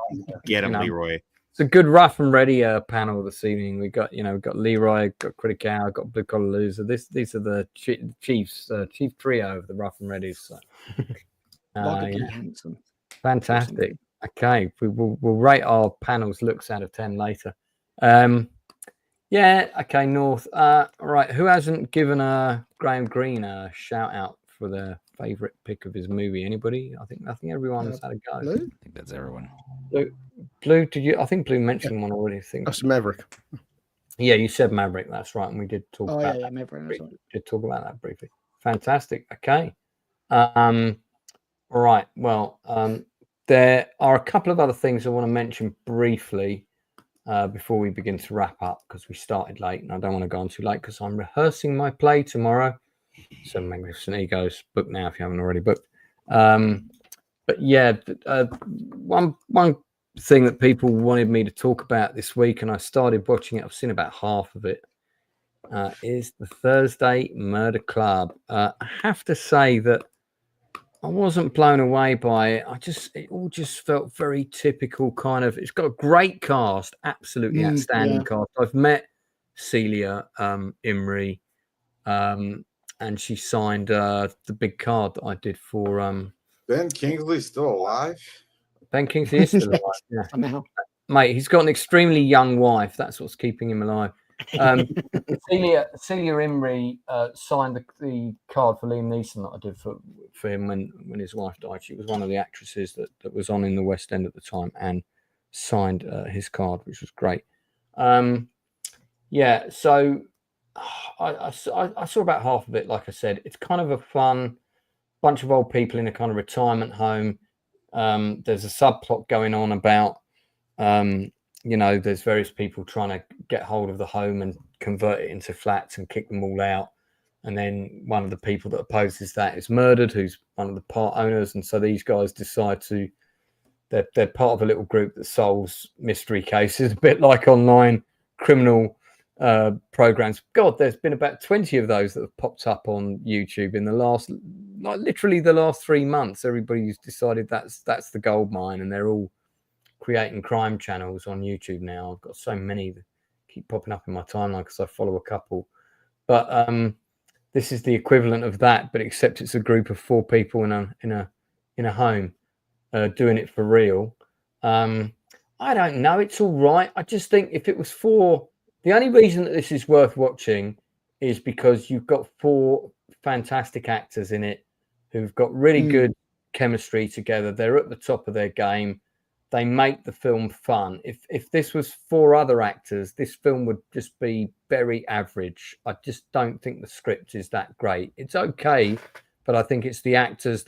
Speaker 7: Get him,
Speaker 2: you know.
Speaker 7: Leroy.
Speaker 2: It's a good rough and ready panel this evening. We got, we've got Leroy, got Critical, got Blue Collar Loser. These are the chief trio of the rough and readies. So.
Speaker 4: Like
Speaker 2: Yeah.
Speaker 4: handsome.
Speaker 2: Fantastic. Okay, we'll rate our panels looks out of 10 later. Yeah. Okay, North. Right. Who hasn't given Graham Greene a shout out for their favorite pick of his movie? Anybody? I think everyone's had a go.
Speaker 4: Blue?
Speaker 3: I think that's everyone.
Speaker 2: Blue, did you? I think Blue mentioned one already. I think.
Speaker 9: That's Maverick.
Speaker 2: Yeah, you said Maverick. That's right, and we did talk
Speaker 4: Oh,
Speaker 2: about
Speaker 4: yeah,
Speaker 2: that.
Speaker 4: Maverick, that's right.
Speaker 2: Did talk about that briefly. Fantastic. Okay. All right. Well, there are a couple of other things I want to mention briefly before we begin to wrap up because we started late and I don't want to go on too late because I'm rehearsing my play tomorrow. So Magnificent Egos, book now if you haven't already booked. But yeah, one thing that people wanted me to talk about this week, and I started watching it. I've seen about half of it. Is the Thursday Murder Club. I have to say that I wasn't blown away by it. It all just felt very typical kind of. It's got a great cast, absolutely outstanding cast. I've met Celia Imrie, and she signed the big card that I did for
Speaker 5: Ben Kingsley's still alive?
Speaker 2: Ben Kingsley is still alive. Yeah.
Speaker 4: Somehow.
Speaker 2: Mate, he's got an extremely young wife. That's what's keeping him alive. Celia Imrie signed the card for Liam Neeson that I did for him when his wife died. She was one of the actresses that was on in the West End at the time and signed his card, which was great. Yeah, so I saw about half of it. Like I said, it's kind of a fun bunch of old people in a kind of retirement home. There's a subplot going on about there's various people trying to get hold of the home and convert it into flats and kick them all out. And then one of the people that opposes that is murdered, who's one of the part owners. And so these guys decide they're part of a little group that solves mystery cases, a bit like online criminal programs. God, there's been about 20 of those that have popped up on YouTube in literally the last 3 months. Everybody's decided that's the gold mine, and they're all creating crime channels on YouTube now. I've got so many that keep popping up in my timeline because I follow a couple. But this is the equivalent of that, but except it's a group of 4 people in a home doing it for real. I don't know. It's all right. I just think if it was the only reason that this is worth watching is because you've got 4 fantastic actors in it who've got really good chemistry together. They're at the top of their game. They make the film fun. If this was 4 other actors, this film would just be very average. I just don't think the script is that great. It's okay, but I think it's the actors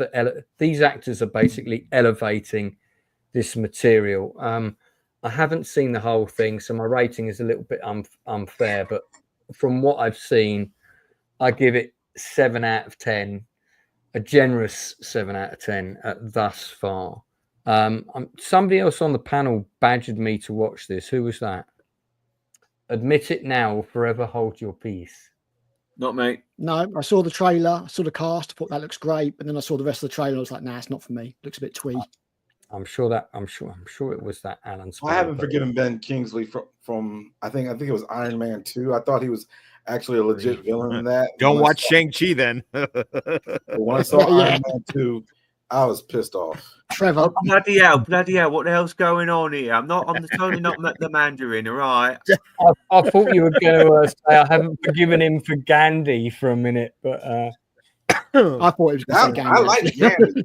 Speaker 2: these actors are basically elevating this material. I haven't seen the whole thing, so my rating is a little bit unfair, but from what I've seen, I give it 7 out of 10, a generous 7 out of 10 thus far. Somebody else on the panel badgered me to watch this. Who was that? Admit it now or forever hold your peace.
Speaker 6: Not me.
Speaker 4: No, I saw the trailer, I saw the cast, thought that looks great, but then I saw the rest of the trailer. I was like, nah, it's not for me. Looks a bit twee.
Speaker 2: I'm sure it was that Alan Spade.
Speaker 5: I haven't forgiven Ben Kingsley from I think it was Iron Man 2. I thought he was actually a legit villain in that.
Speaker 7: Don't watch Shang-Chi then.
Speaker 5: When I saw Iron Man 2, I was pissed off.
Speaker 4: Trevor.
Speaker 6: Oh, bloody hell, what the hell's going on here? I'm totally not the Mandarin, all right?
Speaker 2: I thought you were going to say I haven't forgiven him for Gandhi for a minute, but
Speaker 4: I thought it was going to say Gandhi.
Speaker 5: I like Gandhi.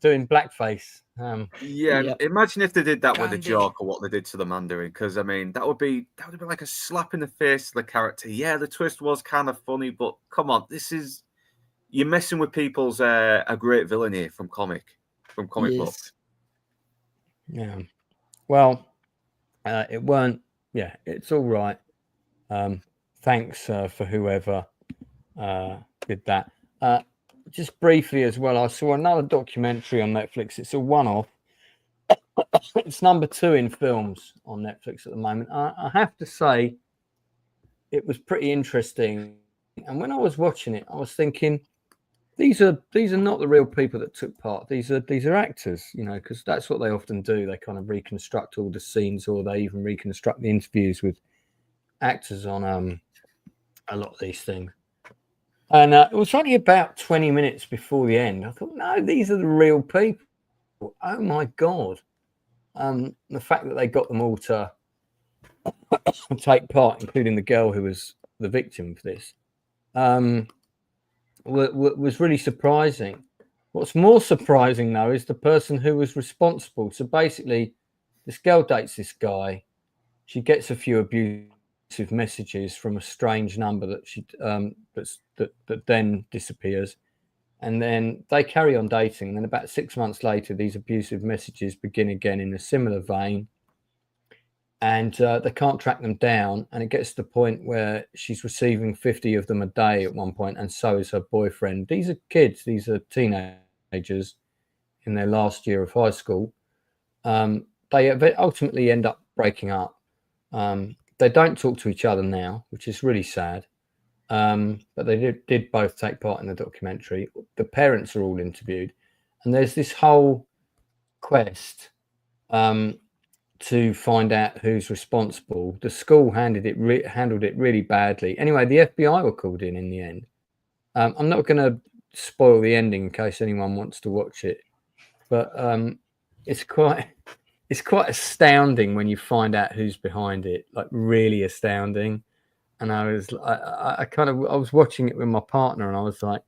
Speaker 2: doing blackface.
Speaker 6: Imagine if they did that with the Joker, what they did to the Mandarin, because I mean that would be like a slap in the face to the character. Yeah, the twist was kind of funny, but come on, you're messing with people's a great villain here from comic books.
Speaker 2: Yeah. Well, it weren't. Yeah, it's all right. Thanks for whoever did that. Just briefly as well, I saw another documentary on Netflix. It's a one-off. It's number 2 in films on Netflix at the moment. I have to say, it was pretty interesting. And when I was watching it, I was thinking, these are not the real people that took part. These are actors, because that's what they often do. They kind of reconstruct all the scenes, or they even reconstruct the interviews with actors on a lot of these things. And it was only about 20 minutes before the end. I thought, no, these are the real people. Oh, my God. The fact that they got them all to take part, including the girl who was the victim for this, was really surprising. What's more surprising, though, is the person who was responsible. So basically, this girl dates this guy. She gets a few abusive messages from a strange number that she that then disappears, and then they carry on dating. And then about 6 months later, these abusive messages begin again in a similar vein, and they can't track them down. And it gets to the point where she's receiving 50 of them a day at one point, and so is her boyfriend. These are kids. These are teenagers in their last year of high school. They ultimately end up breaking up. They don't talk to each other now, which is really sad. But they did both take part in the documentary. The parents are all interviewed, and there's this whole quest to find out who's responsible. The school handled it really badly. Anyway, the FBI were called in the end. I'm not going to spoil the ending in case anyone wants to watch it, but it's quite astounding when you find out who's behind it. Like, really astounding. And I was watching it with my partner, and I was like,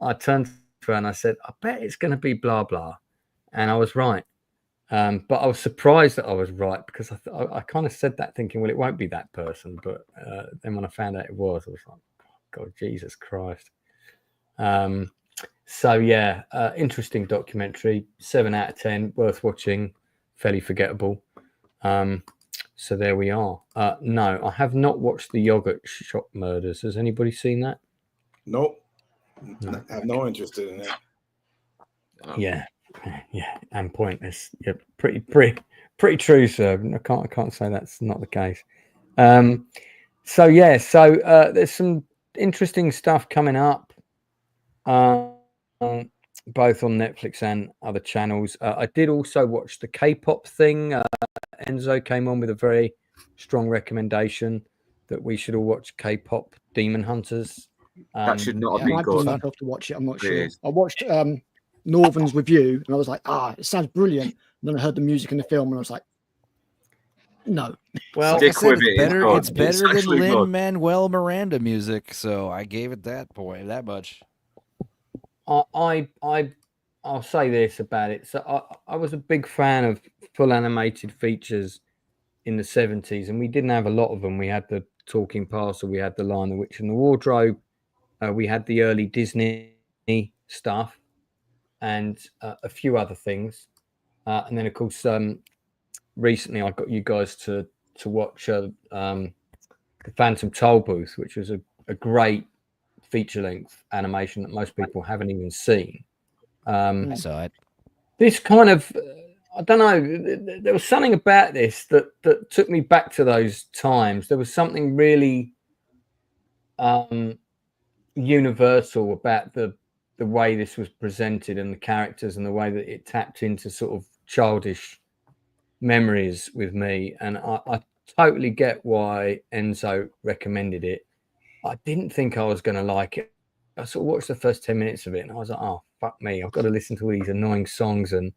Speaker 2: I turned to her and I said, I bet it's going to be blah blah, and I was right. But I was surprised that I was right, because I kind of said that thinking, well, it won't be that person. But then when I found out it was, I was like, God, Jesus Christ. So yeah, interesting documentary. 7 out of 10, worth watching. Fairly forgettable. So there we are. No, I have not watched the yogurt shop murders. Has anybody seen that?
Speaker 5: Nope.
Speaker 2: No.
Speaker 5: I have no interest in that.
Speaker 2: Yeah, and pointless. Yeah, pretty true, sir. I can't say that's not the case. So there's some interesting stuff coming up, both on Netflix and other channels. I did also watch the K-pop thing. Enzo came on with a very strong recommendation that we should all watch K-pop Demon Hunters.
Speaker 6: That should not have
Speaker 4: I
Speaker 6: been
Speaker 4: might
Speaker 6: good.
Speaker 4: myself to watch it. I'm not sure.
Speaker 6: Please.
Speaker 4: I watched Northern's review and I was like, it sounds brilliant. And then I heard the music in the film and I was like, no.
Speaker 2: Well,
Speaker 3: Like I
Speaker 6: Stick
Speaker 3: said,
Speaker 6: with it,
Speaker 3: it's
Speaker 6: it's
Speaker 3: better than
Speaker 6: actually good.
Speaker 3: Lin-Manuel Miranda music, so I gave it that much.
Speaker 2: I'll say this about it. So I was a big fan of full animated features in the 70s, and we didn't have a lot of them. We had the Talking Parcel, we had the Lion, the Witch, and the Wardrobe. We had the early Disney stuff, and a few other things. And then, of course, recently I got you guys to watch the Phantom Toll Booth, which was a great feature-length animation that most people haven't even seen.
Speaker 3: I saw it.
Speaker 2: This kind of, I don't know, there was something about this that took me back to those times. There was something really universal about the way this was presented and the characters and the way that it tapped into sort of childish memories with me. And I totally get why Enzo recommended it. I didn't think I was going to like it. I sort of watched the first 10 minutes of it and I was like, oh, fuck me. I've got to listen to all these annoying songs and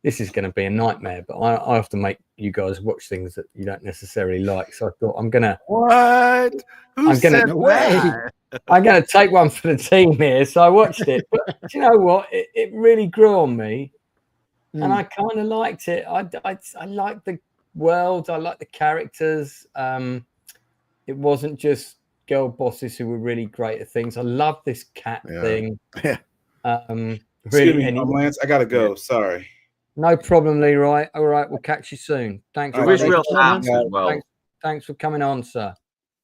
Speaker 2: this is going to be a nightmare. But I have to make you guys watch things that you don't necessarily like. So I thought I'm going to...
Speaker 3: What? I'm going
Speaker 2: to take one for the team here. So I watched it. But do you know what? It really grew on me. And I kind of liked it. I liked the world. I liked the characters. It wasn't just girl bosses who were really great at things. I love this cat thing.
Speaker 5: Yeah.
Speaker 2: Really,
Speaker 5: Excuse me, Lance. I gotta go. Sorry.
Speaker 2: No problem, Leroy. All right, we'll catch you soon. Thanks.
Speaker 6: There is real hat as well.
Speaker 2: Thanks for coming on, sir.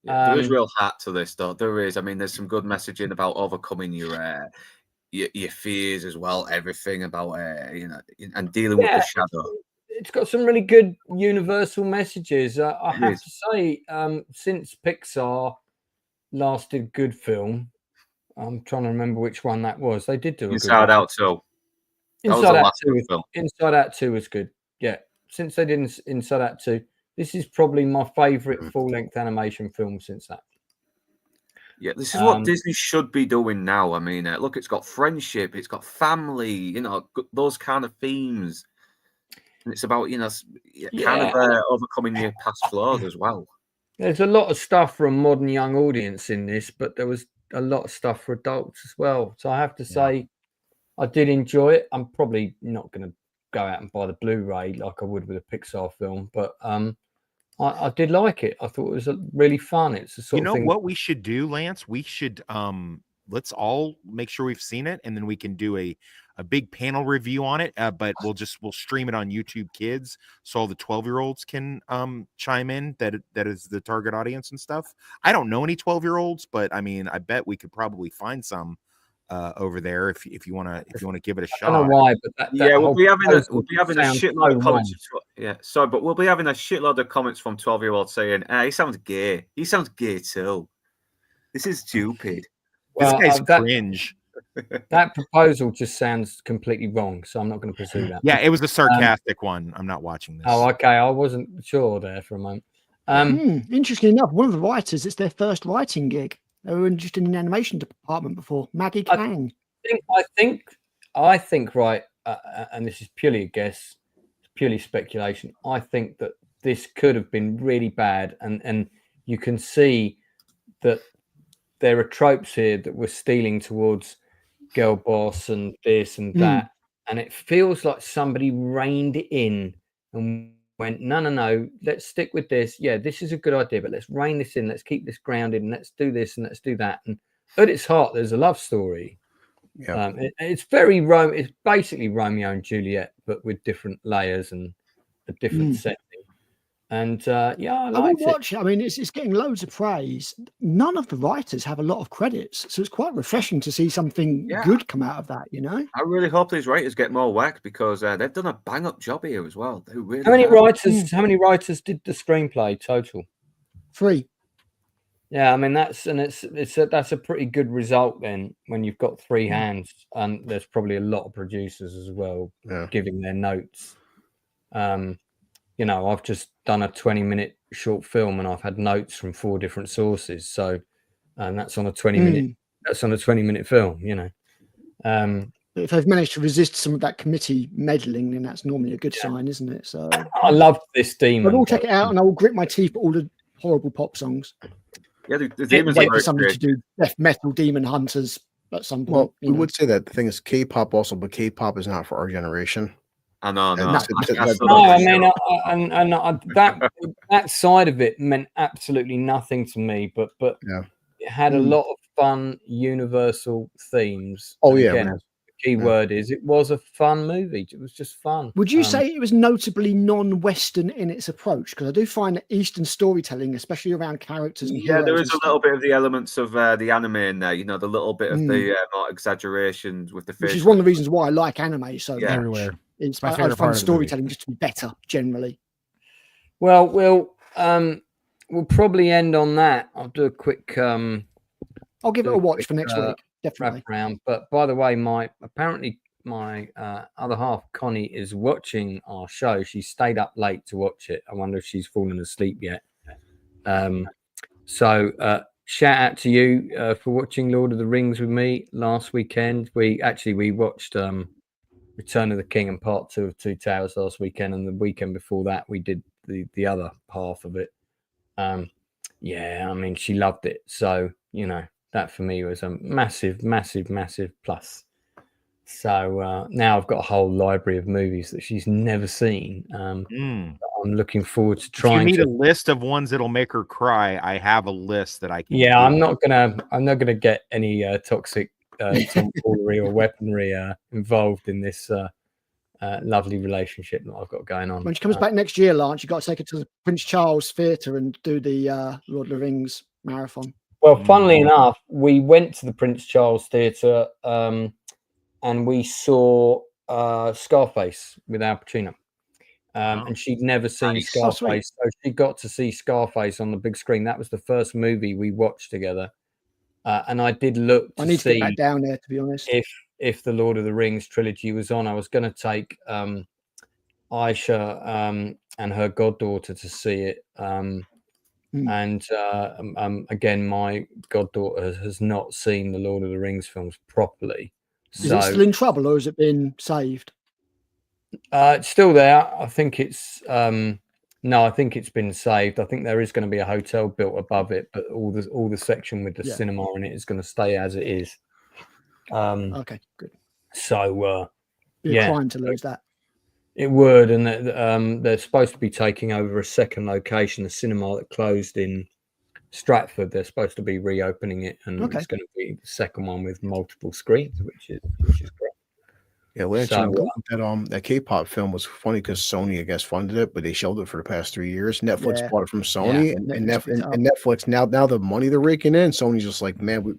Speaker 6: Yeah, there is real hat to this, though. There is. I mean, there's some good messaging about overcoming your fears as well. Everything about and dealing with the shadow.
Speaker 2: It's got some really good universal messages. I have to say, since Pixar last did good film, I'm trying to remember which one that was. They did do a
Speaker 6: Inside Out 2.
Speaker 2: Inside Out 2 was good. Yeah, since they did Inside Out 2, this is probably my favorite full-length animation film since that.
Speaker 6: Yeah, this is what Disney should be doing now. I mean, look, it's got friendship, it's got family, those kind of themes. And it's about, overcoming your past flaws as well.
Speaker 2: There's a lot of stuff for a modern young audience in this, but there was a lot of stuff for adults as well. So I have to say, I did enjoy it. I'm probably not going to go out and buy the Blu-ray like I would with a Pixar film, but I did like it. I thought it was really fun. It's a sort of thing.
Speaker 7: What we should do, Lance? We should let's all make sure we've seen it, and then we can do a big panel review on it. But we'll stream it on YouTube Kids, so all the 12-year-olds can chime in. That is the target audience and stuff. I don't know any 12-year-olds, but I mean, I bet we could probably find some over there if you want to give it a shot.
Speaker 2: I don't know why, but
Speaker 6: we'll be having a shitload of comments. But we'll be having a shitload of comments from 12-year-olds saying, he sounds gay. He sounds gay too. This is stupid.
Speaker 2: Well,
Speaker 7: this guy's cringe.
Speaker 2: That proposal just sounds completely wrong, so I'm not going to pursue that.
Speaker 7: Yeah, it was a sarcastic one. I'm not watching this.
Speaker 2: Oh, okay. I wasn't sure there for a moment.
Speaker 4: Interesting enough, one of the writers, it's their first writing gig. They were just in the animation department before. Maggie Kang.
Speaker 2: I think, right, and this is purely a guess, purely speculation. I think that this could have been really bad, and you can see that there are tropes here that we're stealing towards girl boss and this and that, and it feels like somebody reined it in and went, no, let's stick with this. Yeah, this is a good idea, but let's rein this in. Let's keep this grounded, and let's do this and let's do that. And at its heart, there's a love story. Yeah, it's very it's basically Romeo and Juliet, but with different layers and a different setting. And I liked
Speaker 4: watch it. I mean, it's getting loads of praise. None of the writers have a lot of credits, so it's quite refreshing to see something good come out of that.
Speaker 6: I really hope these writers get more work because they've done a bang up job here as well. They really
Speaker 2: How many writers did the screenplay total?
Speaker 4: 3.
Speaker 2: Yeah, I mean that's a pretty good result then when you've got 3 hands, and there's probably a lot of producers as well giving their notes. I've just done a 20-minute short film, and I've had notes from 4 different sources. So, and that's on a 20-minute. That's on a 20-minute film. You know.
Speaker 4: If they've managed to resist some of that committee meddling, then that's normally a good sign, isn't it? So
Speaker 2: I loved this demon.
Speaker 4: I will check it out, and I will grit my teeth at all the horrible pop songs.
Speaker 6: Yeah, the demons
Speaker 4: wait
Speaker 6: are
Speaker 4: for somebody
Speaker 6: great.
Speaker 4: to do death metal demon hunters at some point.
Speaker 9: Well, we would say that the thing is K-pop also, but K-pop is not for our generation.
Speaker 6: I know, no.
Speaker 2: I mean, that side of it meant absolutely nothing to me, but
Speaker 9: yeah,
Speaker 2: it had a lot of fun, universal themes.
Speaker 9: Oh
Speaker 2: and
Speaker 9: yeah,
Speaker 2: again,
Speaker 9: man.
Speaker 2: the key word is it was a fun movie. It was just fun.
Speaker 4: Would you say it was notably non-Western in its approach? Because I do find that Eastern storytelling, especially around characters and heroes,
Speaker 6: there is a little bit of the elements of the anime in there. You know, the little bit of the more exaggerations with the fish.
Speaker 4: Which is one of the reasons why I like anime so much.
Speaker 3: Everywhere.
Speaker 4: It's
Speaker 3: my
Speaker 4: I
Speaker 3: favorite part
Speaker 4: find
Speaker 3: of the
Speaker 4: storytelling just to be better generally.
Speaker 2: Well, we'll probably end on that. I'll do a quick.
Speaker 4: I'll give it a watch for next week. Definitely.
Speaker 2: Wrap around. But by the way, my other half, Connie, is watching our show. She stayed up late to watch it. I wonder if she's fallen asleep yet. So shout out to you for watching Lord of the Rings with me last weekend. We watched Return of the King and Part 2 of Two Towers last weekend, and the weekend before that we did the other half of it. I mean, she loved it. So, you know, that for me was a massive, massive, massive plus. So now I've got a whole library of movies that she's never seen. I'm looking forward to trying.
Speaker 7: If you need a list of ones that'll make her cry, I have a list that I can.
Speaker 2: Yeah, I'm not gonna get any toxic tomfoolery or weaponry involved in this lovely relationship that I've got going on.
Speaker 4: When she comes back next year, Lance, you've got to take her to the Prince Charles Theatre and do the Lord of the Rings marathon.
Speaker 2: Well, funnily enough, we went to the Prince Charles Theatre and we saw Scarface with Al Pacino. And she'd never seen Scarface, so she got to see Scarface on the big screen. That was the first movie we watched together. And I did look to see
Speaker 4: get back down there, to be honest.
Speaker 2: If the Lord of the Rings trilogy was on. I was going to take Aisha and her goddaughter to see it. And again, my goddaughter has not seen the Lord of the Rings films properly.
Speaker 4: Is it still in trouble, or has it been saved?
Speaker 2: It's still there. I think it's no, I think it's been saved. I think there is going to be a hotel built above it, but all the section with the cinema in it is going to stay as it is.
Speaker 4: Okay, good.
Speaker 2: So
Speaker 4: be a crime to lose that.
Speaker 2: It would, and they're supposed to be taking over a second location, a cinema that closed in Stratford. They're supposed to be reopening it, and it's going to be the second one with multiple screens, which is great.
Speaker 9: Yeah, that K-pop film was funny because Sony, I guess, funded it, but they shelved it for the past 3 years. Netflix bought it from Sony, and Netflix now the money they're raking in, Sony's just like, man,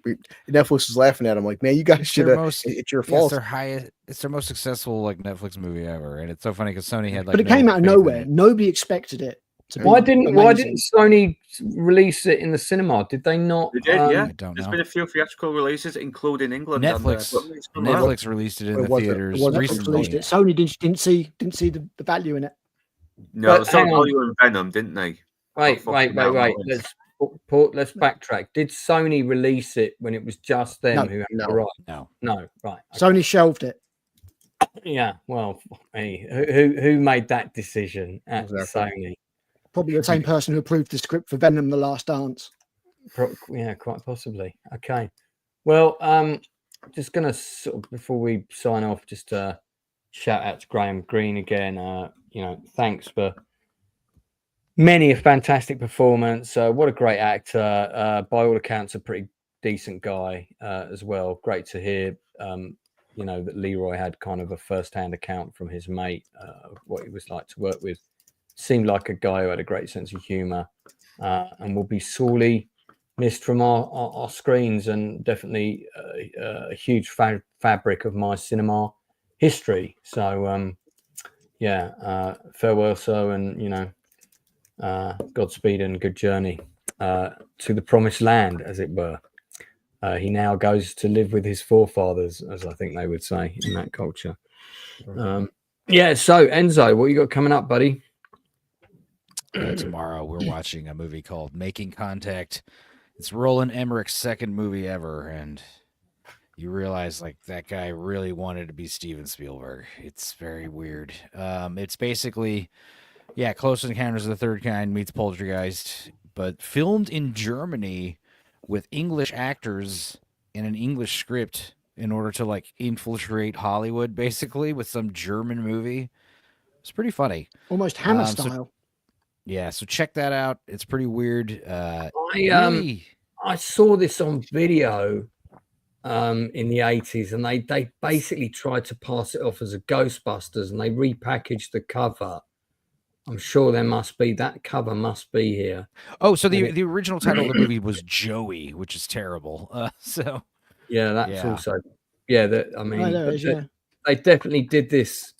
Speaker 9: Netflix is laughing at them like, man, you guys should have. It's your fault.
Speaker 3: It's their most successful like Netflix movie ever, and it's so funny because Sony had like.
Speaker 4: But it came out of nowhere. Nobody expected it.
Speaker 2: Why didn't Sony release it in the cinema? Did they not?
Speaker 6: They did, yeah. There's been a few theatrical releases, including England.
Speaker 3: Netflix released it in the theaters recently.
Speaker 4: Sony didn't see the value in it.
Speaker 6: No, they saw value in Venom, didn't they?
Speaker 2: Wait. Let's backtrack. Did Sony release it when it was just them who had the right? No, right. Okay.
Speaker 4: Sony shelved it.
Speaker 2: Yeah, well, who made that decision at Sony?
Speaker 4: Probably the same person who approved the script for Venom: The Last Dance.
Speaker 2: Yeah, quite possibly. Okay. Well, just gonna before we sign off, just shout out to Graham Greene again. Thanks for many a fantastic performance. What a great actor. By all accounts, a pretty decent guy as well. Great to hear. That Leroy had kind of a first-hand account from his mate of what it was like to work with. Seemed like a guy who had a great sense of humor and will be sorely missed from our screens, and definitely a huge fabric of my cinema history. So farewell, so, and Godspeed and good journey to the promised land, as it were. He now goes to live with his forefathers, as I think they would say in that culture. So Enzo, what you got coming up, buddy?
Speaker 3: tomorrow. We're watching a movie called Making Contact. It's Roland Emmerich's second movie ever, and you realize like that guy really wanted to be Steven Spielberg. It's very weird. It's basically, Close Encounters of the Third Kind meets Poltergeist, but filmed in Germany with English actors in an English script in order to like infiltrate Hollywood, basically, with some German movie. It's pretty funny.
Speaker 4: Almost Hammer style.
Speaker 3: So check that out. It's pretty weird.
Speaker 2: I saw this on video in the 80s, and they basically tried to pass it off as a Ghostbusters, and they repackaged the cover. I'm sure that cover must be here.
Speaker 3: Oh, so the original title of the movie was Joey, which is terrible. Also
Speaker 2: they definitely did this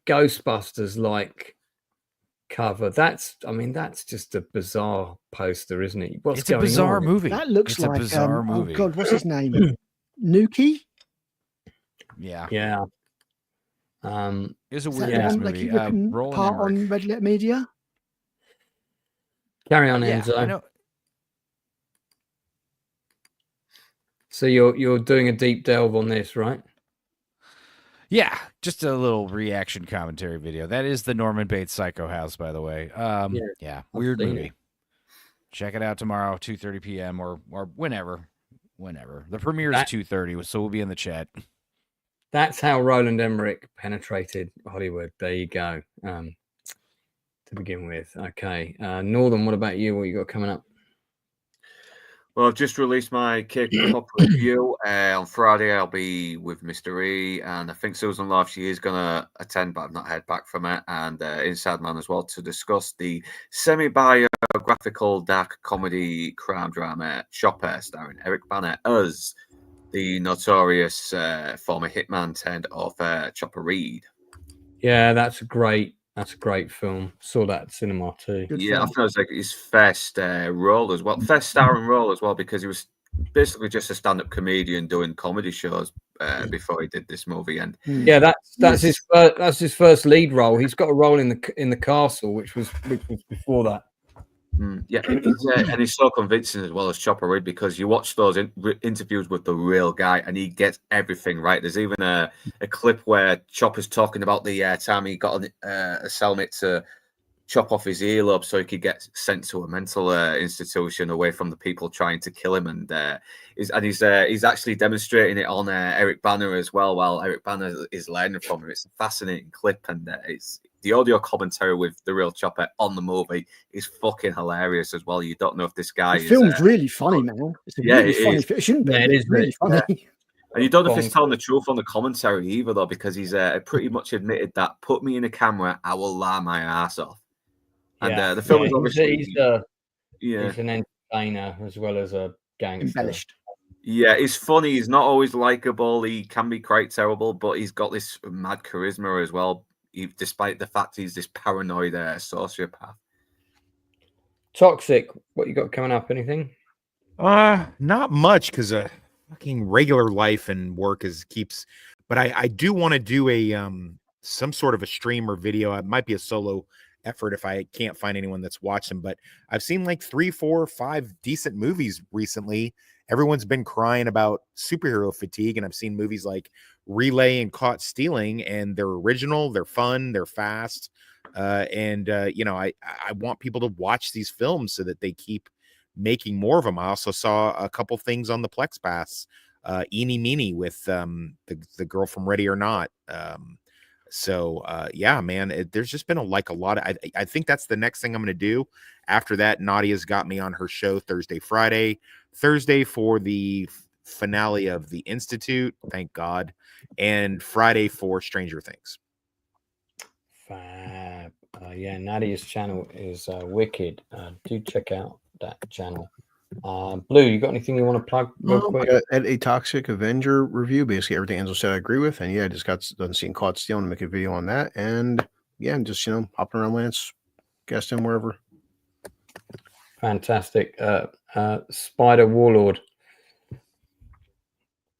Speaker 2: Ghostbusters like cover. That's just a bizarre poster, isn't it?
Speaker 3: It's a bizarre movie.
Speaker 4: That looks
Speaker 3: it's
Speaker 4: like
Speaker 3: a bizarre movie.
Speaker 4: Oh God, what's his name? Nuki?
Speaker 3: Yeah. It's a weird
Speaker 4: ass
Speaker 3: movie.
Speaker 4: Part on Red Letter Media.
Speaker 2: Carry on, Enzo. I know. So you're doing a deep delve on this, right?
Speaker 3: Yeah, just a little reaction commentary video. That is the Norman Bates Psycho House, by the way. Weird movie. Check it out tomorrow, 2:30 p.m. or whenever. The premiere is 2:30, so we'll be in the chat.
Speaker 2: That's how Roland Emmerich penetrated Hollywood. There you go. To begin with. Okay. Northern, what about you? What you got coming up?
Speaker 6: Well, I've just released my K-pop review. On Friday, I'll be with Mr. E, and I think Susan Love, she is going to attend, but I've not heard back from her, and Inside Man as well, to discuss the semi-biographical dark comedy crime drama Chopper, starring Eric Bana as the notorious former hitman turned author Chopper Reed.
Speaker 2: Yeah, that's a great film. Saw that at cinema too.
Speaker 6: I thought it was like his first role as well, first starring role as well, because he was basically just a stand-up comedian doing comedy shows before he did this movie. And
Speaker 2: that's his first lead role. He's got a role in the Castle, which was before that.
Speaker 6: And he's so convincing as well as Chopper Reed, because you watch those interviews with the real guy and he gets everything right. There's even a clip where Chopper's talking about the time he got a cellmate to chop off his earlobe so he could get sent to a mental institution away from the people trying to kill him. And he's actually demonstrating it on Eric Bana as well, while Eric Bana is learning from him. It's a fascinating clip, and it's the audio commentary with the real Chopper on the movie is fucking hilarious as well. You don't know if this guy
Speaker 4: the film's really funny, man. It's a really funny film. It shouldn't be.
Speaker 2: It is
Speaker 4: really funny.
Speaker 6: Yeah. And you don't know if he's telling the truth on the commentary either, though, because he's pretty much admitted that, put me in a camera, I will lie my ass off. And the film is obviously...
Speaker 2: He's an entertainer as well as a gangster.
Speaker 4: Embellished.
Speaker 6: Yeah, he's funny. He's not always likable. He can be quite terrible, but he's got this mad charisma as well, despite the fact he's this paranoid sociopath.
Speaker 2: Toxic, what you got coming up? Anything?
Speaker 7: Not much, because fucking regular life and work keeps. But I do want to do a some sort of a stream or video. It might be a solo effort if I can't find anyone that's watched them. But I've seen like 3, 4, 5 decent movies recently. Everyone's been crying about superhero fatigue, and I've seen movies like Relay and Caught Stealing, and they're original, they're fun, they're fast, and I want people to watch these films so that they keep making more of them. I also saw a couple things on the Plex Pass, Eeny Meeny with the girl from Ready or Not. Man, there's just been a lot of, I think that's the next thing I'm going to do. After that, Nadia's got me on her show Thursday for the finale of The Institute, thank God, and Friday for Stranger Things.
Speaker 2: Fab. Nadia's channel is wicked. Do check out that channel. Blue, you got anything you want to plug real quick?
Speaker 9: At a Toxic Avenger review, basically everything Enzo said I agree with, and I just got done seeing Caught Stealing to make a video on that, and I'm just hopping around Lance, guest in wherever.
Speaker 2: Fantastic. Spider Warlord,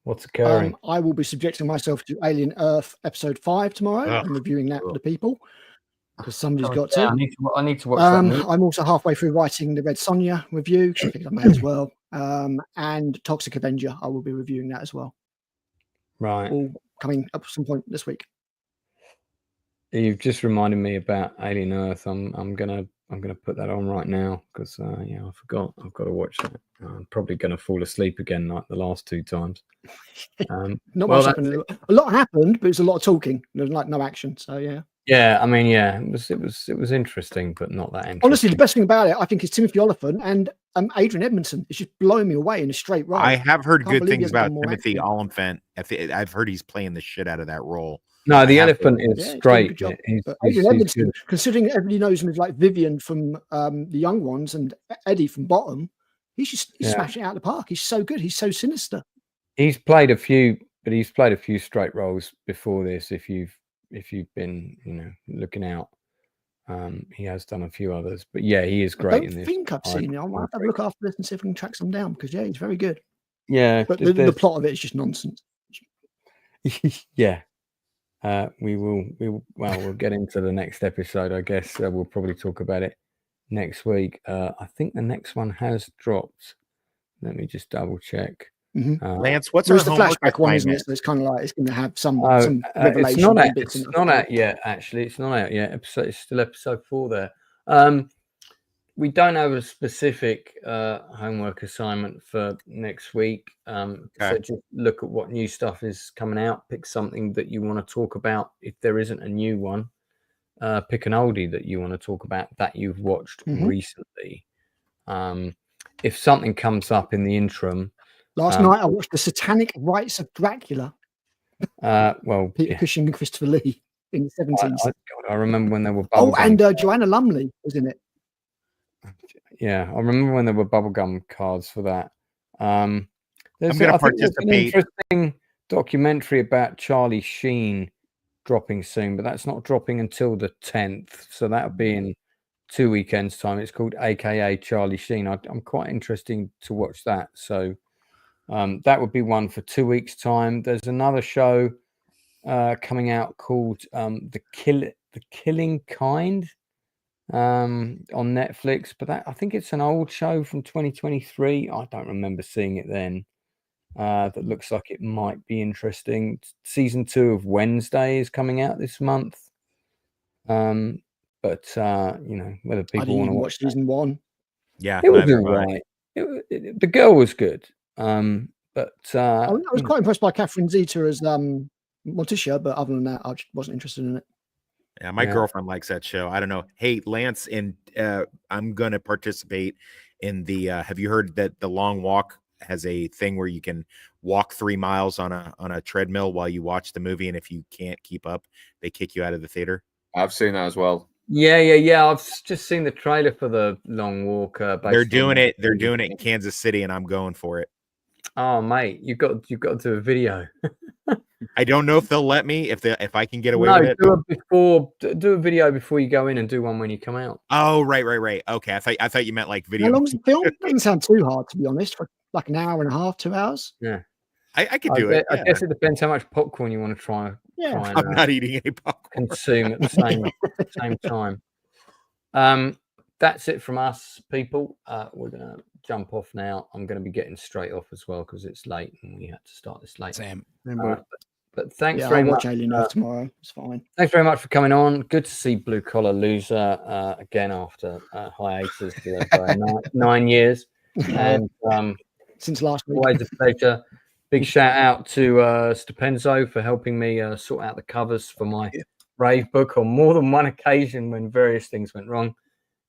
Speaker 2: what's occurring?
Speaker 4: I will be subjecting myself to Alien Earth episode 5 tomorrow and reviewing that for the people. because somebody's got
Speaker 2: Yeah,
Speaker 4: to.
Speaker 2: I need to watch that.
Speaker 4: I'm also halfway through writing the Red Sonja review, because I think I may as well. And Toxic Avenger, I will be reviewing that as well.
Speaker 2: Right.
Speaker 4: All coming up at some point this week.
Speaker 2: You've just reminded me about Alien Earth. I'm gonna put that on right now because yeah, I forgot. I've got to watch that. I'm probably gonna fall asleep again like the last 2 times.
Speaker 4: Not much happened. A lot happened, but it's a lot of talking. There's like no action. So yeah.
Speaker 2: Yeah, I mean, yeah, it was interesting, but not that interesting.
Speaker 4: Honestly, the best thing about it, I think, is Timothy Oliphant and Adrian Edmondson. It's just blowing me away in a straight role.
Speaker 7: I have heard good things
Speaker 4: believe
Speaker 7: about Timothy Oliphant. I've heard he's playing the shit out of that role.
Speaker 2: No, the elephant is great.
Speaker 4: Adrian Edmondson, considering everybody knows him as like Vivian from The Young Ones and Eddie from Bottom, he's smashing it out of the park. He's so good. He's so sinister.
Speaker 2: He's played a few straight roles before this. If you've been, looking out, he has done a few others. But yeah, he is great in this.
Speaker 4: I think I've seen it. I'll have to look after this and see if I can track some down because yeah, he's very good.
Speaker 2: Yeah,
Speaker 4: but the plot of it is just nonsense.
Speaker 2: Yeah. We'll get into the next episode. I guess we'll probably talk about it next week. I think the next one has dropped. Let me just double check.
Speaker 7: Lance, what's
Speaker 4: the flashback one, isn't it? So it's kind of like it's going to have some revelation.
Speaker 2: It's not out yet. Actually, it's not out yet. It's still episode 4 there. We don't have a specific homework assignment for next week. So just look at what new stuff is coming out. Pick something that you want to talk about. If there isn't a new one, pick an oldie that you want to talk about that you've watched recently. If something comes up in the interim.
Speaker 4: Last night I watched The Satanic Rites of Dracula. Peter Cushing and Christopher Lee in the 70s.
Speaker 2: I remember when there were
Speaker 4: and Joanna Lumley was in it.
Speaker 2: Yeah, I remember when there were bubblegum cards for that.
Speaker 7: There's an
Speaker 2: interesting documentary about Charlie Sheen dropping soon, but that's not dropping until the 10th. So that'll be in 2 weekends' time. It's called AKA Charlie Sheen. I'm quite interested to watch that. So that would be one for 2 weeks' time. There's another show coming out called The Killing Kind. On Netflix, but I think it's an old show from 2023. I don't remember seeing it then. That looks like it might be interesting. Season 2 of Wednesday is coming out this month. But whether people want to watch
Speaker 4: season 1,
Speaker 7: yeah,
Speaker 2: it was right. The girl was good. But
Speaker 4: I was quite impressed by Catherine Zeta as Morticia, but other than that, I just wasn't interested in it.
Speaker 7: Yeah, my girlfriend likes that show. I don't know. Hey, Lance, and I'm going to participate in the. Have you heard that The Long Walk has a thing where you can walk 3 miles on a treadmill while you watch the movie, and if you can't keep up, they kick you out of the theater?
Speaker 6: I've seen that as well.
Speaker 2: Yeah. I've just seen the trailer for The Long Walk.
Speaker 7: They're doing it. They're doing it in Kansas City, and I'm going for it.
Speaker 2: Oh, mate, you've got to do a video.
Speaker 7: I don't know if they'll let me if I can get away with it.
Speaker 2: Do a video before you go in and do one when you come out.
Speaker 7: Oh, right. Okay, I thought you meant like video.
Speaker 4: How long's the film? It doesn't sound too hard, to be honest. For like an hour and a half, 2 hours.
Speaker 2: Yeah,
Speaker 7: I could do it.
Speaker 2: I guess it depends how much popcorn you want to try.
Speaker 4: Yeah,
Speaker 7: I'm not eating any popcorn.
Speaker 2: Consume at the same time. That's it from us, people. We're gonna jump off now. I'm going to be getting straight off as well because it's late and we had to start this late.
Speaker 3: Same.
Speaker 2: But thanks very much.
Speaker 4: Alien Earth tomorrow. It's fine.
Speaker 2: Thanks very much for coming on. Good to see Blue Collar Loser again after hiatus for 9 years. And
Speaker 4: since last week.
Speaker 2: Always a pleasure. Big shout out to Stupenzo for helping me sort out the covers for my Brave book on more than one occasion when various things went wrong.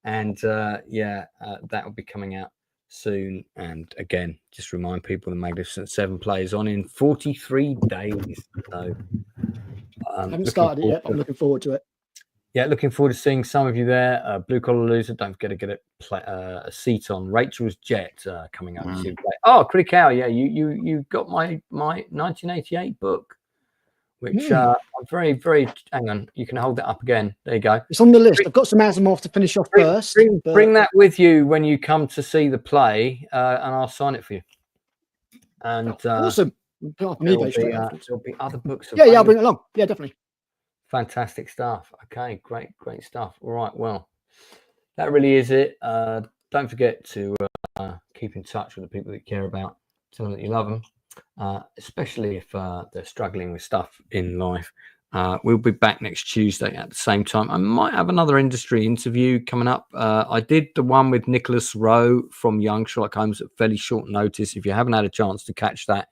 Speaker 2: And that will be coming out soon. And again, just remind people the Magnificent Seven plays on in 43 days. So
Speaker 4: I haven't started it yet. I'm looking forward to it.
Speaker 2: Yeah, looking forward to seeing some of you there. Blue Collar Loser, don't forget to get a seat on Rachel's Jet coming up. Oh, Critic Hour, yeah, you got my 1988 book, which I'm very, very. Hang on, you can hold that up again. There you go.
Speaker 4: It's on the list. I've got some Asimov to finish off first.
Speaker 2: Bring that with you when you come to see the play, and I'll sign it for you. And
Speaker 4: awesome.
Speaker 2: There'll be other books.
Speaker 4: Yeah, I'll bring it along. Yeah, definitely.
Speaker 2: Fantastic stuff. Okay, great stuff. All right, well, that really is it. Don't forget to keep in touch with the people that you care about. Tell them that you love them, especially if they're struggling with stuff in life. We'll be back next Tuesday at the same time. I might have another industry interview coming up. I did the one with Nicholas Rowe from Young Sherlock Holmes at fairly short notice. If you haven't had a chance to catch that,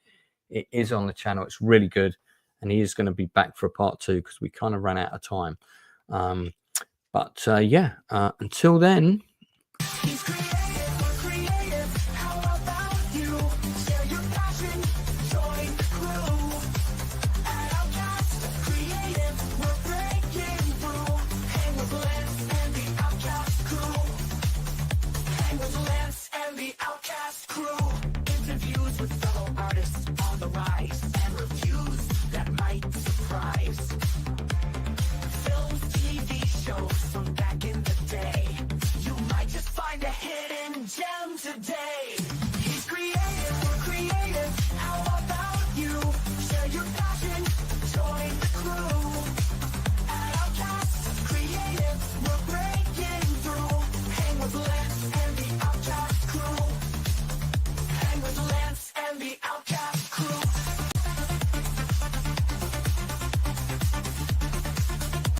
Speaker 2: it is on the channel. It's really good. And he is going to be back for a part 2 because we kind of ran out of time. But until then,